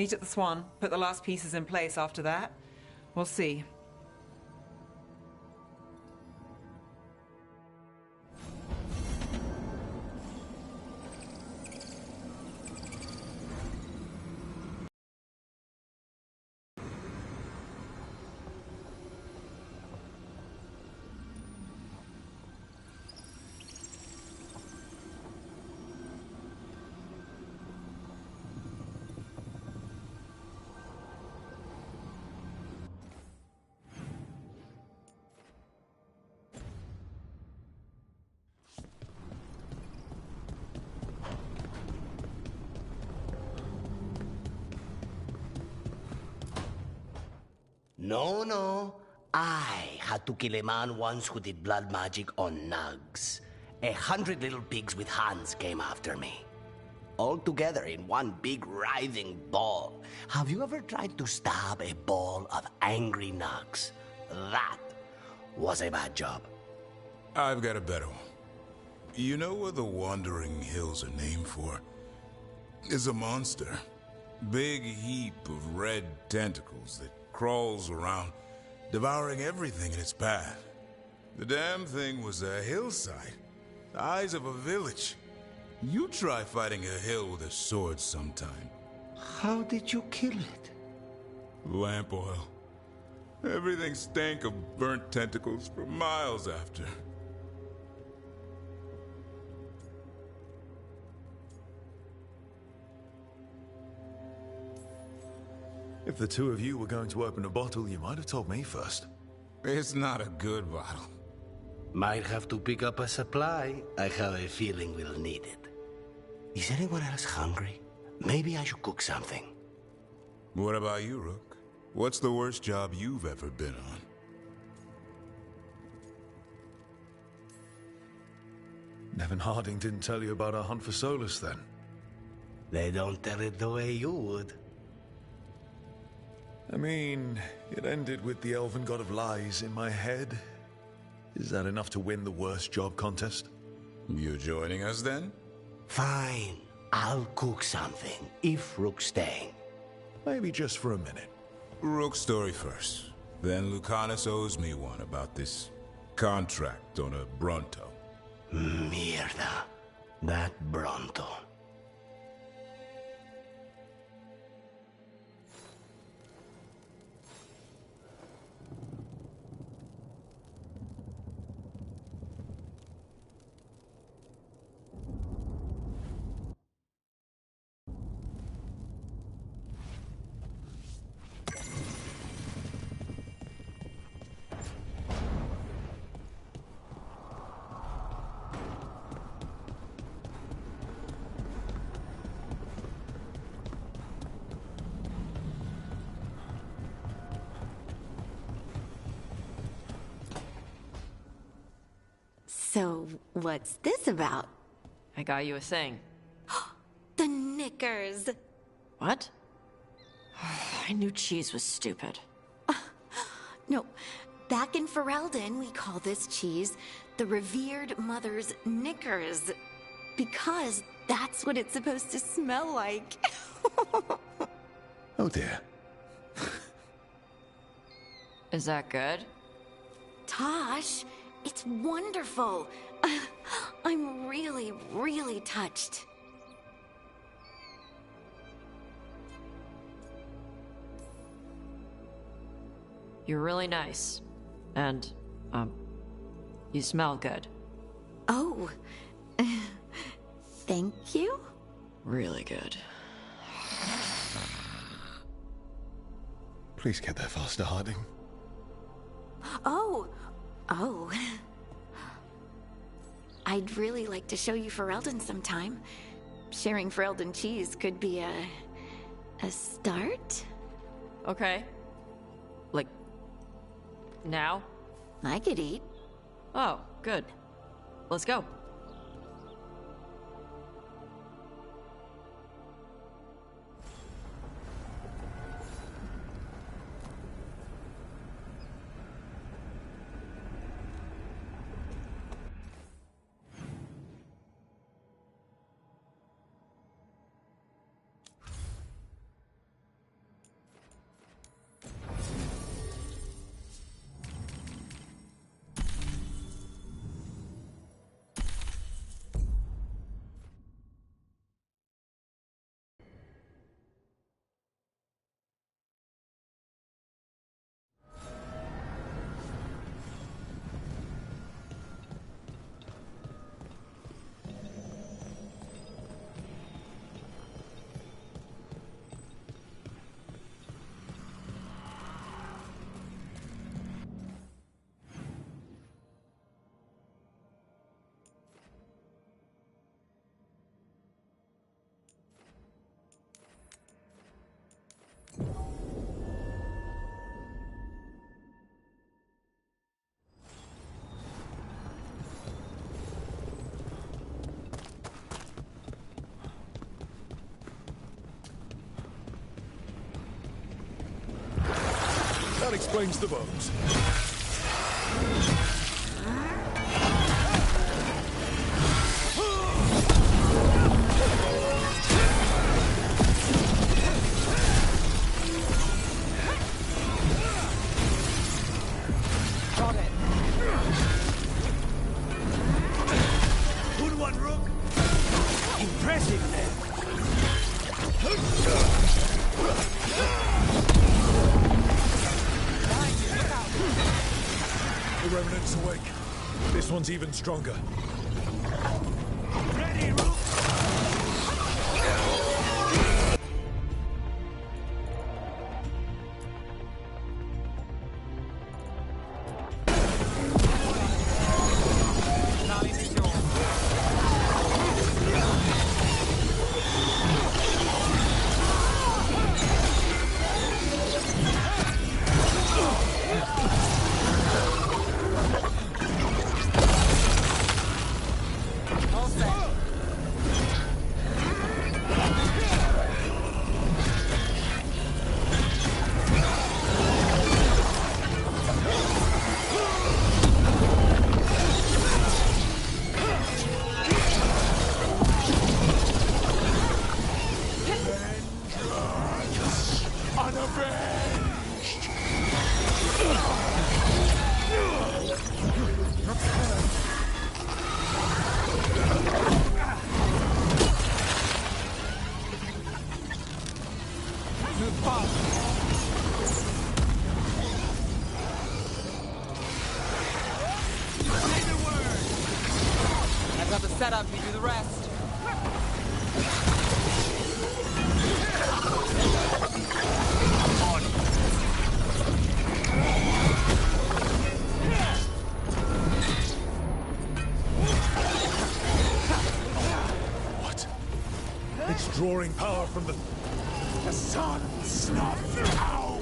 Meet at the Swan. Put the last pieces in place after that. We'll see. No. I had to kill a man once who did blood magic on nugs. 100 little pigs with hands came after me. All together in one big writhing ball. Have you ever tried to stab a ball of angry nugs? That was a bad job. I've got a better one. You know what the Wandering Hills are named for? It's a monster. Big heap of red tentacles that crawls around, devouring everything in its path. The damn thing was a hillside, the eyes of a village. You try fighting a hill with a sword sometime. How did you kill it? Lamp oil. Everything stank of burnt tentacles for miles after. If the two of you were going to open a bottle, you might have told me first. It's not a good bottle. Might have to pick up a supply. I have a feeling we'll need it. Is anyone else hungry? Maybe I should cook something. What about you, Rook? What's the worst job you've ever been on? Nevin Harding didn't tell you about our hunt for Solus, then? They don't tell it the way you would. I mean, it ended with the Elven God of Lies in my head. Is that enough to win the worst job contest? You joining us, then? Fine. I'll cook something, if Rook's staying. Maybe just for a minute. Rook's story first. Then Lucanus owes me one about this contract on a Bronto. Mierda. That Bronto. So, what's this about? I got you a thing. The knickers! What? I knew cheese was stupid. No, back in Ferelden, we call this cheese the Revered Mother's Knickers. Because that's what it's supposed to smell like. Oh dear. Is that good? Tosh, it's wonderful. I'm really, really touched. You're really nice. And, you smell good. Oh, thank you? Really good. Please get there faster, Harding. Oh. I'd really like to show you Ferelden sometime. Sharing Ferelden cheese could be a start? Okay. Like, now? I could eat. Oh, good. Let's go. That explains the bones. Got it. Good one, Rook. Impressive, man. The Revenant's awake. This one's even stronger. Ready, Rook. I've got the setup, you do the rest. What? It's drawing power from the sun snuffed out.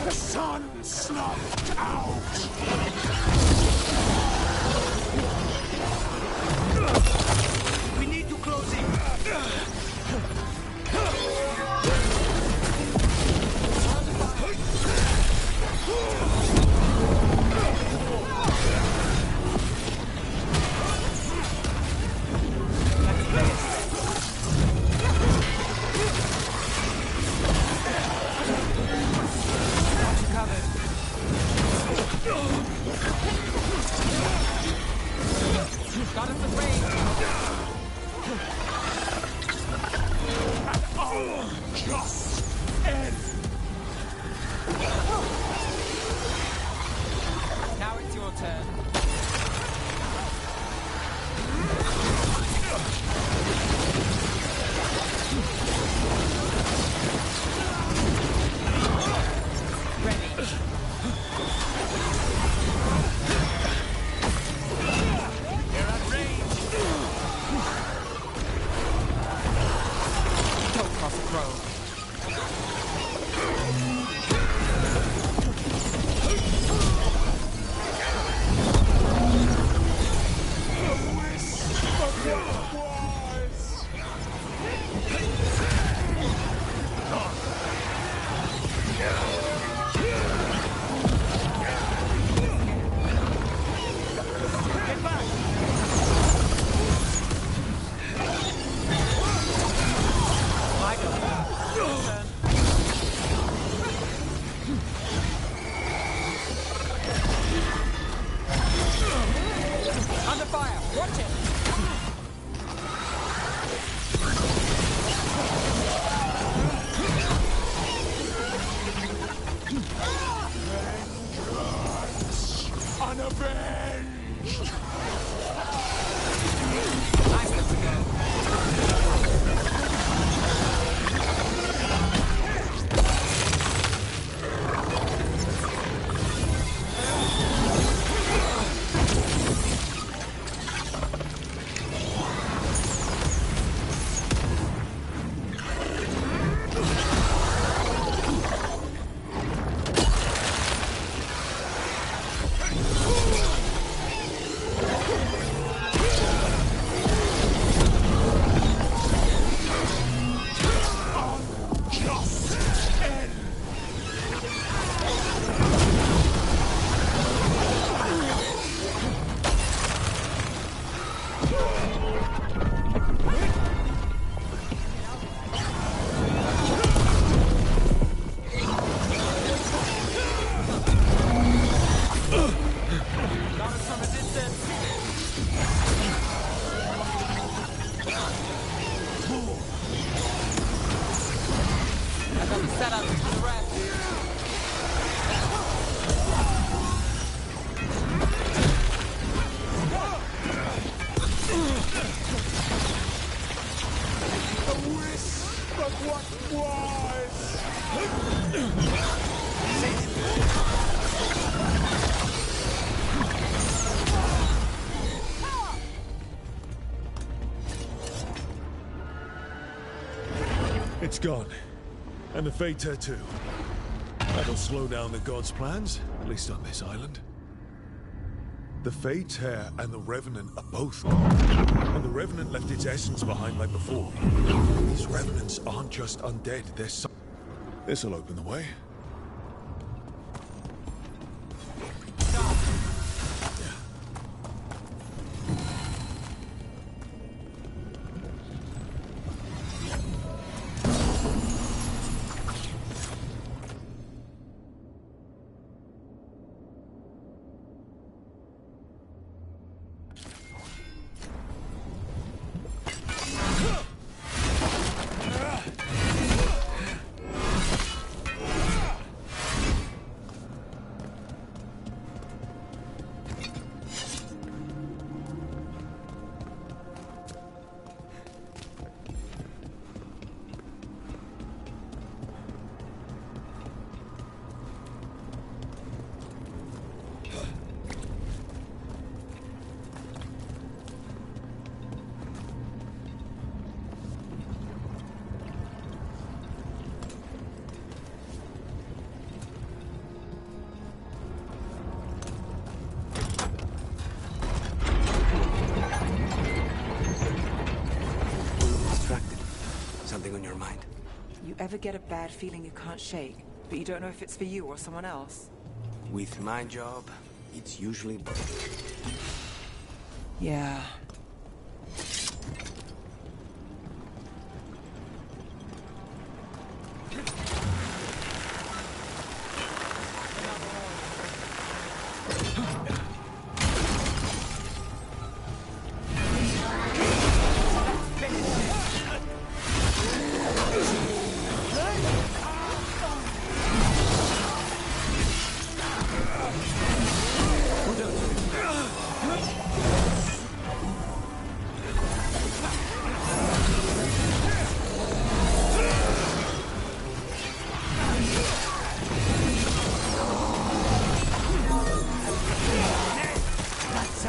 Sun snuffed out! turn. It's gone. And the Fate Tattoo. That'll slow down the gods' plans, at least on this island. The Fate Hair and the Revenant are both gone. And the Revenant left its essence behind like before. These Revenants aren't just undead, they're some... This'll open the way. Ever get a bad feeling you can't shake, but you don't know if it's for you or someone else? With my job, it's usually both. Yeah.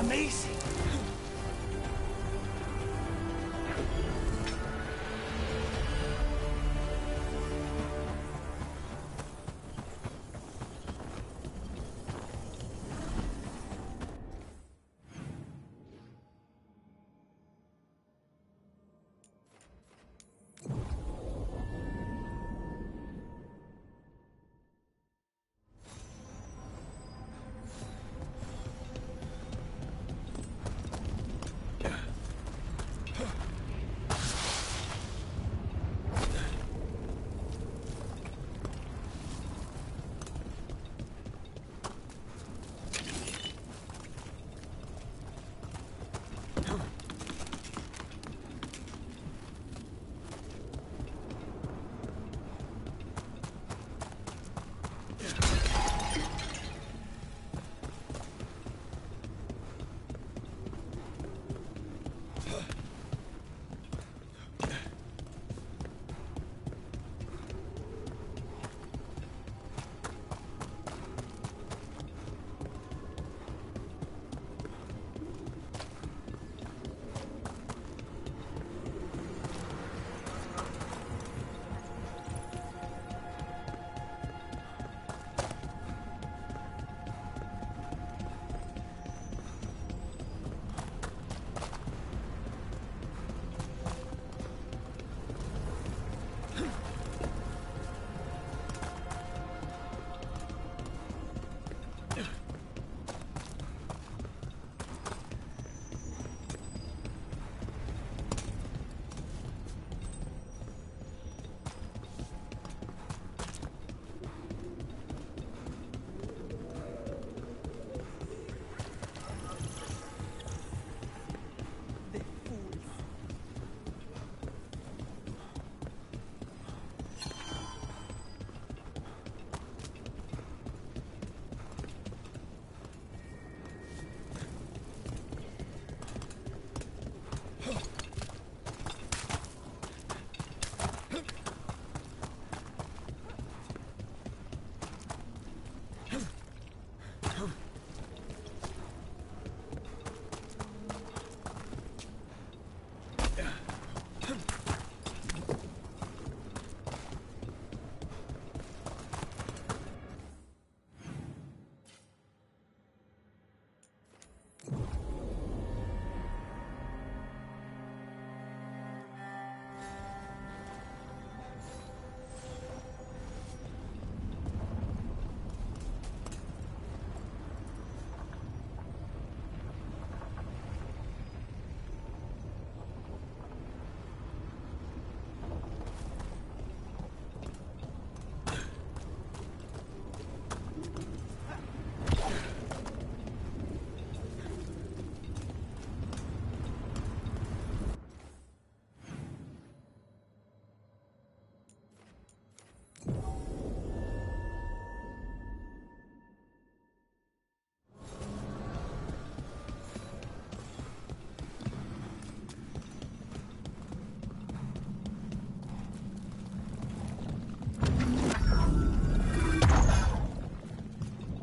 amazing.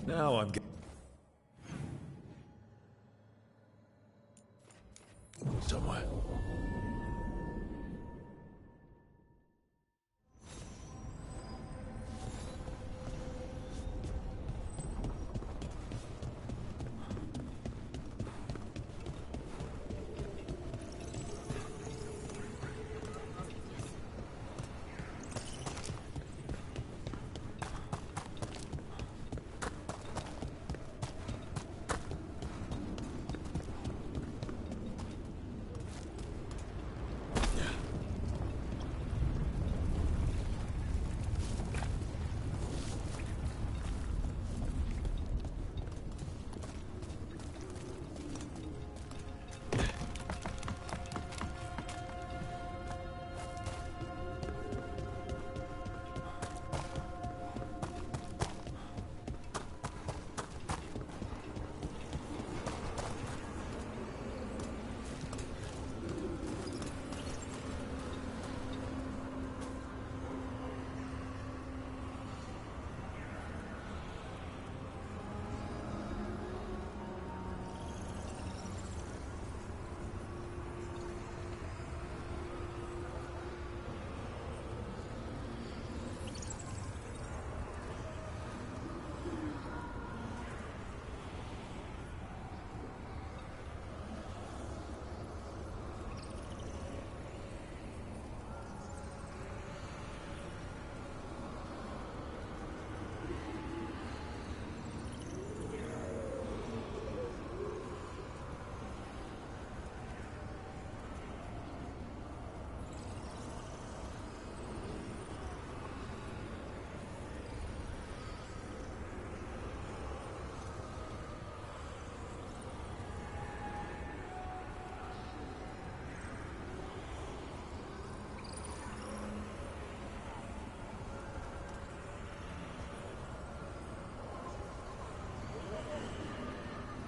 Now I'm getting... somewhere.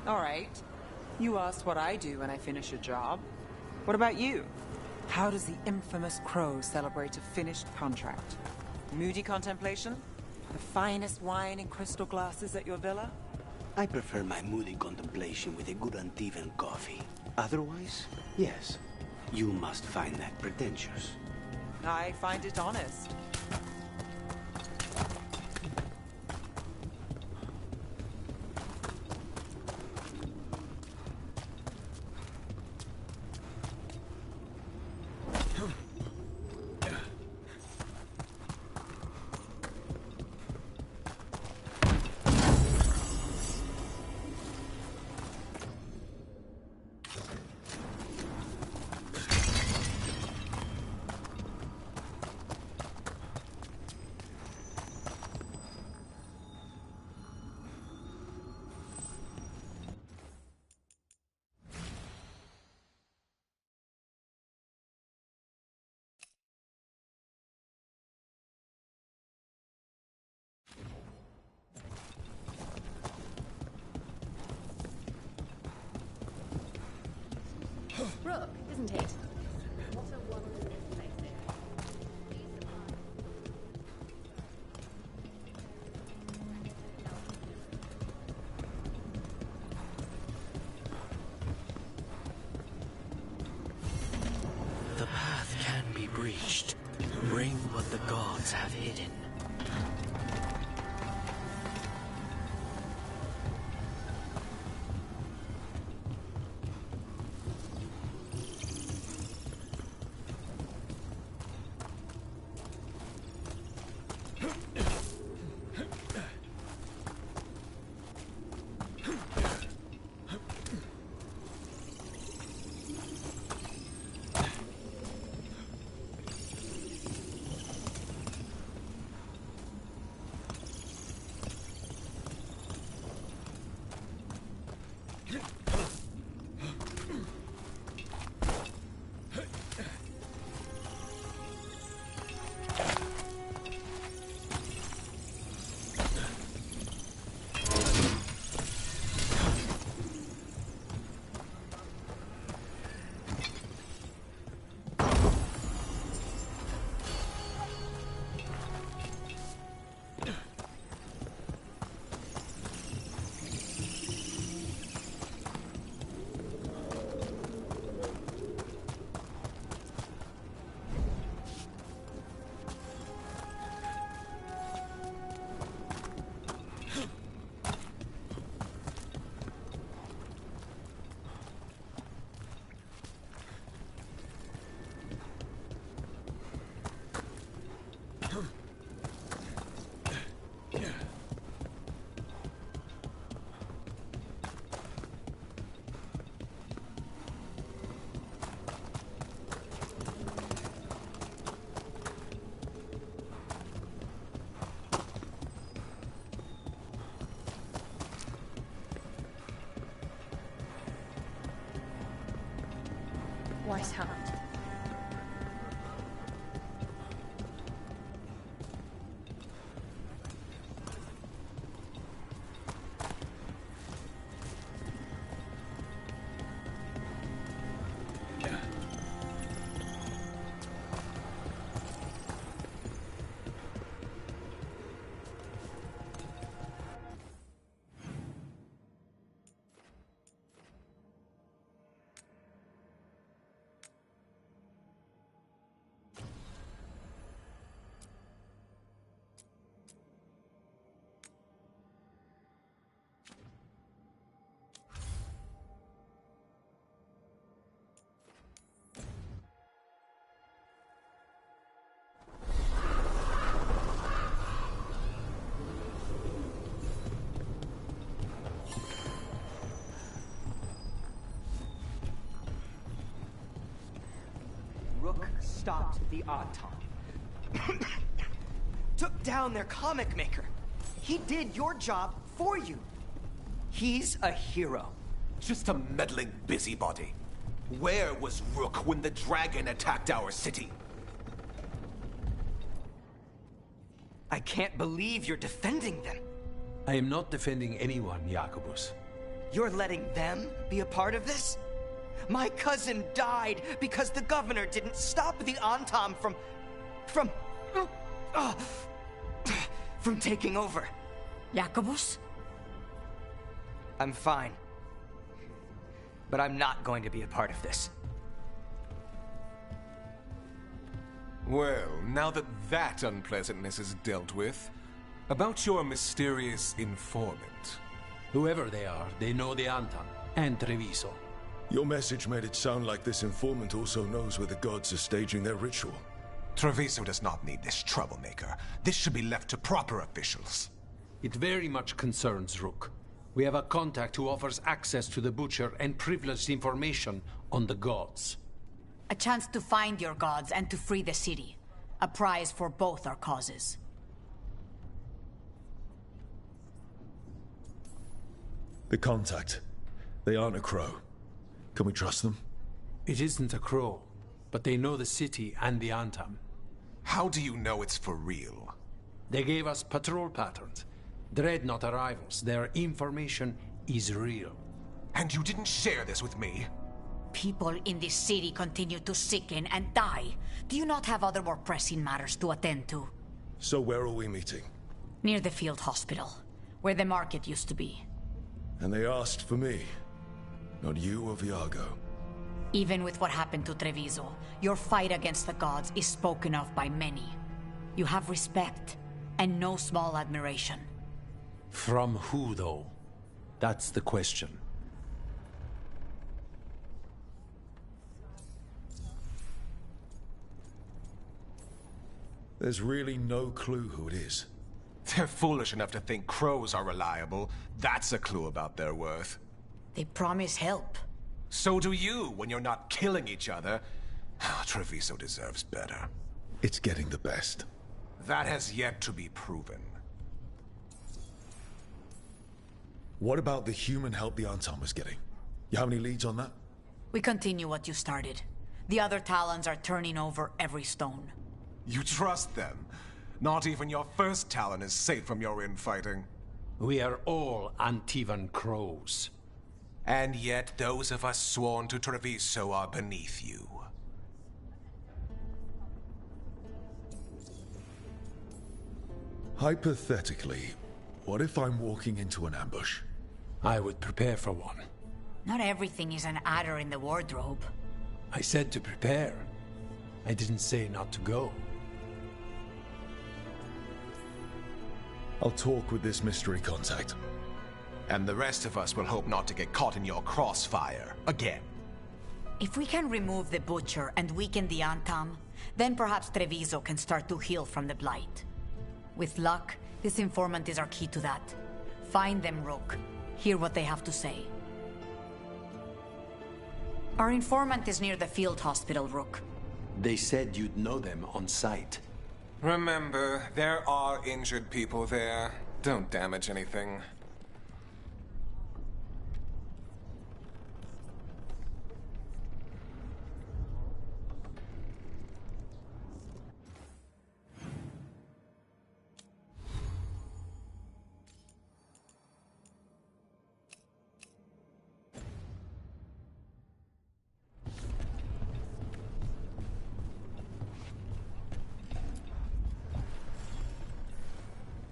All right. You asked what I do when I finish a job. What about you? How does the infamous Crow celebrate a finished contract? Moody contemplation? The finest wine in crystal glasses at your villa? I prefer my moody contemplation with a good Antivan coffee. Otherwise, yes, you must find that pretentious. I find it honest. Rook, isn't it? What a wonderful place they are. The path can be breached. Bring what the gods have hidden. Wise Hound. Stopped the Odd Took down their comic maker. He did your job for you. He's a hero. Just a meddling busybody. Where was Rook when the dragon attacked our city? I can't believe you're defending them. I am not defending anyone, Jacobus. You're letting them be a part of this? My cousin died because the governor didn't stop the Antam from taking over. Jacobus? I'm fine. But I'm not going to be a part of this. Well, now that that unpleasantness is dealt with, about your mysterious informant. Whoever they are, they know the Antam and Treviso. Your message made it sound like this informant also knows where the gods are staging their ritual. Treviso does not need this troublemaker. This should be left to proper officials. It very much concerns Rook. We have a contact who offers access to the Butcher and privileged information on the gods. A chance to find your gods and to free the city. A prize for both our causes. The contact. They aren't a crow. Can we trust them? It isn't a crow, but they know the city and the Antam. How do you know it's for real? They gave us patrol patterns. Dreadnought arrivals. Their information is real. And you didn't share this with me? People in this city continue to sicken and die. Do you not have other more pressing matters to attend to? So where are we meeting? Near the field hospital, where the market used to be. And they asked for me, not you or Viago. Even with what happened to Treviso, your fight against the gods is spoken of by many. You have respect, and no small admiration. From who, though? That's the question. There's really no clue who it is. They're foolish enough to think crows are reliable. That's a clue about their worth. They promise help. So do you, when you're not killing each other. Treviso deserves better. It's getting the best. That has yet to be proven. What about the human help the Antam was getting? You have any leads on that? We continue what you started. The other Talons are turning over every stone. You trust them? Not even your first Talon is safe from your infighting. We are all Antivan crows. And yet those of us sworn to Treviso are beneath you. Hypothetically, what if I'm walking into an ambush? I would prepare for one. Not everything is an adder in the wardrobe. I said to prepare. I didn't say not to go. I'll talk with this mystery contact. And the rest of us will hope not to get caught in your crossfire again. If we can remove the Butcher and weaken the Antam, then perhaps Treviso can start to heal from the Blight. With luck, this informant is our key to that. Find them, Rook. Hear what they have to say. Our informant is near the field hospital, Rook. They said you'd know them on sight. Remember, there are injured people there. Don't damage anything.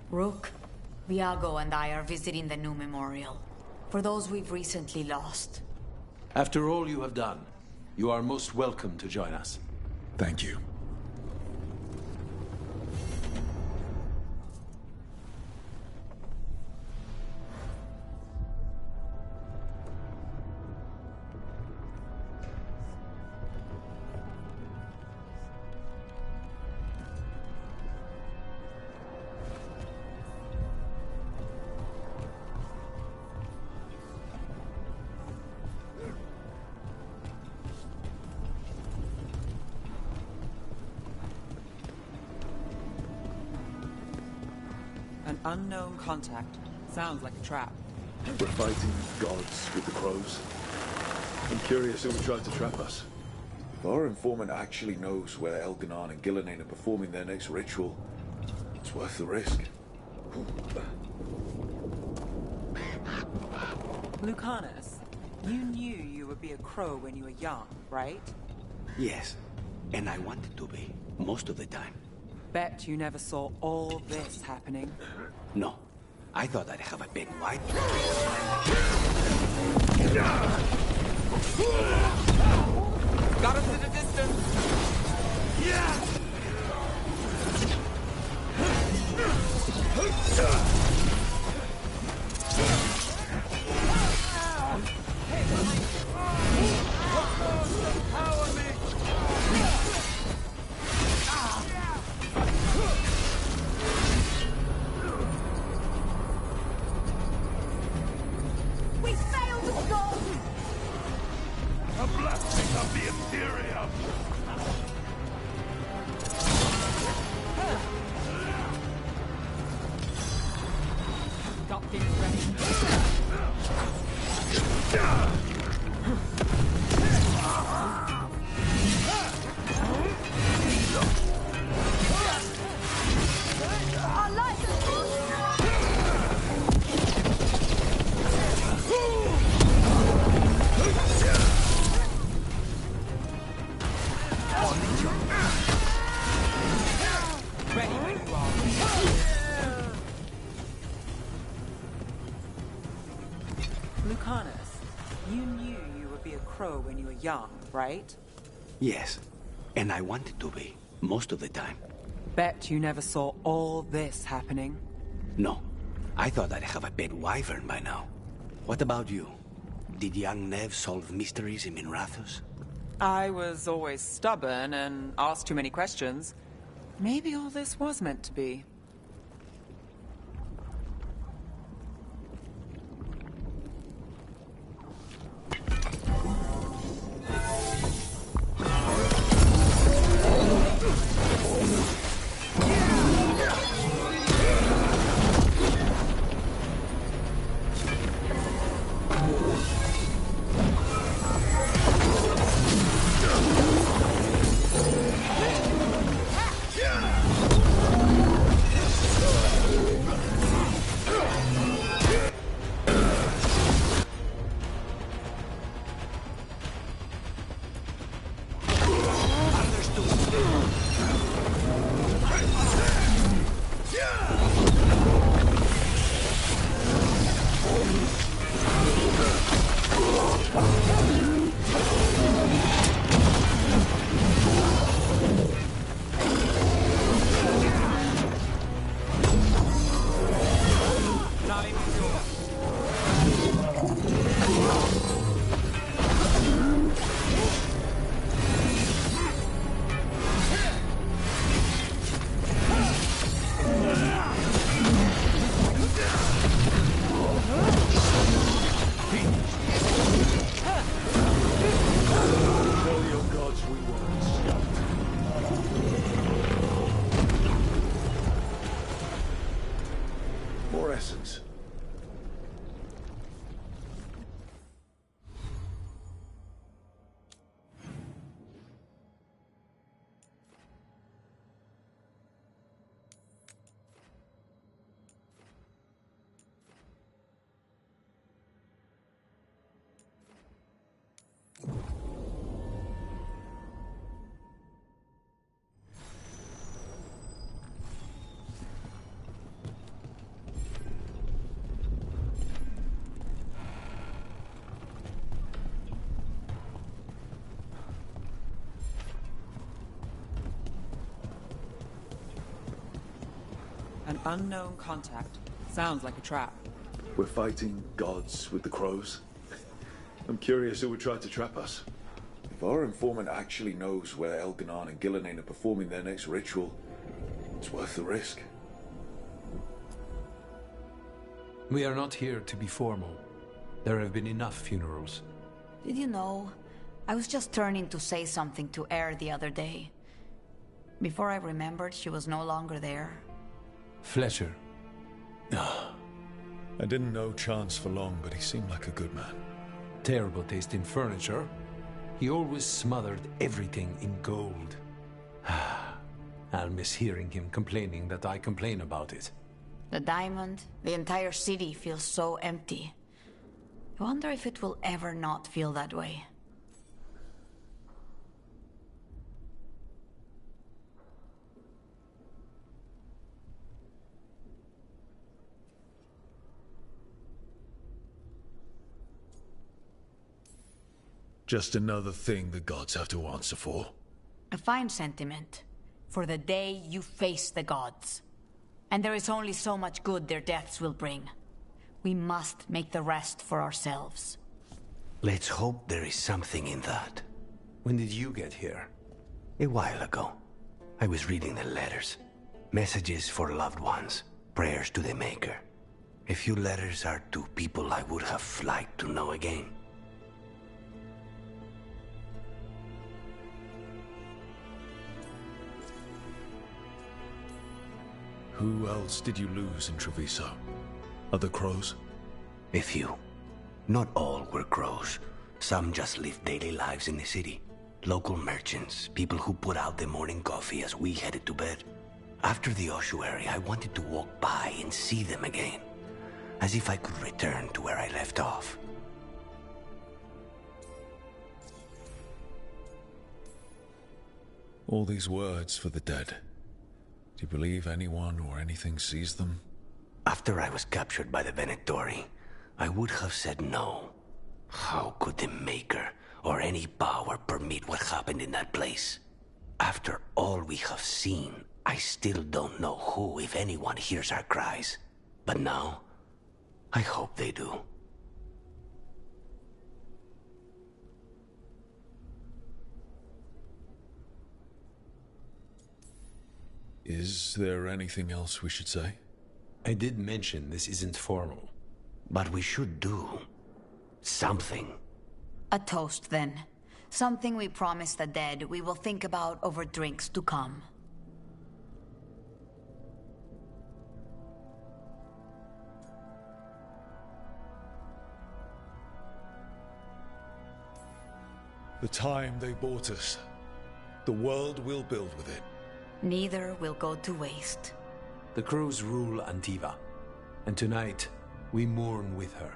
Rook, Viago and I are visiting the new memorial. For those we've recently lost. After all you have done, you are most welcome to join us. Thank you. An unknown contact. Sounds like a trap. We're fighting gods with the crows. I'm curious who would try to trap us. If our informant actually knows where Elganon and Gillenane are performing their next ritual, it's worth the risk. Lucanus, you knew you would be a crow when you were young, right? Yes, and I wanted to be, most of the time. Bet you never saw all this happening. No, I thought I'd have a big white. Got us at a distance! Yeah! We failed the goal! A blessing of the Imperium! Got things ready. Our lives Ready when you are. Lucanus, you knew you would be a crow when you were young, right? Yes, and I wanted to be, most of the time. Bet you never saw all this happening. No, I thought I'd have a pet wyvern by now. What about you? Did young Nev solve mysteries in Minrathous? I was always stubborn and asked too many questions. Maybe all this was meant to be. essence. An unknown contact. Sounds like a trap. We're fighting gods with the crows. I'm curious who would try to trap us. If our informant actually knows where Elganon and Gillenane are performing their next ritual, it's worth the risk. We are not here to be formal. There have been enough funerals. Did you know? I was just turning to say something to Air the other day. Before I remembered, she was no longer there. Fletcher. I didn't know Chance for long, but he seemed like a good man. Terrible taste in furniture. He always smothered everything in gold. I'll miss hearing him complaining that I complain about it. The diamond, the entire city feels so empty. I wonder if it will ever not feel that way. Just another thing the gods have to answer for. A fine sentiment. For the day you face the gods. And there is only so much good their deaths will bring. We must make the rest for ourselves. Let's hope there is something in that. When did you get here? A while ago. I was reading the letters. Messages for loved ones. Prayers to the Maker. A few letters are to people I would have liked to know again. Who else did you lose in Treviso? Other crows? A few. Not all were crows. Some just lived daily lives in the city. Local merchants, people who put out the morning coffee as we headed to bed. After the ossuary, I wanted to walk by and see them again. As if I could return to where I left off. All these words for the dead. Do you believe anyone or anything sees them? After I was captured by the Venatori, I would have said no. How could the Maker or any power permit what happened in that place? After all we have seen, I still don't know who, if anyone, hears our cries. But now, I hope they do. Is there anything else we should say? I did mention this isn't formal. But we should do something. A toast, then. Something we promise the dead we will think about over drinks to come. The time they bought us, the world will build with it. Neither will go to waste. The crows rule Antiva, and tonight we mourn with her.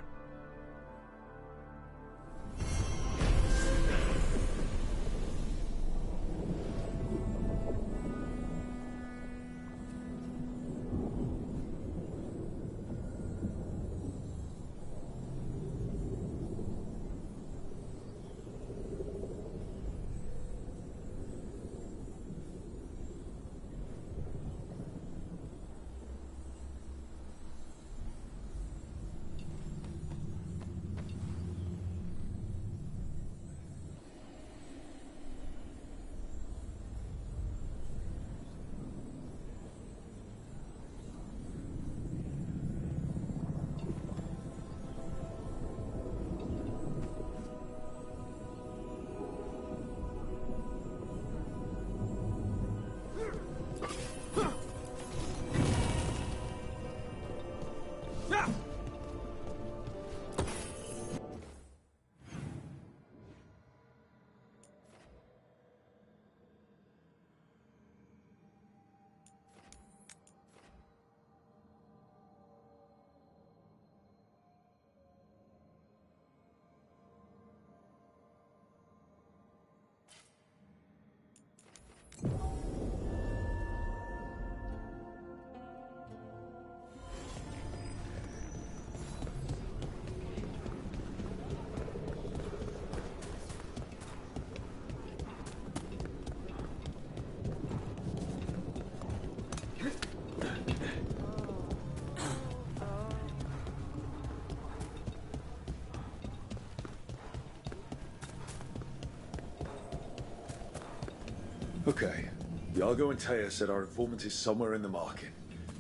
Okay. Iago and Taya said our informant is somewhere in the market.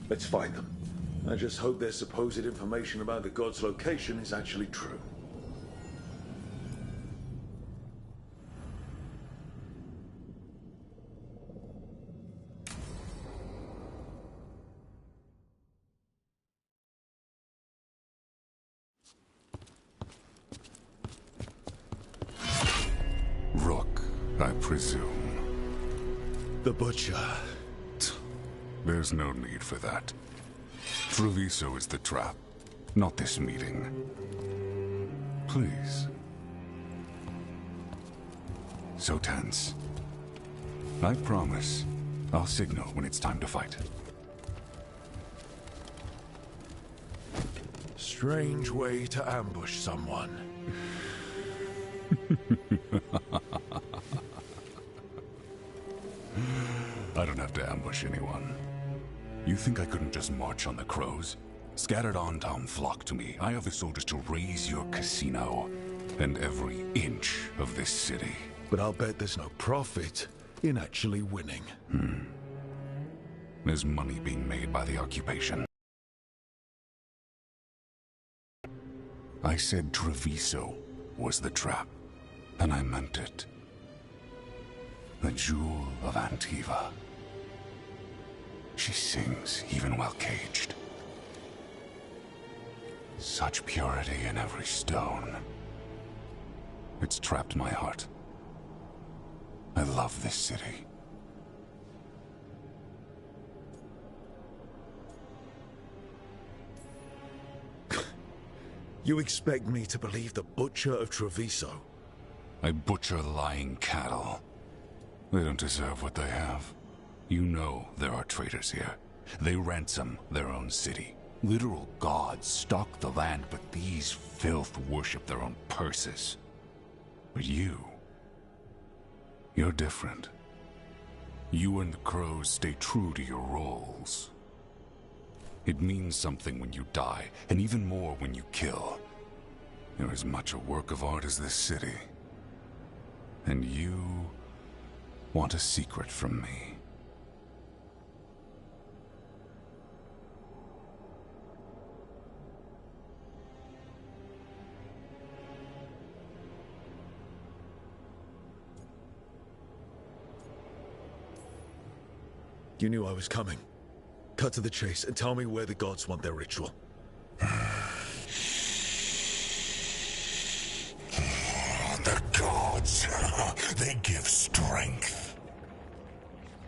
Let's find them. I just hope their supposed information about the god's location is actually true. Rook, I presume. The Butcher. There's no need for that. Treviso is the trap, not this meeting. Please. So tense. I promise I'll signal when it's time to fight. Strange way to ambush someone. I don't have to ambush anyone. You think I couldn't just march on the crows? Scattered on town flock to me. I have the soldiers to raise your casino and every inch of this city. But I'll bet there's no profit in actually winning. There's money being made by the occupation. I said Treviso was the trap, and I meant it. The jewel of Antiva. She sings even while caged. Such purity in every stone. It's trapped my heart. I love this city. You expect me to believe the Butcher of Treviso? I butcher lying cattle. They don't deserve what they have. You know there are traitors here. They ransom their own city. Literal gods stalk the land, but these filth worship their own purses. But you're different. You and the crows stay true to your roles. It means something when you die, and even more when you kill. You're as much a work of art as this city. And you want a secret from me. You knew I was coming. Cut to the chase and tell me where the gods want their ritual. The gods, they give strength.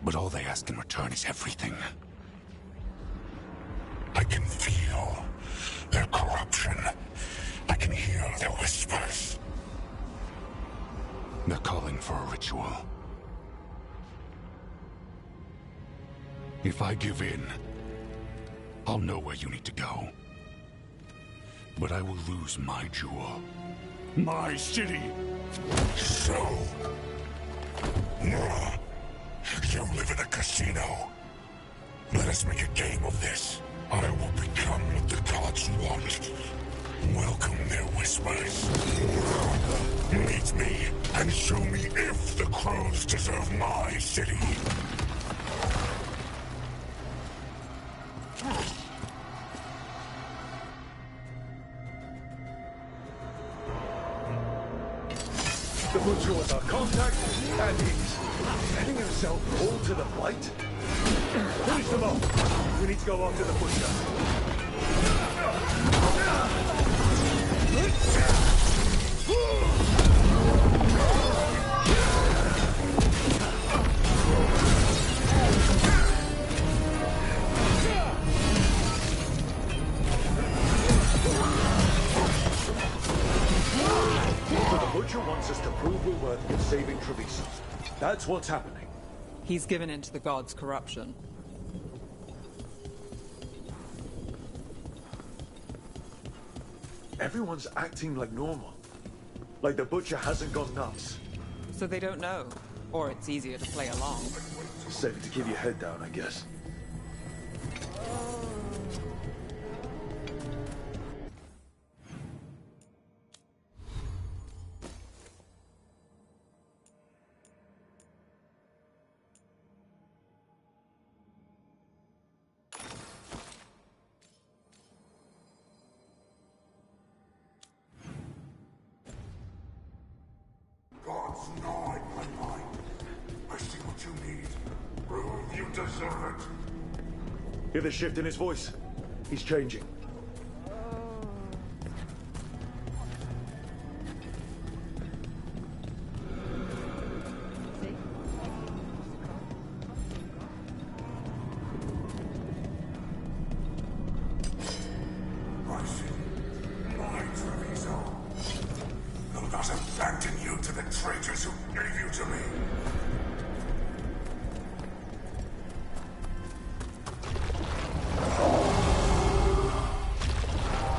But all they ask in return is everything. I can feel their corruption. I can hear their whispers. They're calling for a ritual. If I give in, I'll know where you need to go. But I will lose my jewel. My city! So... you live in a casino. Let us make a game of this. I will become what the gods want. Welcome their whispers. Meet me and show me if the crows deserve my city. The Butcher was our contact, and he's letting himself fall to the Blight. Finish them off. We need to go after the Butcher. The Butcher wants us to prove we're worthy of saving Treviso. That's what's happening. He's given in to the gods' corruption. Everyone's acting like normal. Like the Butcher hasn't gone nuts. So they don't know. Or it's easier to play along. Safe to keep your head down, I guess. God's gnawing my mind. I see what you need. Prove you deserve it. Hear the shift in his voice? He's changing. Rising, my Treviso. abandon you to the traitors who gave you to me.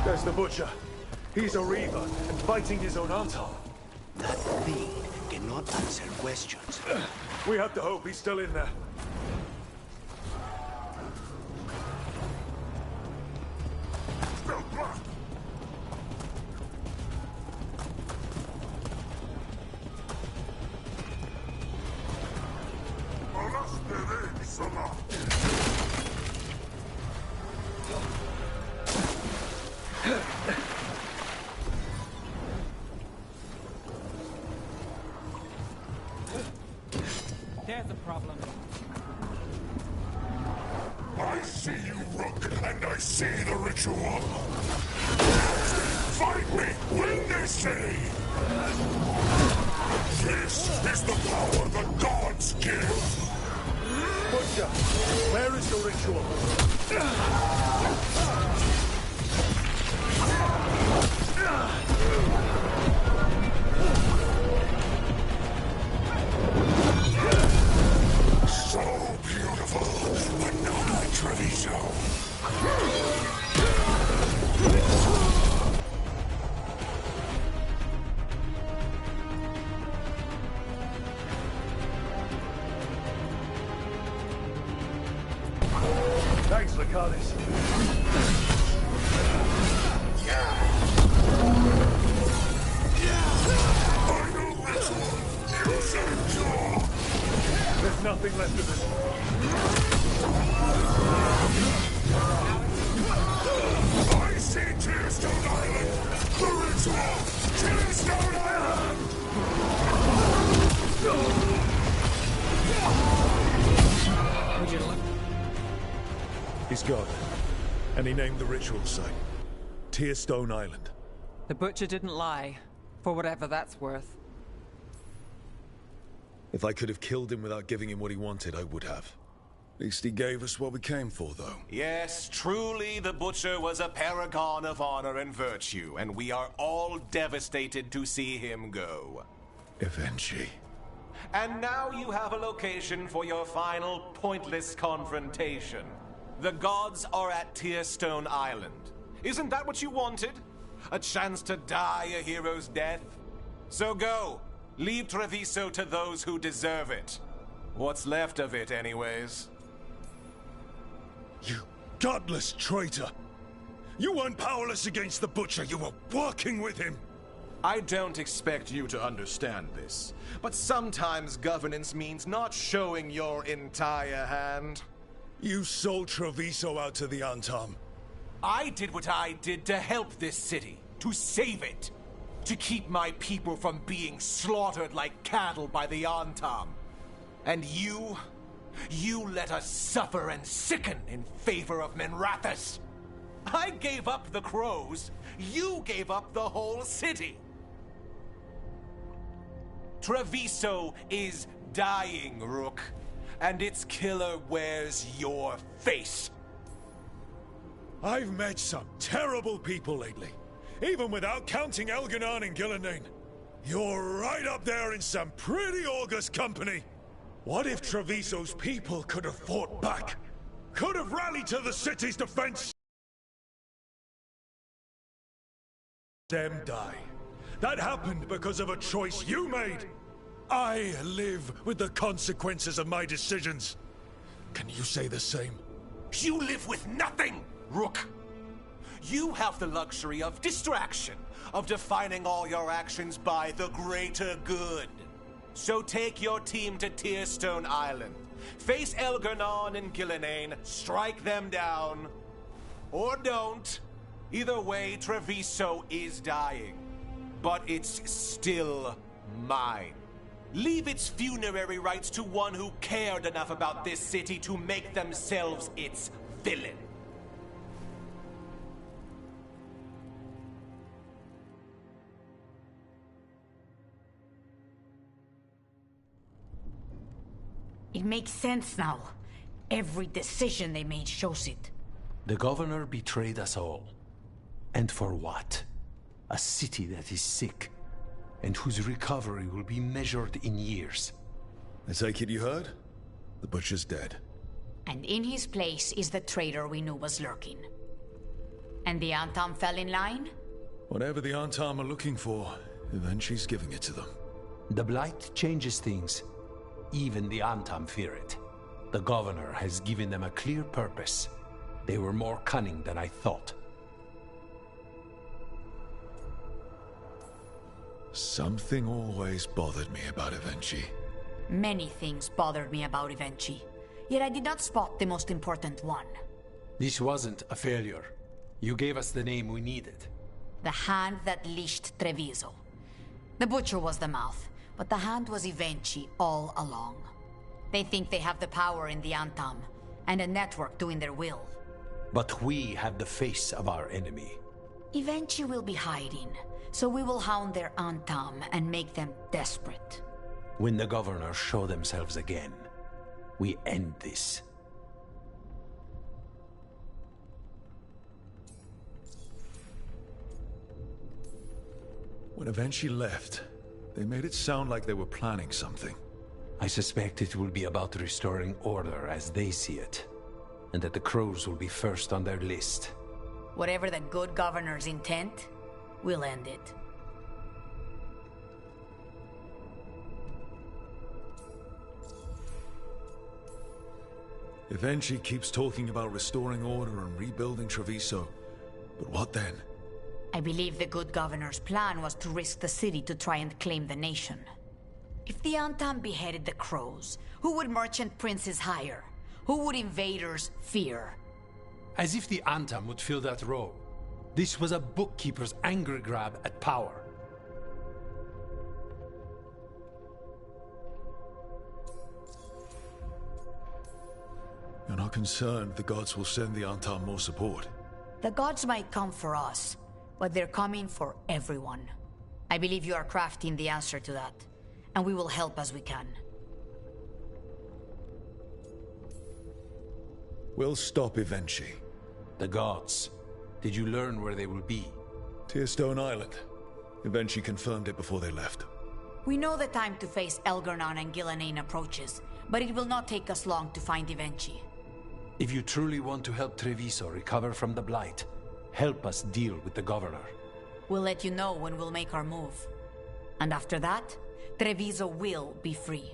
There's the Butcher. He's a Reaver and fighting his own Anton. That thing cannot answer questions. We have to hope he's still in there. There's a problem. I see you, Rook, and I see the ritual. Fight me when they say. This is the power the gods give. Butcher, where is the ritual? So beautiful, but not like Treviso. Thanks, Lycaris. Final ritual. Use it, Jaw. There's nothing left of it. I see Tearstone Island. The ritual. Tearstone Island. He's gone. And he named the ritual site. Tearstone Island. The Butcher didn't lie, for whatever that's worth. If I could have killed him without giving him what he wanted, I would have. At least he gave us what we came for, though. Yes, truly the Butcher was a paragon of honor and virtue, and we are all devastated to see him go. Eventually. And now you have a location for your final pointless confrontation. The gods are at Tearstone Island. Isn't that what you wanted? A chance to die a hero's death? So go. Leave Treviso to those who deserve it. What's left of it, anyways. You godless traitor! You weren't powerless against the Butcher, you were working with him! I don't expect you to understand this, but sometimes governance means not showing your entire hand. You sold Treviso out to the Antam. I did what I did to help this city, to save it, to keep my people from being slaughtered like cattle by the Antam. And you let us suffer and sicken in favor of Minrathous. I gave up the crows, you gave up the whole city. Treviso is dying, Rook, and its killer wears your face. I've met some terrible people lately, even without counting Elganon and Gillenane. You're right up there in some pretty august company. What if Treviso's people could have fought back? Could have rallied to the city's defense? Them die. That happened because of a choice you made. I live with the consequences of my decisions. Can you say the same? You live with nothing, Rook. You have the luxury of distraction, of defining all your actions by the greater good. So take your team to Tearstone Island. Face Elganon and Gillenane, strike them down. Or don't. Either way, Treviso is dying. But it's still mine. Leave its funerary rites to one who cared enough about this city to make themselves its villain. It makes sense now. Every decision they made shows it. The governor betrayed us all. And for what? A city that is sick. and whose recovery will be measured in years. I take it you heard? The Butcher's dead. And in his place is the traitor we knew was lurking. And the Antam fell in line? Whatever the Antam are looking for, Eventu's giving it to them. The Blight changes things. Even the Antam fear it. The Governor has given them a clear purpose. They were more cunning than I thought. Something always bothered me about Evenchi. Many things bothered me about Evenchi, yet I did not spot the most important one. This wasn't a failure. You gave us the name we needed. The hand that leashed Treviso. The Butcher was the mouth, but the hand was Evenchi all along. They think they have the power in the Antam, and a network doing their will. But we have the face of our enemy. Evenchi will be hiding, so we will hound their Antam and make them desperate. When the Governors show themselves again, we end this. When Evenchi left, they made it sound like they were planning something. I suspect it will be about restoring order as they see it, and that the Crows will be first on their list. Whatever the good Governor's intent, we'll end it. Evenchi keeps talking about restoring order and rebuilding Treviso. But what then? I believe the good Governor's plan was to risk the city to try and claim the nation. If the Antam beheaded the Crows, who would merchant princes hire? Who would invaders fear? As if the Antam would fill that role. This was a bookkeeper's angry grab at power. You're not concerned the gods will send the Antam more support? The gods might come for us, but they're coming for everyone. I believe you are crafting the answer to that, and we will help as we can. We'll stop Evenchi. The gods. Did you learn where they will be? Tearstone Island. Evenchi confirmed it before they left. We know the time to face Elgar'nan and Gillenane approaches, but it will not take us long to find Evenchi. If you truly want to help Treviso recover from the Blight, help us deal with the Governor. We'll let you know when we'll make our move. And after that, Treviso will be free.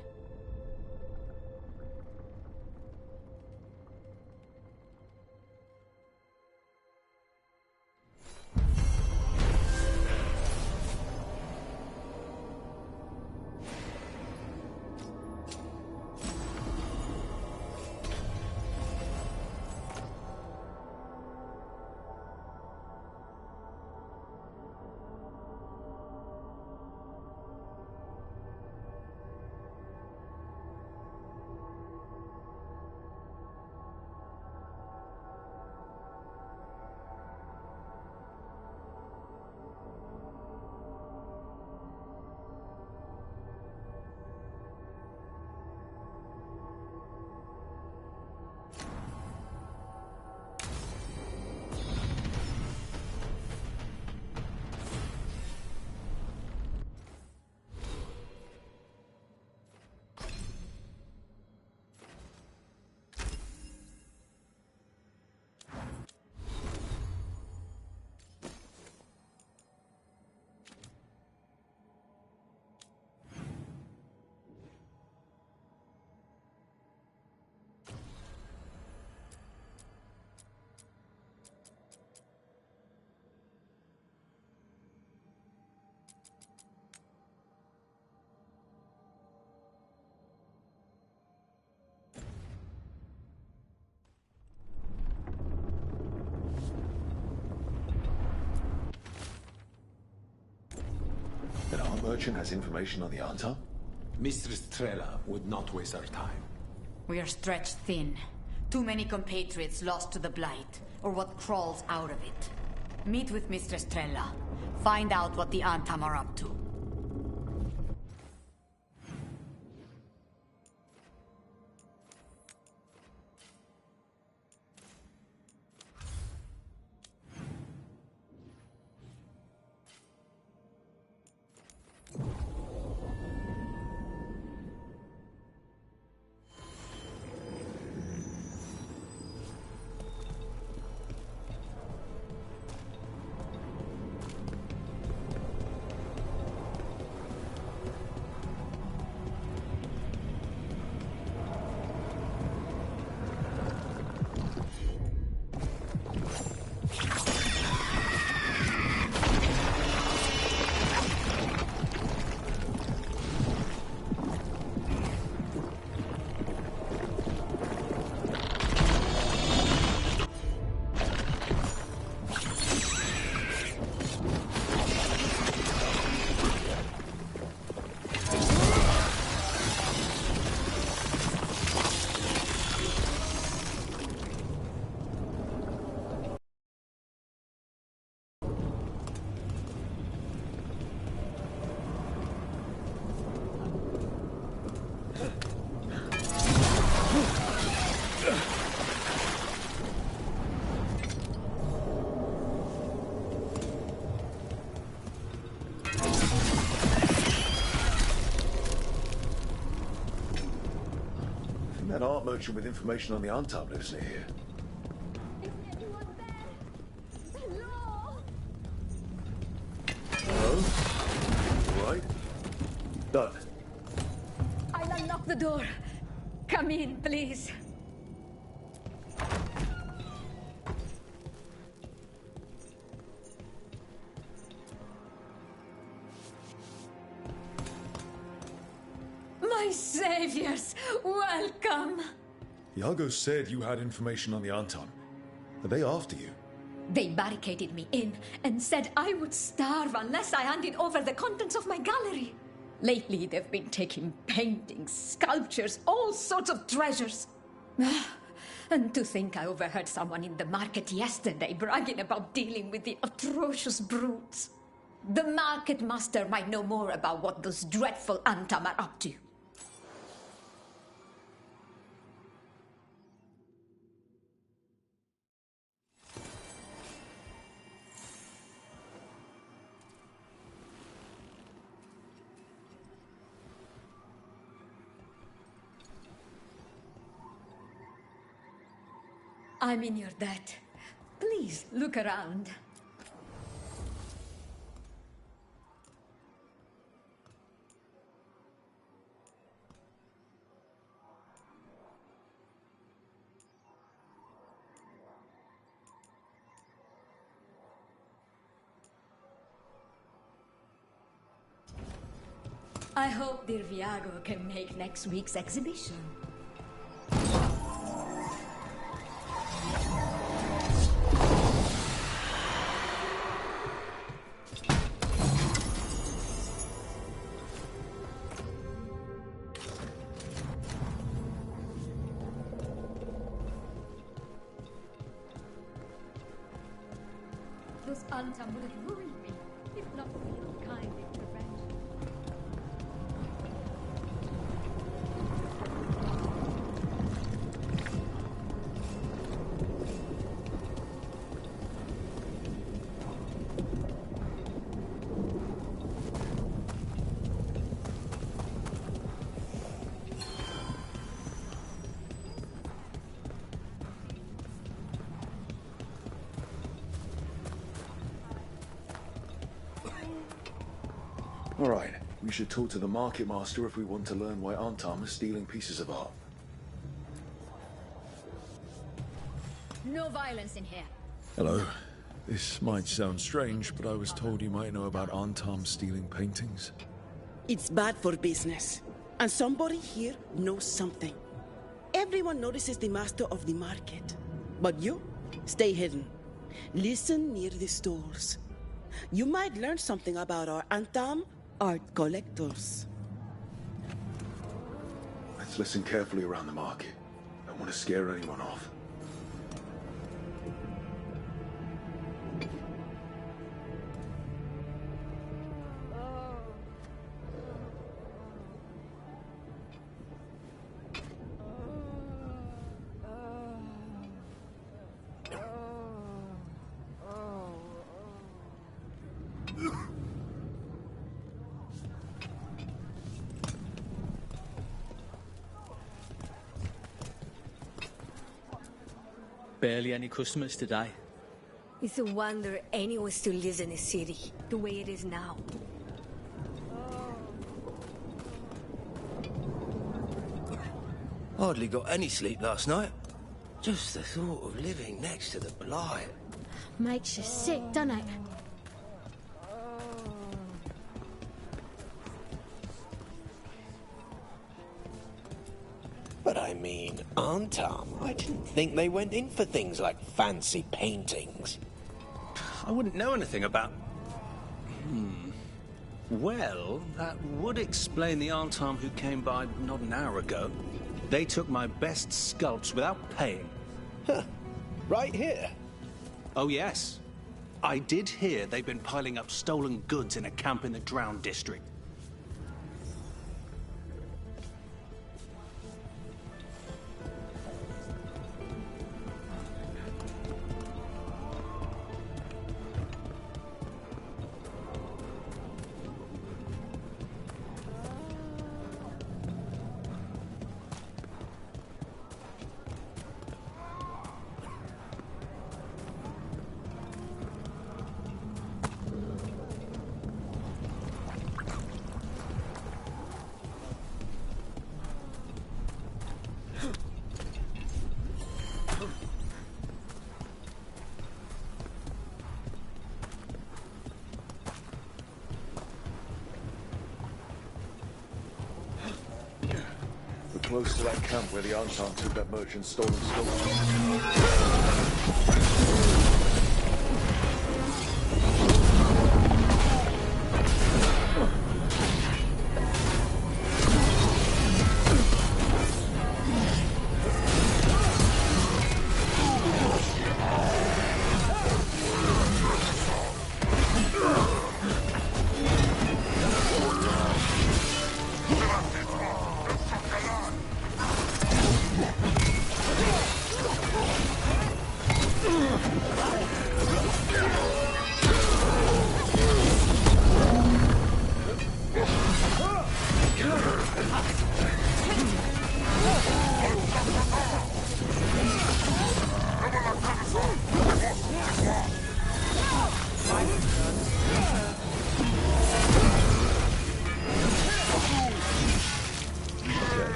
That our merchant has information on the Antam? Mistress Trella would not waste our time. We are stretched thin. Too many compatriots lost to the Blight, or what crawls out of it. Meet with Mistress Trella. Find out what the Antam are up to. That art merchant with information on the Antab lives near here. Hello? All right? Done. I'll unlock the door. Come in, please. My saviors, welcome! Iago said you had information on the Anton. Are they after you? They barricaded me in and said I would starve unless I handed over the contents of my gallery. Lately, they've been taking paintings, sculptures, all sorts of treasures. And to think I overheard someone in the market yesterday bragging about dealing with the atrocious brutes. The market master might know more about what those dreadful Antam are up to. I'm in your debt. Please, look around. I hope dear Viago can make next week's exhibition. Those Antam would have ruined me, if not for your kind intervention. All right, we should talk to the market master if we want to learn why Antam is stealing pieces of art. No violence in here. Hello. This might sound strange, but I was told you might know about Antam stealing paintings. It's bad for business. And somebody here knows something. Everyone notices the master of the market. But you, stay hidden. Listen near the stores. You might learn something about our Antam art collectors. Let's listen carefully around the market. Don't want to scare anyone off. Barely any customers today. It's a wonder anyone still lives in the city, the way it is now. Hardly got any sleep last night. Just the thought of living next to the Blight. Makes you sick, doesn't it? But I mean, Antam, I didn't think they went in for things like fancy paintings. I wouldn't know anything about... Well, that would explain the Antam who came by not an hour ago. They took my best sculpts without paying. Huh. Right here? Oh, yes. I did hear they've been piling up stolen goods in a camp in the Drown district. We're close to that camp where the Anton took that merchant's stolen stone.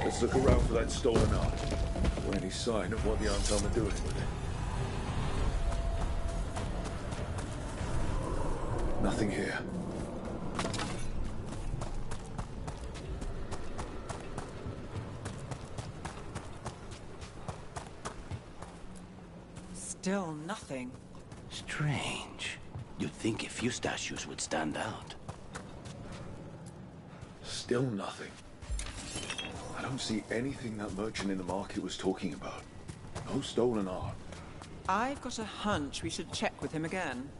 Let's look around for that stolen art. Or any sign of what the Anton are doing with it. Nothing here. Still nothing. Strange. You'd think a few statues would stand out. Still nothing. I don't see anything that merchant in the market was talking about. No stolen art. I've got a hunch we should check with him again.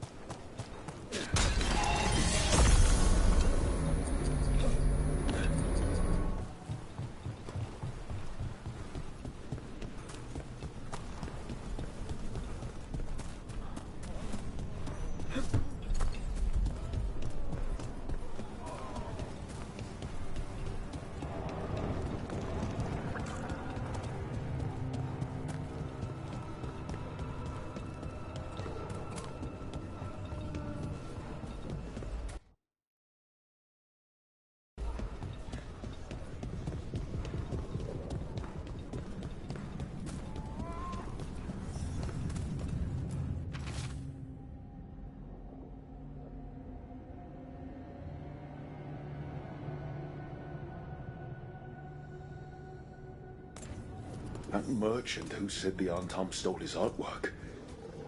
That merchant who said the Anton stole his artwork.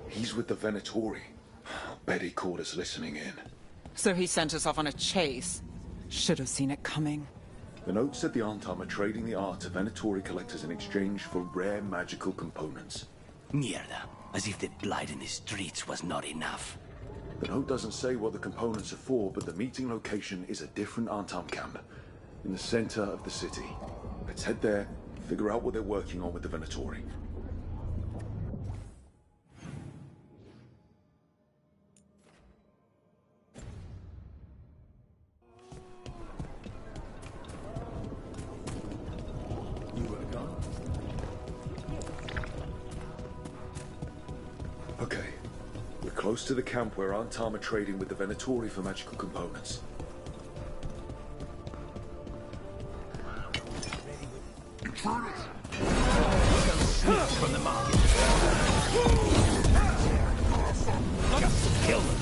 He's with the Venatori. I'll bet he caught us listening in. So he sent us off on a chase. Should have seen it coming. The note said the Anton are trading the art to Venatori collectors in exchange for rare magical components. Mierda. As if the Blight in the streets was not enough. The note doesn't say what the components are for, but the meeting location is a different Anton camp. In the center of the city. Let's head there. Figure out what they're working on with the Venatori. You would have gone. Okay. We're close to the camp where Antam are trading with the Venatori for magical components. From the market. Just kill them.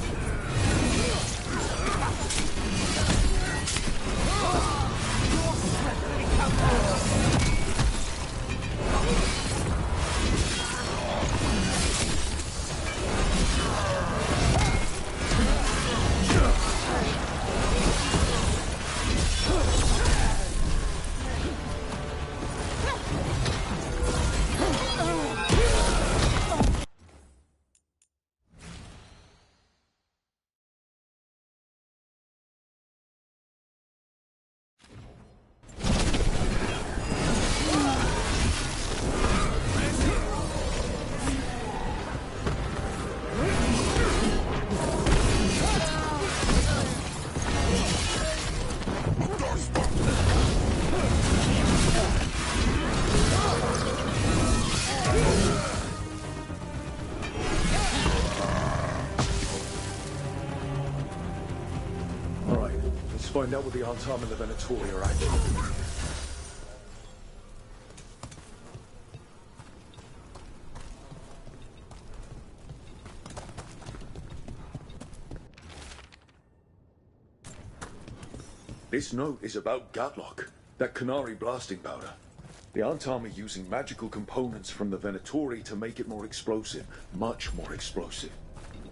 Find out what the Antam and the Venatori are actually. This note is about Gatlock. That Canary blasting powder. The Antam are using magical components from the Venatori to make it more explosive. Much more explosive.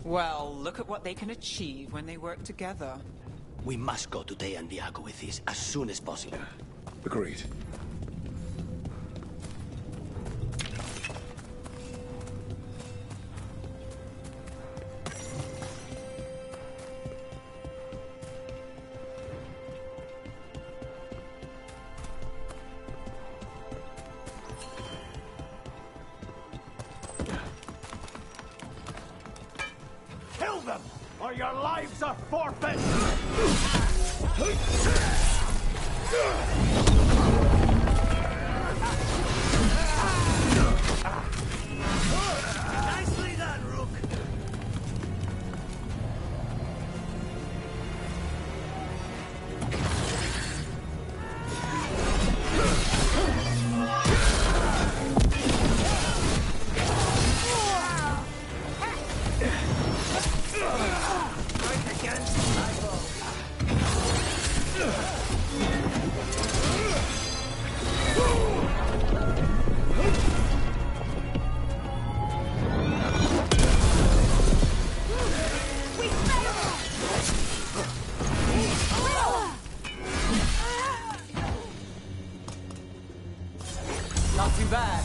Well, look at what they can achieve when they work together. We must go to Dejan Diago with this as soon as possible. Agreed. Kill them, or your lives are forfeit! Nicely done, Rook! Strike against my Not too bad.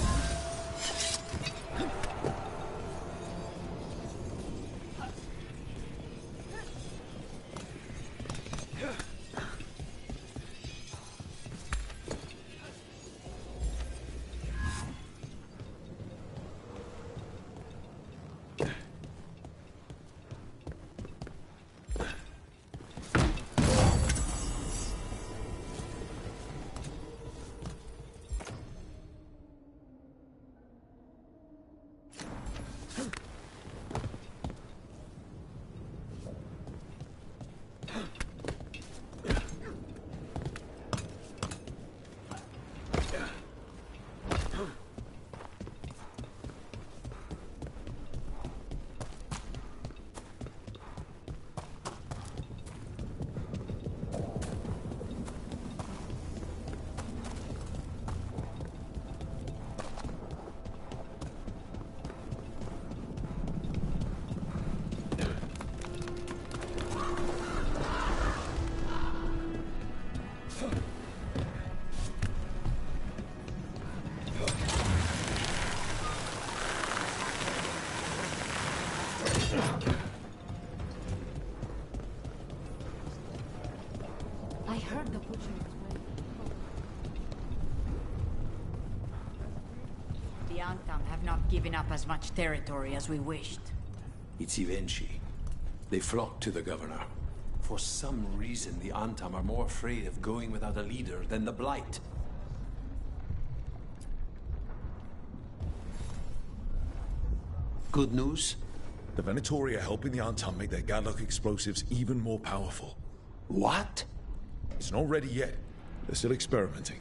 I heard the butcher was waiting. The Antam have not given up as much territory as we wished. It's Ivenchi. They flock to the governor. For some reason, the Antam are more afraid of going without a leader than the Blight. Good news? The Venatori are helping the Antam make their Gadlock explosives even more powerful. What? It's not ready yet. They're still experimenting.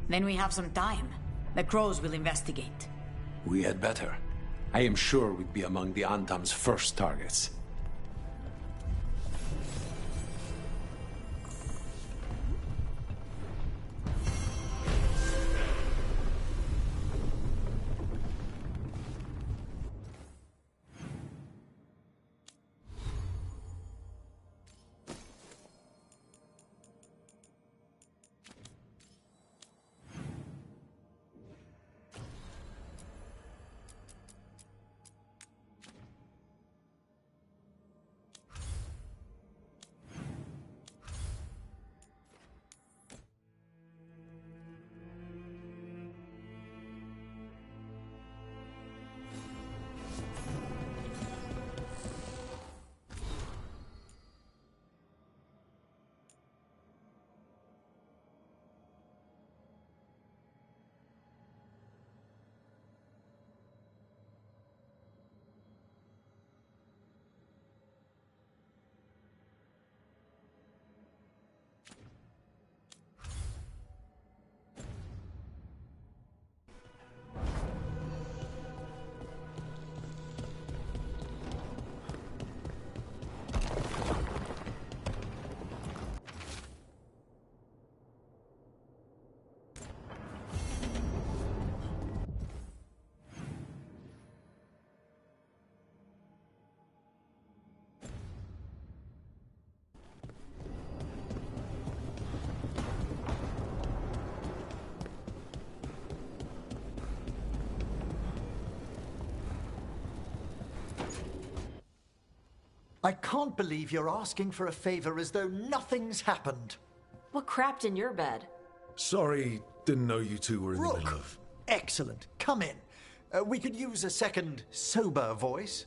Then we have some time. The Crows will investigate. We had better. I am sure we'd be among the Antam's first targets. I can't believe you're asking for a favor as though nothing's happened. What crapped in your bed? Sorry, didn't know you two were in the middle of... Excellent. Come in. We could use a second sober voice.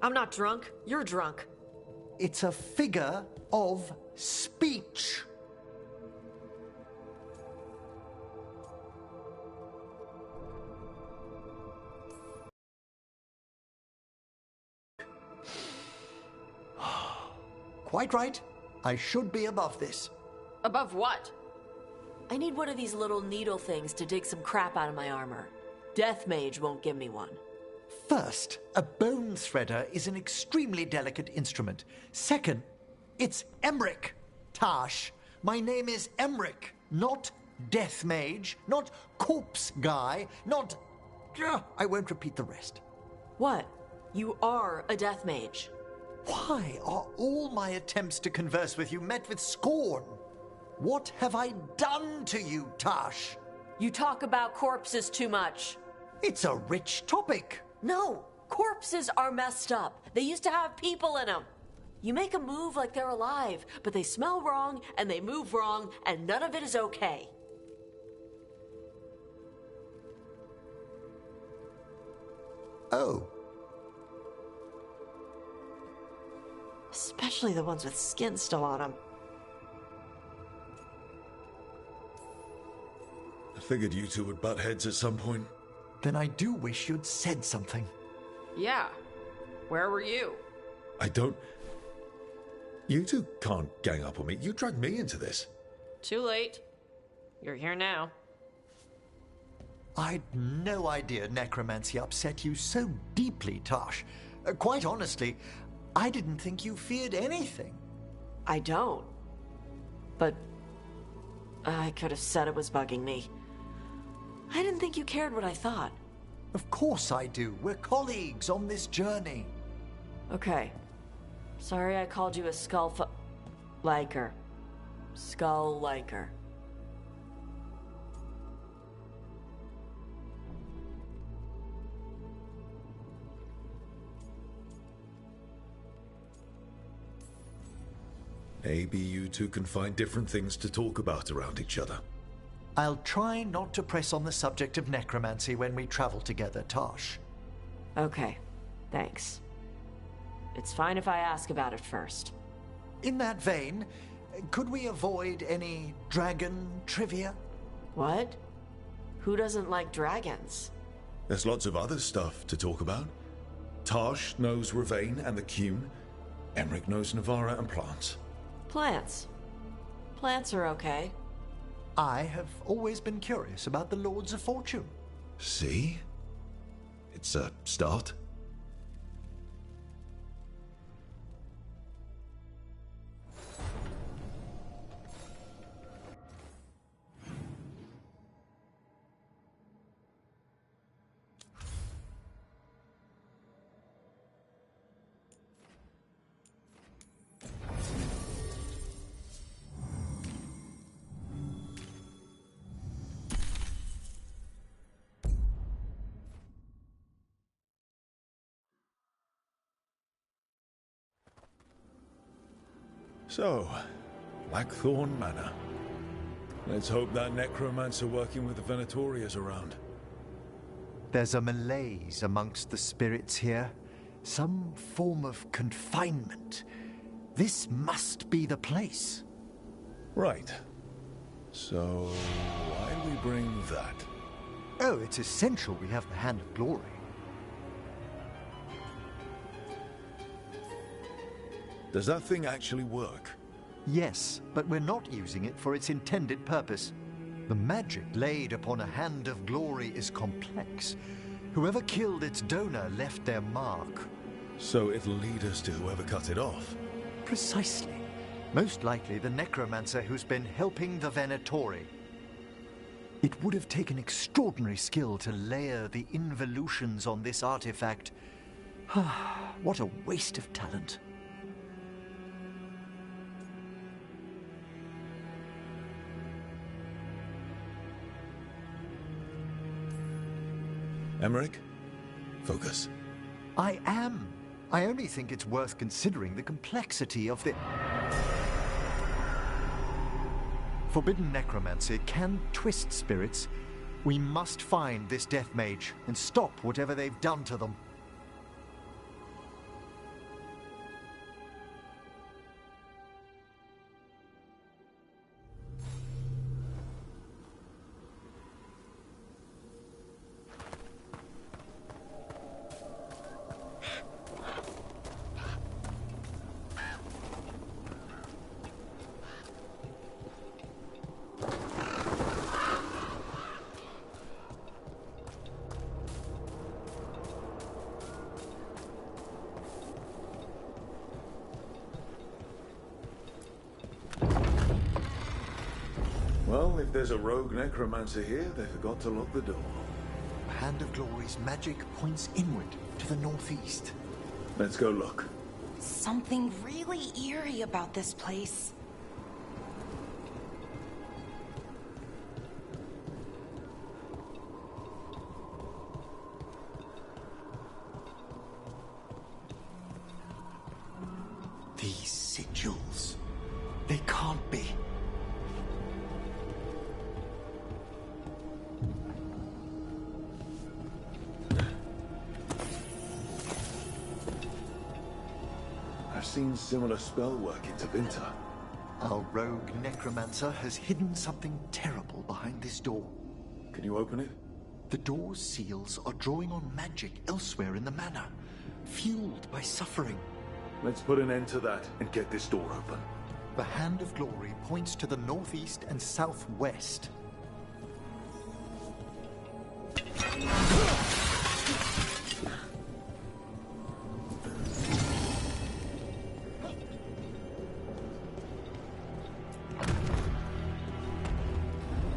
I'm not drunk. You're drunk. It's a figure of speech. Quite right. I should be above this. Above what? I need one of these little needle things to dig some crap out of my armor. Death Mage won't give me one. First, a bone threader is an extremely delicate instrument. Second, it's Emmerich. Tash, my name is Emmerich, not Death Mage, not Corpse Guy, not... I won't repeat the rest. What? You are a Death Mage. Why are all my attempts to converse with you met with scorn? What have I done to you, Tash? You talk about corpses too much. It's a rich topic. No, corpses are messed up. They used to have people in them. You make a move like they're alive, but they smell wrong and they move wrong, and none of it is okay. Oh. Especially the ones with skin still on them. I figured you two would butt heads at some point. Then I do wish you'd said something. Yeah. Where were you? I don't... You two can't gang up on me. You dragged me into this. Too late. You're here now. I'd no idea necromancy upset you so deeply, Tash. Quite honestly, I didn't think you feared anything. I don't. But I could have said it was bugging me. I didn't think you cared what I thought. Of course I do. We're colleagues on this journey. Okay. Sorry I called you a liker. Skull liker. Maybe you two can find different things to talk about around each other. I'll try not to press on the subject of necromancy when we travel together, Tash. Okay, thanks. It's fine if I ask about it first. In that vein, could we avoid any dragon trivia? What? Who doesn't like dragons? There's lots of other stuff to talk about. Tash knows Ravane and the Cune. Emmerich knows Navara and plants. Plants. Plants are okay. I have always been curious about the Lords of Fortune. See? It's a start. So, Blackthorn Manor. Let's hope that necromancer working with the Venatori is around. There's a malaise amongst the spirits here. Some form of confinement. This must be the place. Right. So, why we bring that? Oh, it's essential we have the Hand of Glory. Does that thing actually work? Yes, but we're not using it for its intended purpose. The magic laid upon a Hand of Glory is complex. Whoever killed its donor left their mark. So it'll lead us to whoever cut it off? Precisely. Most likely the necromancer who's been helping the Venatori. It would have taken extraordinary skill to layer the involutions on this artifact. What a waste of talent. Emmerich, focus. I am. I only think it's worth considering the complexity of the... Forbidden necromancy can twist spirits. We must find this death mage and stop whatever they've done to them. Well, if there's a rogue necromancer here, they forgot to lock the door. Hand of Glory's magic points inward to the northeast. Let's go look. Something really eerie about this place. These sigils. They can't be. I've seen similar spell work in Tevinter. Our rogue necromancer has hidden something terrible behind this door. Can you open it? The door's seals are drawing on magic elsewhere in the manor, fueled by suffering. Let's put an end to that and get this door open. The Hand of Glory points to the northeast and southwest.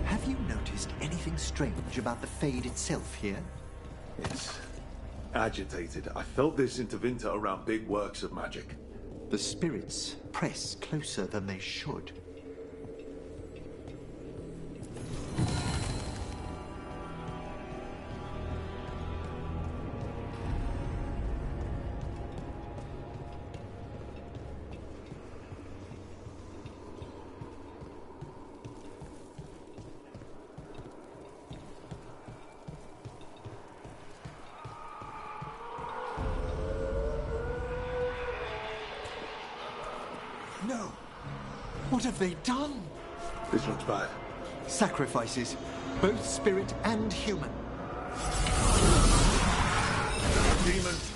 Have you noticed anything strange about the Fade itself here? It's agitated. I felt this in Tevinter around big works of magic. The spirits press closer than they should. No! What have they done? This looks bad. Sacrifices, both spirit and human. Demons!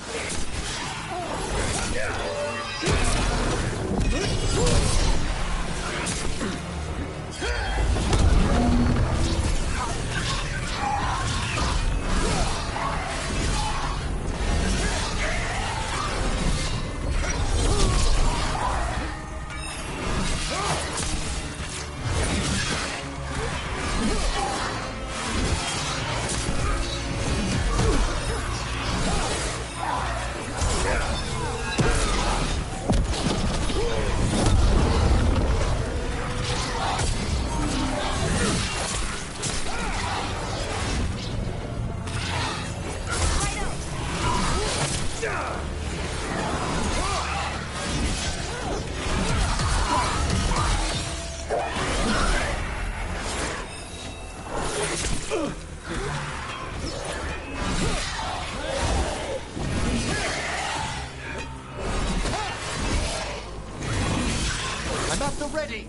I'm at the ready!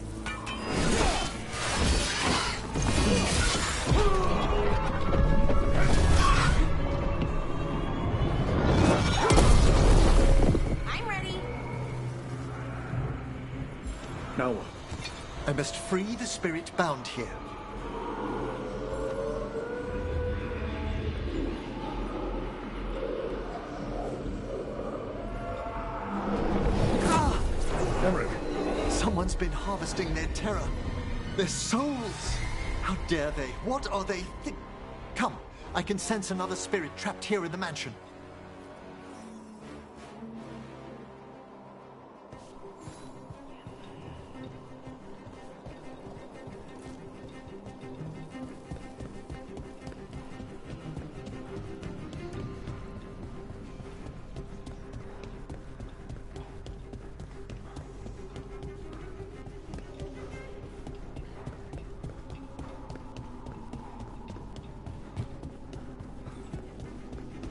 I'm ready. Now what? I must free the spirit bound here. Emmerich! Someone's been harvesting their terror. Their souls! How dare they? What are they Come, I can sense another spirit trapped here in the mansion.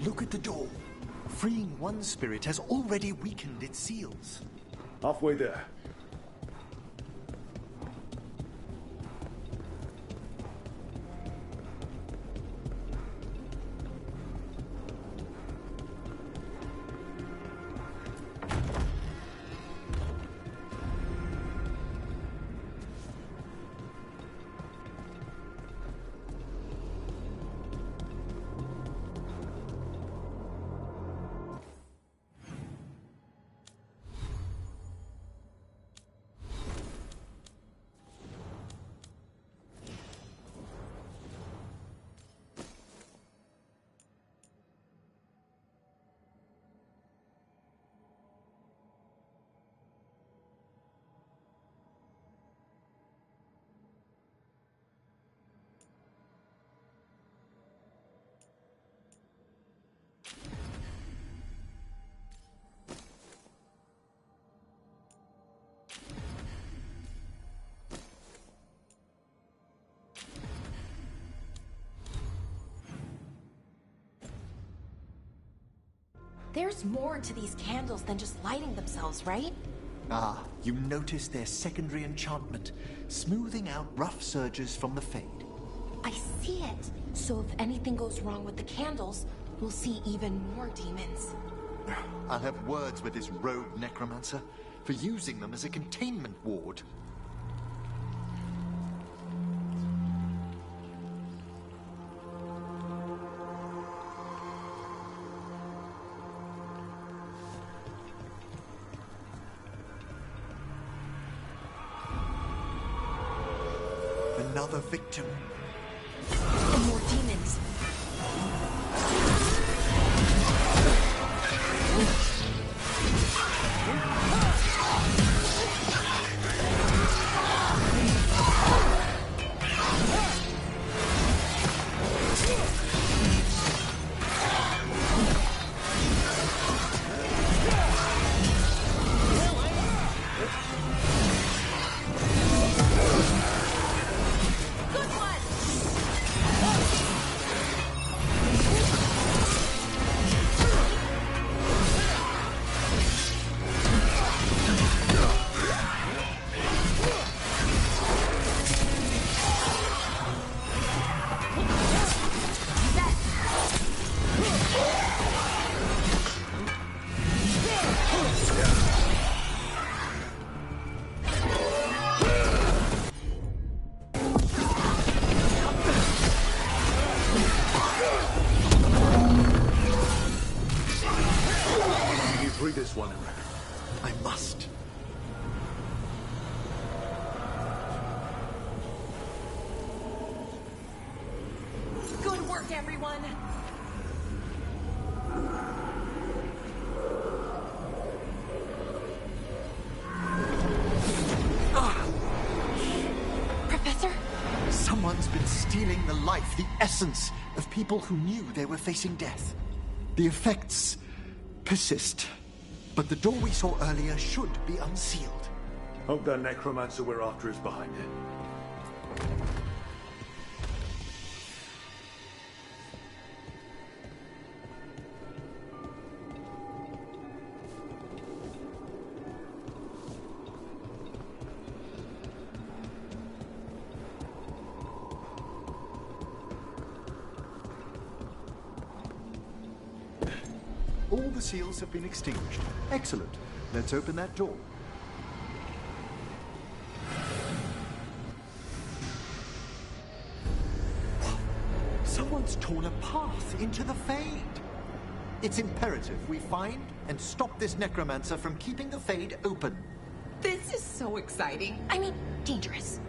Look at the door. Freeing one spirit has already weakened its seals. Halfway there. There's more to these candles than just lighting themselves, right? Ah, you notice their secondary enchantment, smoothing out rough surges from the Fade. I see it. So if anything goes wrong with the candles, we'll see even more demons. I'll have words with this rogue necromancer for using them as a containment ward. Another victim. And more demons. This one. I must. Good work, everyone. Professor? Someone's been stealing the life, the essence of people who knew they were facing death. The effects persist. But the door we saw earlier should be unsealed. Hope that necromancer we're after is behind it. All the seals have been extinguished. Excellent. Let's open that door. Someone's torn a path into the Fade. It's imperative we find and stop this necromancer from keeping the Fade open. This is so exciting. I mean, dangerous.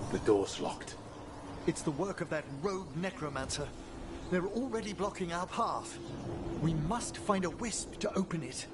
The door's locked. It's the work of that rogue necromancer. They're already blocking our path. We must find a wisp to open it.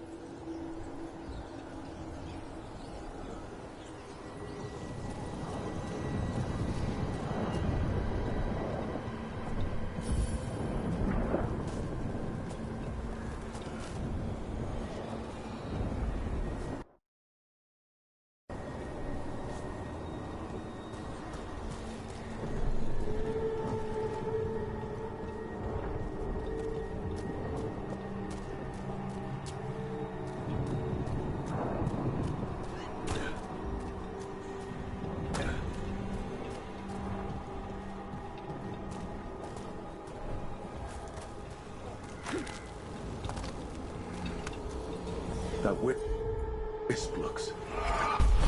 That wisp looks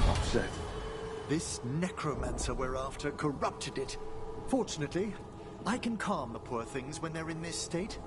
upset. This necromancer we're after corrupted it. Fortunately, I can calm the poor things when they're in this state.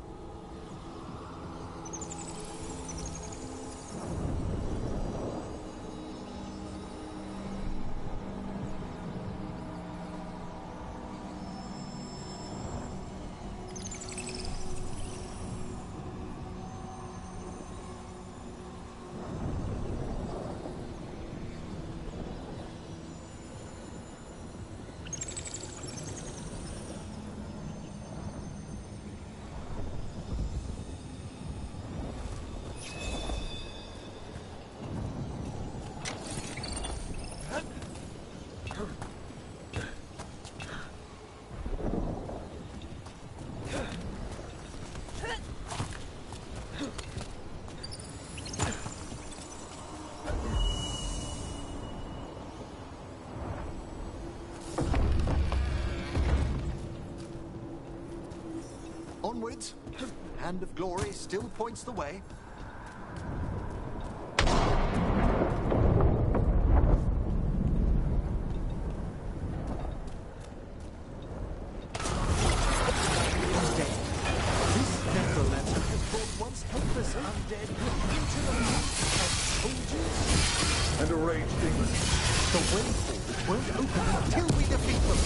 Onwards. Hand of Glory still points the way. This necromancer has brought once helpless undead into the midst of soldiers And a rage demon. The way forward won't open until we defeat them.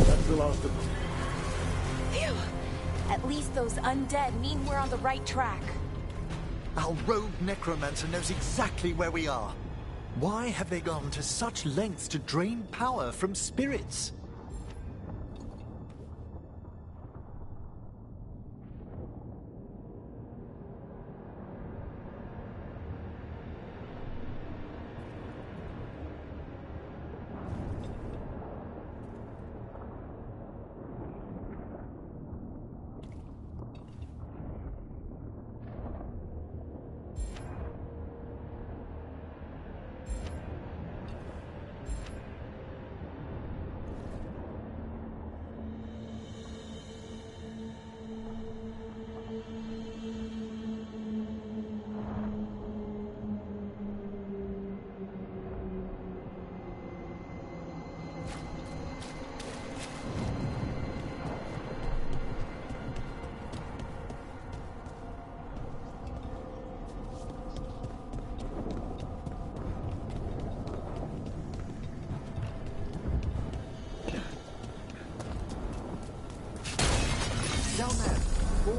That's the last of them. Phew. At least those undead mean we're on the right track. Our rogue necromancer knows exactly where we are. Why have they gone to such lengths to drain power from spirits?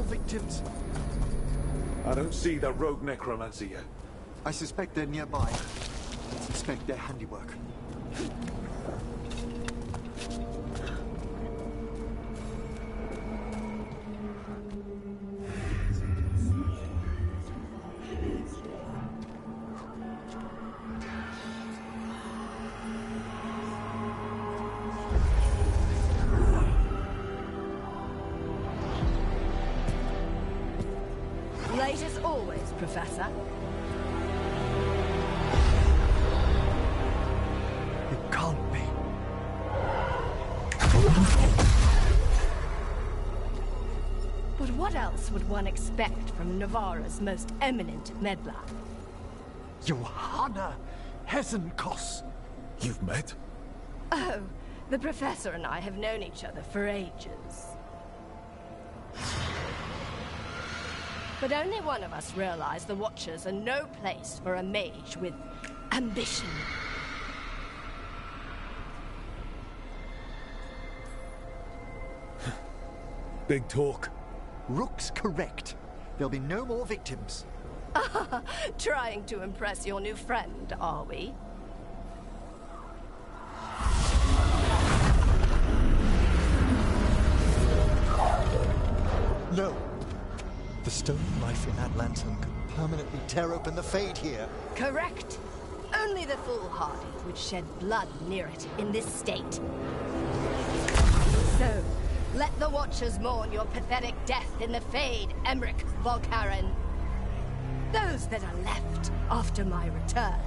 victims. I don't see that rogue necromancer yet. I suspect they're nearby. Let's inspect their handiwork. Late as always, Professor. It can't be. But what else would one expect from Navarra's most eminent meddler? Johanna Hesenkos. You've met? Oh, the Professor and I have known each other for ages. But only one of us realized the Watchers are no place for a mage with ambition. Big talk. Rook's correct. There'll be no more victims. Trying to impress your new friend, are we? No. The stolen life in that lantern could permanently tear open the Fade here. Correct. Only the foolhardy would shed blood near it in this state. So, let the Watchers mourn your pathetic death in the Fade, Emmerich Volkaren. Those that are left after my return.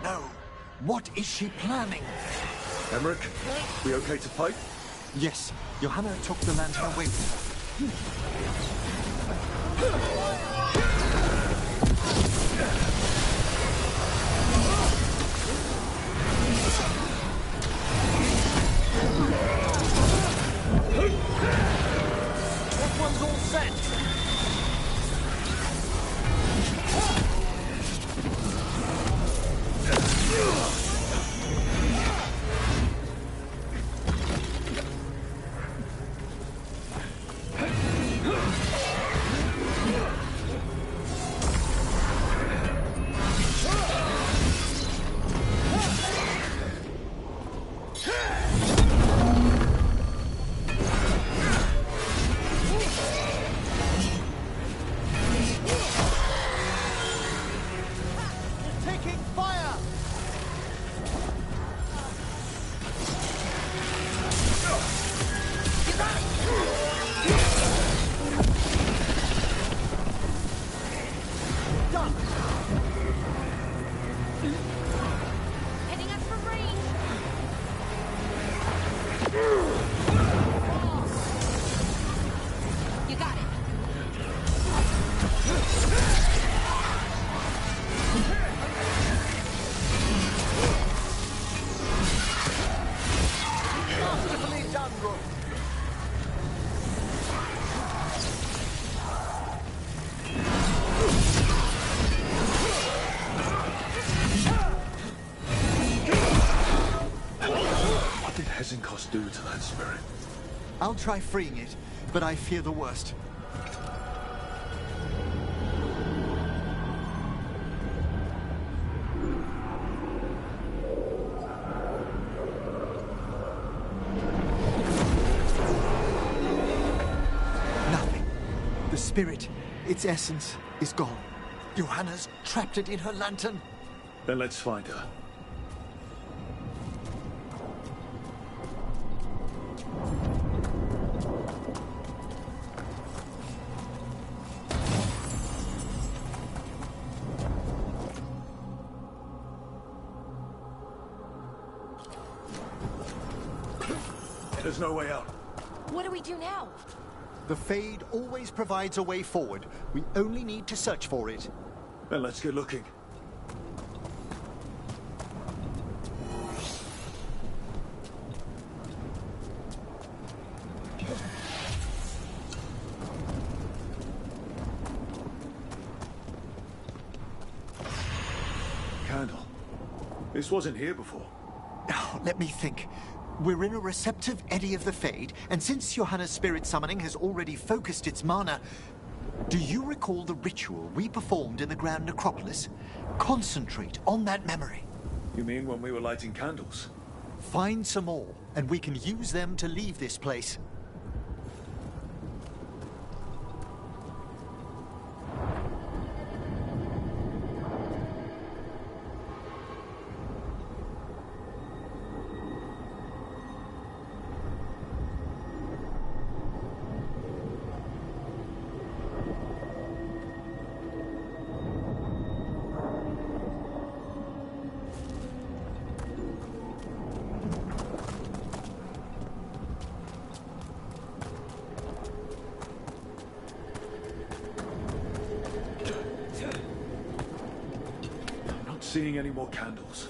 No. What is she planning? Emmerich, we okay to fight? Yes. Johanna took the lantern away from That one's all set. taking fire! Done! Hitting us from range. You got it. Beautifully done, Rook. What did Hesenkos do to that spirit? I'll try freeing it, but I fear the worst. Nothing. The spirit, its essence, is gone. Johanna's trapped it in her lantern. Then let's find her. There's no way out. What do we do now? The Fade always provides a way forward. We only need to search for it. Then let's get looking. Candle. This wasn't here before. Oh, let me think. We're in a receptive eddy of the Fade, and since Johanna's spirit summoning has already focused its mana, do you recall the ritual we performed in the Grand Necropolis? Concentrate on that memory. You mean when we were lighting candles? Find some more, and we can use them to leave this place. Seeing any more candles.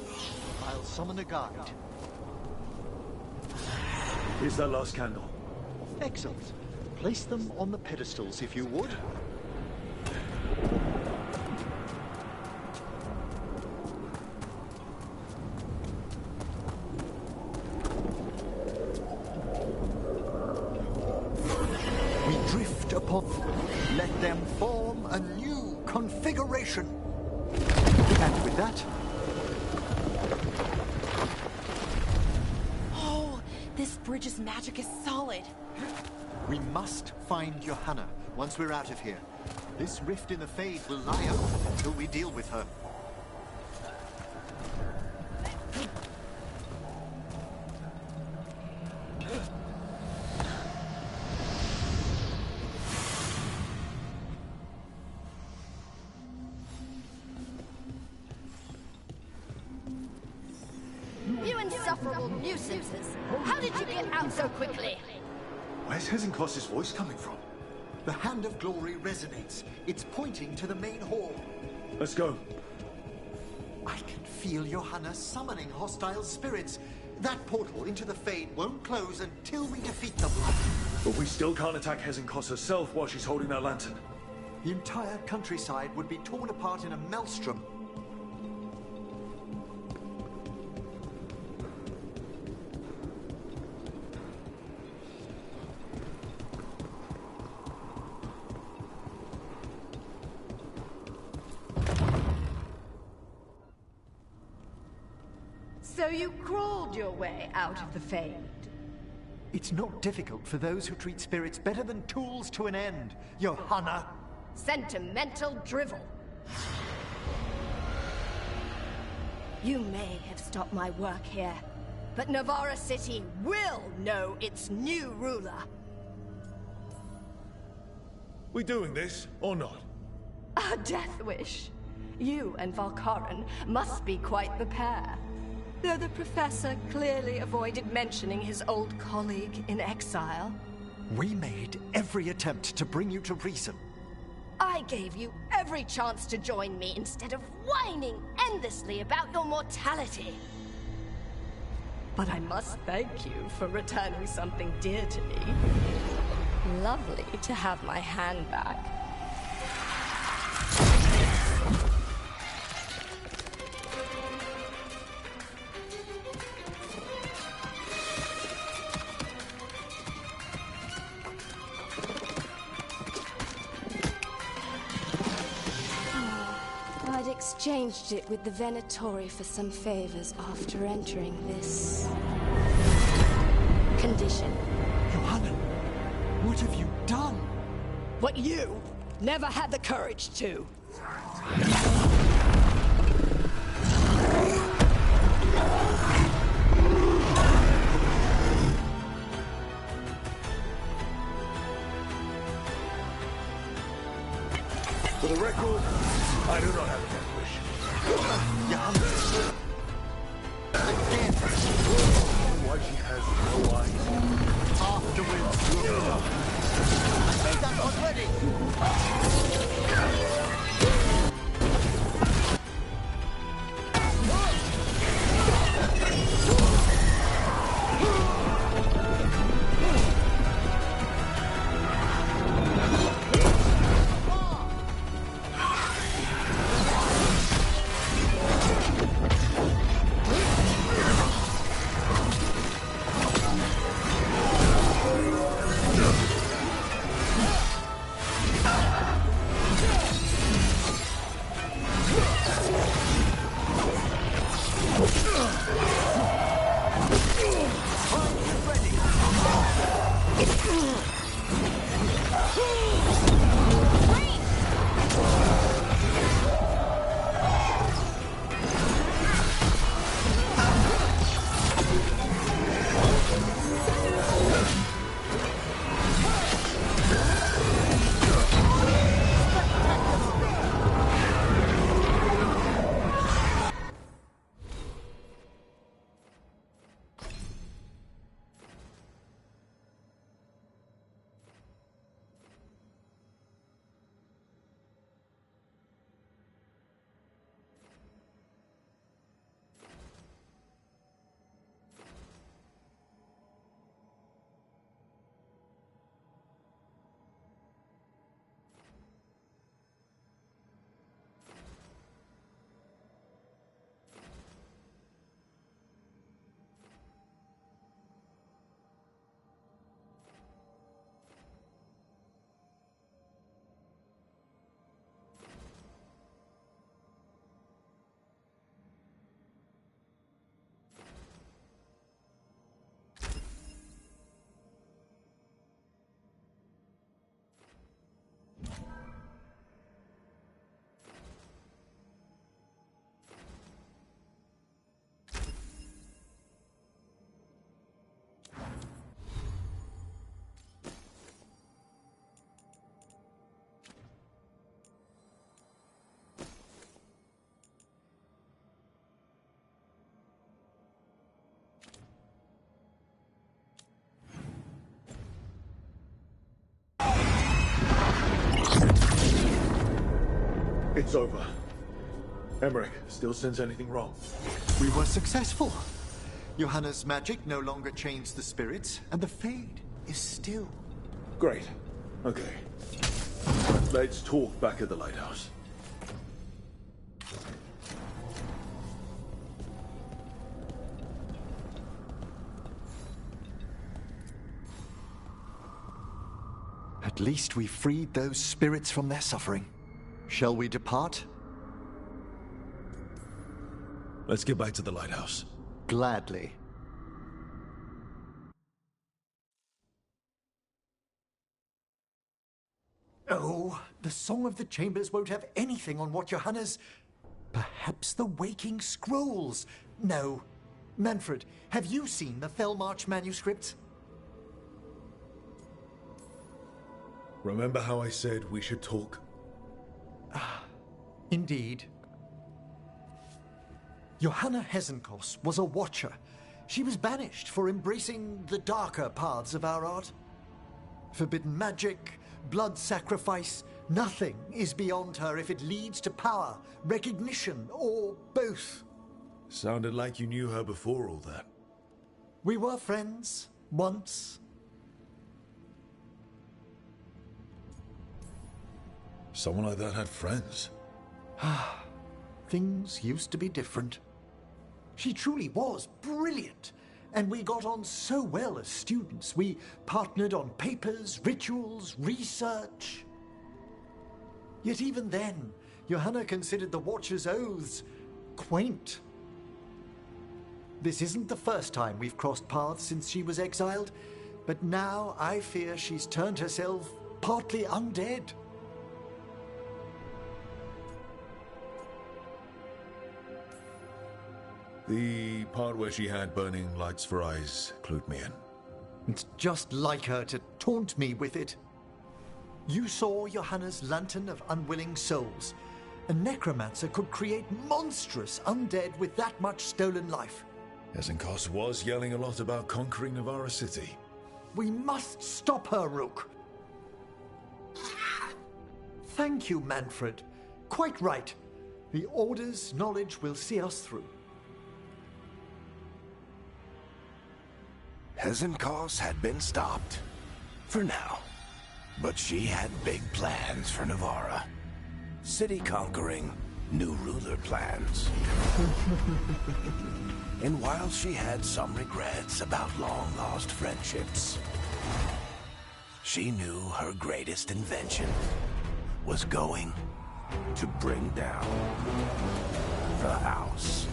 I'll summon a guide. Here's that last candle. Excellent. Place them on the pedestals, if you would. We drift upon them. Let them form a new configuration. And with that... Oh, this bridge's magic is solid. We must find Johanna once we're out of here. This rift in the Fade will lie up until we deal with her. You insufferable nuisances! How did you get out so quickly? Where's Hezenkos's voice coming from? The Hand of Glory resonates. It's pointing to the main hall. Let's go. I can feel Johanna summoning hostile spirits. That portal into the Fade won't close until we defeat them. But we still can't attack Hezenkos herself while she's holding that lantern. The entire countryside would be torn apart in a maelstrom. So you crawled your way out of the Fade? It's not difficult for those who treat spirits better than tools to an end, Johanna. Sentimental drivel. You may have stopped my work here, but Navarra City will know its new ruler. We doing this, or not? A death wish. You and Valkaran must be quite the pair. Though the Professor clearly avoided mentioning his old colleague in exile. We made every attempt to bring you to reason. I gave you every chance to join me instead of whining endlessly about your mortality. But I must thank you for returning something dear to me. Lovely to have my hand back. I'd exchanged it with the Venatori for some favors after entering this condition. Johanna, what have you done? What you never had the courage to. For the record, I do not have a death wish. Johanna. Again. Why she has no eyes. Afterwards. I made that already. It's over. Emmerich, still sense anything wrong? We were successful. Johanna's magic no longer chains the spirits, and the Fade is still. Great. Okay. Let's talk back at the lighthouse. At least we freed those spirits from their suffering. Shall we depart? Let's get back to the lighthouse. Gladly. Oh, the Song of the Chambers won't have anything on what Johanna's... Perhaps the Waking Scrolls? No. Manfred, have you seen the Fellmarch manuscripts? Remember how I said we should talk? Indeed. Johanna Hesenkos was a watcher. She was banished for embracing the darker paths of our art. Forbidden magic, blood sacrifice, nothing is beyond her if it leads to power, recognition, or both. Sounded like you knew her before all that. We were friends, once. Someone like that had friends. Things used to be different. She truly was brilliant, and we got on so well as students. We partnered on papers, rituals, research. Yet even then, Johanna considered the Watcher's oaths quaint. This isn't the first time we've crossed paths since she was exiled, but now I fear she's turned herself partly undead. The part where she had burning lights for eyes clued me in. It's just like her to taunt me with it. You saw Johanna's Lantern of Unwilling Souls. A necromancer could create monstrous undead with that much stolen life. Hesenkos was yelling a lot about conquering Navarra City. We must stop her, Rook. Thank you, Manfred. Quite right. The Order's knowledge will see us through. Hesenkos had been stopped. For now. But she had big plans for Navarra. City conquering, new ruler plans. And while she had some regrets about long-lost friendships, she knew her greatest invention was going to bring down the house.